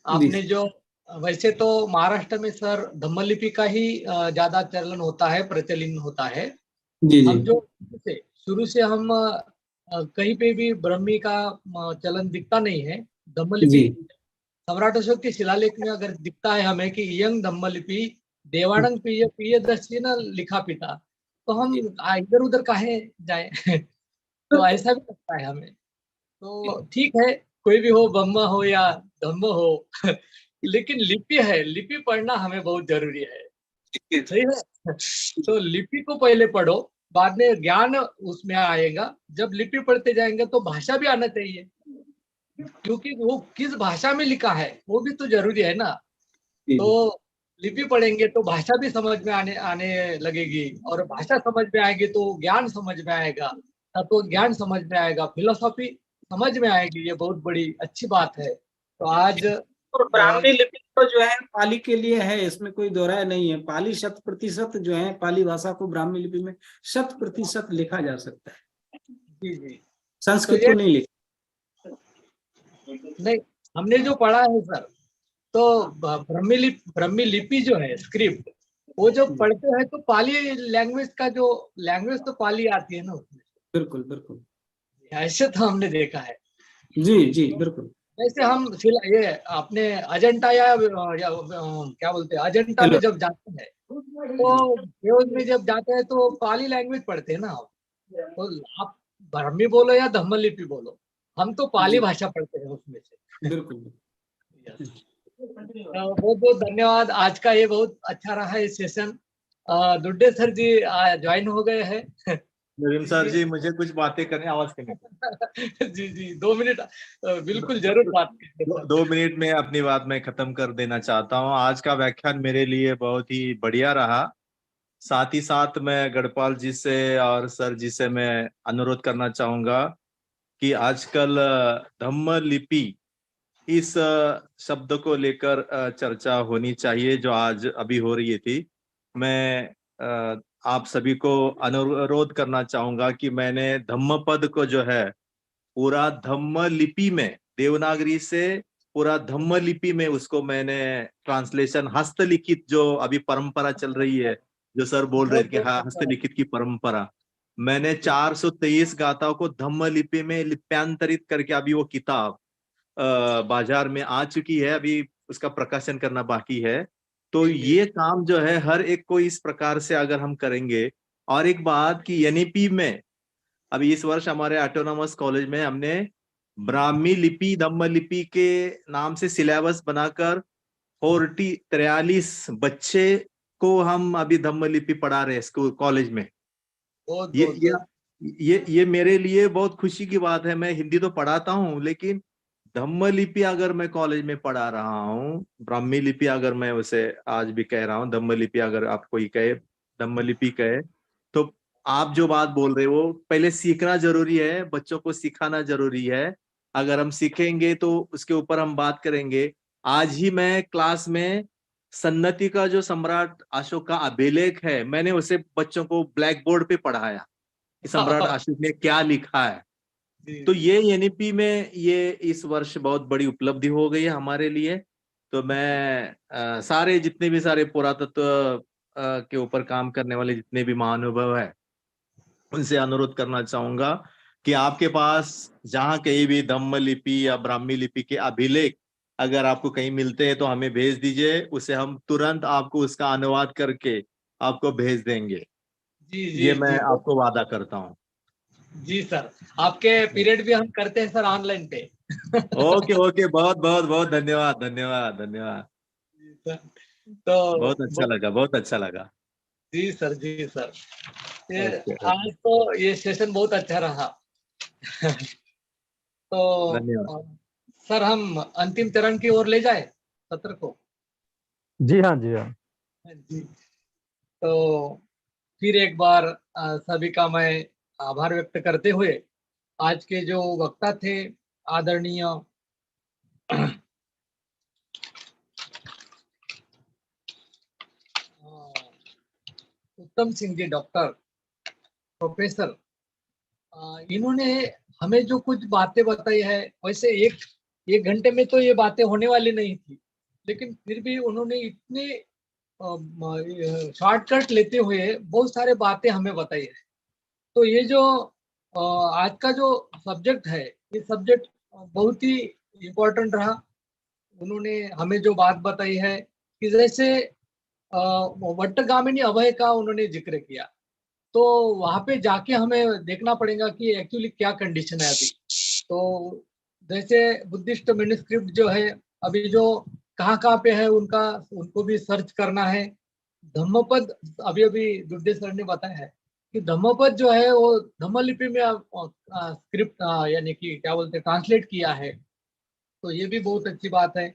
आपने जो, वैसे तो महाराष्ट्र में सर धम्म लिपि का ही ज्यादा चलन होता है, प्रचलन होता है। जी जी हम जो शुरू से हम कहीं पे भी ब्राह्मी का चलन दिखता नहीं है। धम्म जी लिपि सम्राट अशोक के शिलालेख में अगर दिखता है हमें कि यंग धम्म लिपि देवानंद प्रियदर्शी ने लिखा पिता, तो हम इधर उधर काहे जाए तो ऐसा भी लगता है हमें। तो ठीक है, कोई भी हो, ब्रह्म हो या धम्म हो लेकिन लिपि है, लिपि पढ़ना हमें बहुत जरूरी है, सही है। तो लिपि को पहले पढ़ो, बाद में ज्ञान उसमें आएगा। जब लिपि पढ़ते जाएंगे तो भाषा भी आना चाहिए, क्योंकि वो किस भाषा में लिखा है वो भी तो जरूरी है ना। तो लिपि पढ़ेंगे तो भाषा भी समझ में आने आने लगेगी, और भाषा समझ में आएगी तो ज्ञान समझ में आएगा, तत्व ज्ञान समझ में आएगा, फिलोसॉफी समझ में आएगी। ये बहुत बड़ी अच्छी बात है। तो आज और ब्राह्मी लिपि तो जो है पाली के लिए है, इसमें कोई दो राय नहीं है। पाली 100% जो है, पाली भाषा को ब्राह्मी लिपि में 100% लिखा जा सकता है। जी जी, संस्कृत तो को नहीं लिखा। नहीं, हमने जो पढ़ा है सर, तो ब्रह्मी लिपि जो है, स्क्रिप्ट, वो जो पढ़ते हैं तो पाली लैंग्वेज का जो लैंग्वेज तो पाली आती है ना उसमें। बिल्कुल बिल्कुल, ऐसे तो हमने देखा है। जी जी बिल्कुल। जैसे हम ये अपने अजंता या क्या बोलते हैं, अजंता में जब जाते हैं तो देवज में जब जाते हैं तो पाली लैंग्वेज पढ़ते हैं ना। तो आप ब्राह्मी बोलो या धम्मलिपि बोलो, हम तो पाली भाषा पढ़ते हैं उसमें से। बिल्कुल। बहुत बहुत धन्यवाद। आज का ये बहुत अच्छा रहा है सेशन। दुड्डे सर जी ज्वाइन हो गए हैं। नवीन सर जी, मुझे कुछ बातें करनी, आवाज करनी। जी जी, 2 मिनट बिल्कुल जरूर बात कीजिए। 2 मिनट में अपनी बात मैं खत्म कर देना चाहता हूँ। आज का व्याख्यान मेरे लिए बहुत ही बढ़िया रहा। साथ ही साथ मैं गढ़पाल जी से और सर जी से मैं अनुरोध करना चाहूंगा कि आजकल धम्म लिपि इस शब्द को लेकर चर्चा होनी चाहिए, जो आज अभी हो रही थी। मैं आप सभी को अनुरोध करना चाहूंगा कि मैंने धम्म पद को जो है पूरा धम्म लिपि में, देवनागरी से पूरा धम्म लिपि में उसको मैंने ट्रांसलेशन, हस्तलिखित जो अभी परंपरा चल रही है, जो सर बोल रहे थे कि हाँ हस्तलिखित की परंपरा, मैंने 423 गाथाओं को धम्म लिपि में लिप्यांतरित करके अभी वो किताब बाजार में आ चुकी है। अभी उसका प्रकाशन करना बाकी है। तो ये काम जो है हर एक को इस प्रकार से अगर हम करेंगे। और एक बात कि एनईपी में अभी इस वर्ष हमारे ऑटोनोमस कॉलेज में हमने ब्राह्मी लिपि धम्म लिपि के नाम से सिलेबस बनाकर 43 बच्चे को हम अभी धम्म लिपि पढ़ा रहे हैं स्कूल कॉलेज में। ये मेरे लिए बहुत खुशी की बात है। मैं हिंदी तो पढ़ाता हूँ, लेकिन धम्म लिपि अगर मैं कॉलेज में पढ़ा रहा हूँ, ब्राह्मी लिपि अगर मैं उसे आज भी कह रहा हूँ, धम्म लिपि अगर आप कोई कहे, धम्म लिपि कहे, तो आप जो बात बोल रहे हो पहले सीखना जरूरी है, बच्चों को सिखाना जरूरी है। अगर हम सीखेंगे तो उसके ऊपर हम बात करेंगे। आज ही मैं क्लास में सन्नति का जो सम्राट अशोक का अभिलेख है, मैंने उसे बच्चों को ब्लैक बोर्ड पे पढ़ाया कि सम्राट अशोक ने क्या लिखा है। तो ये एनईपी में ये इस वर्ष बहुत बड़ी उपलब्धि हो गई है हमारे लिए। तो मैं सारे जितने भी सारे पुरातत्व के ऊपर काम करने वाले जितने भी महानुभव है, उनसे अनुरोध करना चाहूंगा कि आपके पास जहां कहीं भी धम्म लिपि या ब्राह्मी लिपि के अभिलेख अगर आपको कहीं मिलते हैं तो हमें भेज दीजिए, उसे हम तुरंत आपको उसका अनुवाद करके आपको भेज देंगे। ये मैं आपको वादा करता हूँ। जी सर, आपके पीरियड भी हम करते हैं सर ऑनलाइन पे। ओके ओके, बहुत बहुत बहुत धन्यवाद धन्यवाद धन्यवाद। तो बहुत अच्छा लगा, बहुत अच्छा लगा। जी सर, जी सर। ओके, आज तो ये सेशन बहुत अच्छा रहा। तो सर हम अंतिम चरण की ओर ले जाए सत्र को। जी हाँ, जी हाँ जी, तो फिर एक बार सभी का मैं आभार व्यक्त करते हुए आज के जो वक्ता थे आदरणीय उत्तम सिंह जी डॉक्टर, प्रोफेसर, इन्होंने हमें जो कुछ बातें बताई है, वैसे एक घंटे में तो ये बातें होने वाली नहीं थी, लेकिन फिर भी उन्होंने इतने शॉर्टकट लेते हुए बहुत सारे बातें हमें बताई है। तो ये जो आज का जो सब्जेक्ट है, ये सब्जेक्ट बहुत ही इम्पोर्टेंट रहा। उन्होंने हमें जो बात बताई है कि जैसे वट्टगामिनी अभय का उन्होंने जिक्र किया। तो वहां पे जाके हमें देखना पड़ेगा कि एक्चुअली क्या कंडीशन है अभी। तो जैसे बुद्धिस्ट मैन्युस्क्रिप्ट जो है अभी जो कहाँ पे है उनका, उनको भी सर्च करना है। धम्मपद अभी अभी दुर्गे सर ने बताया है कि धम्मपद जो है वो धम्मलिपि में स्क्रिप्ट यानी कि क्या बोलते ट्रांसलेट किया है। तो ये भी बहुत अच्छी बात है।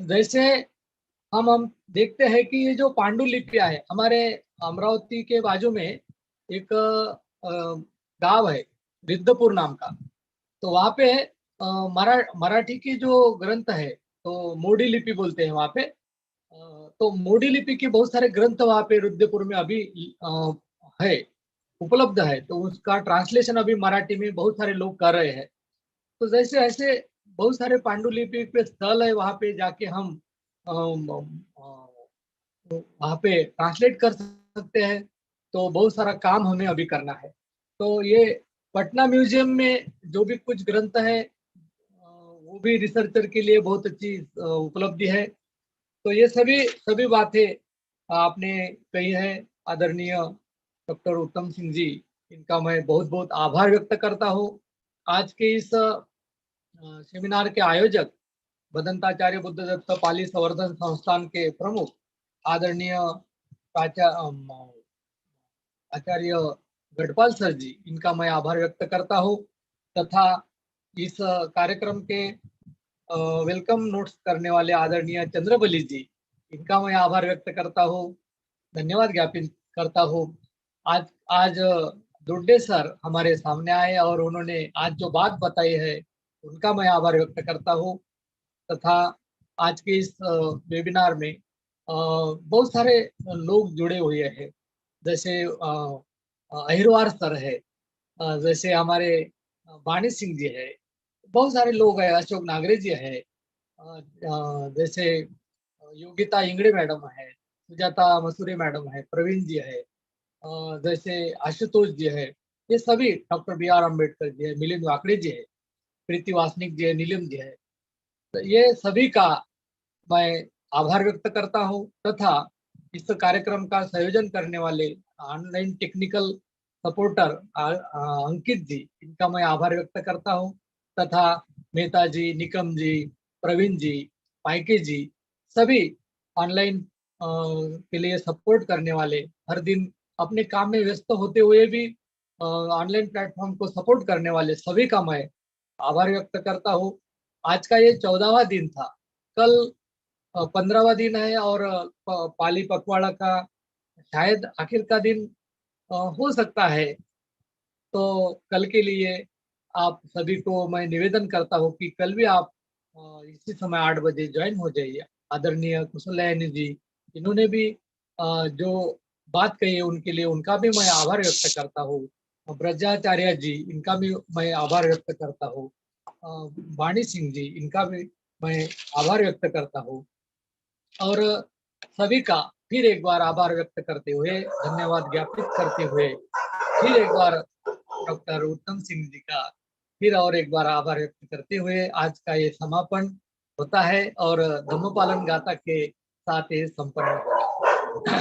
जैसे हम देखते हैं कि ये जो पांडुलिपियां है, हमारे अमरावती के बाजू में एक गांव है रिद्धपुर नाम का। तो वहाँ पे मराठी की जो ग्रंथ है तो मोडी लिपि बोलते हैं वहाँ पे। तो मोडी लिपि के बहुत सारे ग्रंथ वहाँ पे रुद्रपुर में अभी है, उपलब्ध है। तो उसका ट्रांसलेशन अभी मराठी में बहुत सारे लोग कर रहे हैं। तो जैसे ऐसे बहुत सारे पांडुलिपि पे स्थल है, वहाँ पे जाके हम वहाँ पे ट्रांसलेट कर सकते हैं। तो बहुत सारा काम हमें अभी करना है। तो ये पटना म्यूजियम में जो भी कुछ ग्रंथ है वो भी रिसर्चर के लिए बहुत अच्छी उपलब्धि है। तो ये सभी सभी बातें आपने कही है आदरणीय डॉक्टर उत्तम सिंह जी, इनका मैं बहुत बहुत आभार व्यक्त करता हूँ। आज के इस सेमिनार के आयोजक भदंताचार्य बुद्धदत्त पाली संवर्धन संस्थान के प्रमुख आदरणीय आचार्य गढ़पाल सर जी, इनका मैं आभार व्यक्त करता हूँ। तथा इस कार्यक्रम के वेलकम नोट्स करने वाले आदरणीय चंद्रबली जी, इनका मैं आभार व्यक्त करता हूँ, धन्यवाद ज्ञापित करता हूँ। आज आज दुर्डे सर हमारे सामने आए और उन्होंने आज जो बात बताई है उनका मैं आभार व्यक्त करता हूँ। तथा आज के इस वेबिनार में बहुत सारे लोग जुड़े हुए हैं। जैसे अहिरवार सर है, जैसे हमारे वाणी सिंह जी है, बहुत सारे लोग हैं, अशोक नागरे जी है, जैसे योगिता इंगड़े मैडम है, सुजाता मसूरे मैडम है, प्रवीण जी है, जैसे आशुतोष जी है, ये सभी, doctor B are Ambedkar ji है, मिलिंद वाकड़े जी है, प्रीति वासनिक जी है, नीलम जी है। तो ये सभी का मैं आभार व्यक्त करता हूँ। तथा इस कार्यक्रम का संयोजन करने वाले ऑनलाइन टेक्निकल सपोर्टर अंकित जी, इनका मैं आभार व्यक्त करता हूँ। तथा मेहता जी, निकम जी, प्रवीण जी, पाइके जी, सभी ऑनलाइन के लिए सपोर्ट करने वाले, हर दिन अपने काम में व्यस्त होते हुए भी ऑनलाइन प्लेटफॉर्म को सपोर्ट करने वाले सभी का मैं आभार व्यक्त करता हूँ। आज का ये 14वां दिन था, कल 15वां दिन है और पाली पखवाड़ा का शायद आखिर का दिन हो सकता है। तो कल के लिए आप सभी को मैं निवेदन करता हूँ कि कल भी आप इसी समय 8 बजे ज्वाइन हो जाइए। आदरणीय कुशलयानी जी, इन्होंने भी जो बात कही है उनके लिए उनका भी मैं आभार व्यक्त करता हूँ। ब्रजाचार्य जी, इनका भी मैं आभार व्यक्त करता हूँ। वाणी सिंह जी, इनका भी मैं आभार व्यक्त करता हूँ। और सभी का फिर एक बार आभार व्यक्त करते हुए, धन्यवाद ज्ञापित करते हुए, फिर एक बार डॉक्टर उत्तम सिंह जी का फिर और एक बार आभार व्यक्त करते हुए आज का ये समापन होता है और धम्मपालन गाथा के साथ ये संपन्न होगा।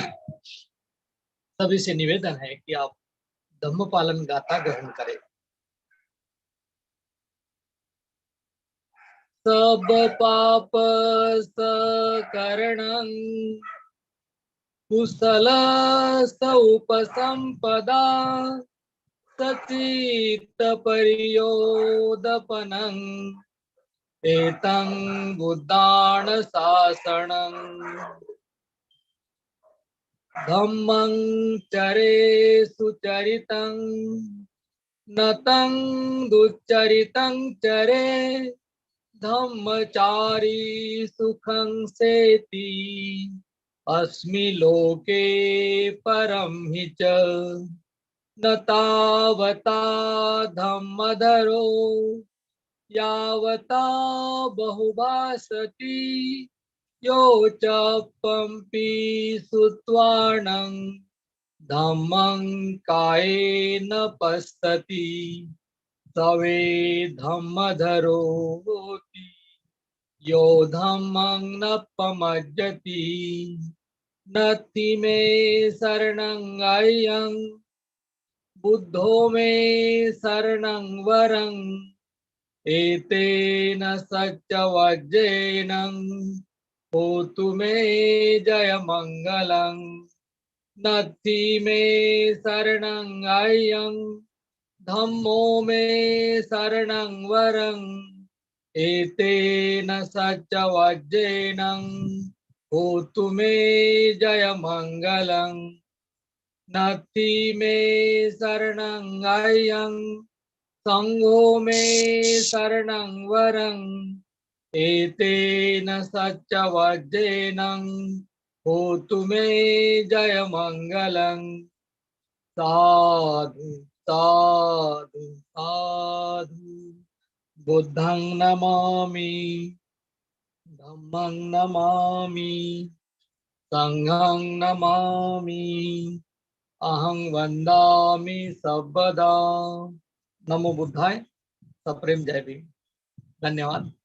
सभी से निवेदन है कि आप धम्मपालन गाथा ग्रहण करें। सब पाप सकरणं कुशल उपसंपदा सचित्त परियोदपनं एतं बुद्धान शासनं धम्मं चरे सुचरितं नतं दुच्चरितं चरे धम्मचारी सुखं सेति अस्मि लोके परं हि च न तावता धम्मधरो यावता बहुभाषति यो च पंपि सुत्वाणं धम्मं कायेन पश्यति सवे धम्मधरो होति यो धम्मं न पमज्जति नत्थि मे शरणं अय्यं बुद्धो मे शरणं वरं एतेन सत्यवज्रेण होतु मे जयमङ्गलम् नत्थि मे शरणं अय्यं धम्मो मे शरणं वरं एतेन सत्यवज्रेण होतु मे जयमङ्गलम् नत्थि मे शरणं अय्यं संघो मे शरणं वरं एतेन सत्यवज्रेण होतु मे जयमङ्गलम् साधु साधु साधु बुद्धं नमामि धम्मं नमामि संघं नमामि अहं वन्दामि सर्वदा। नमो बुद्धाय। सप्रेम जय भीम। धन्यवाद।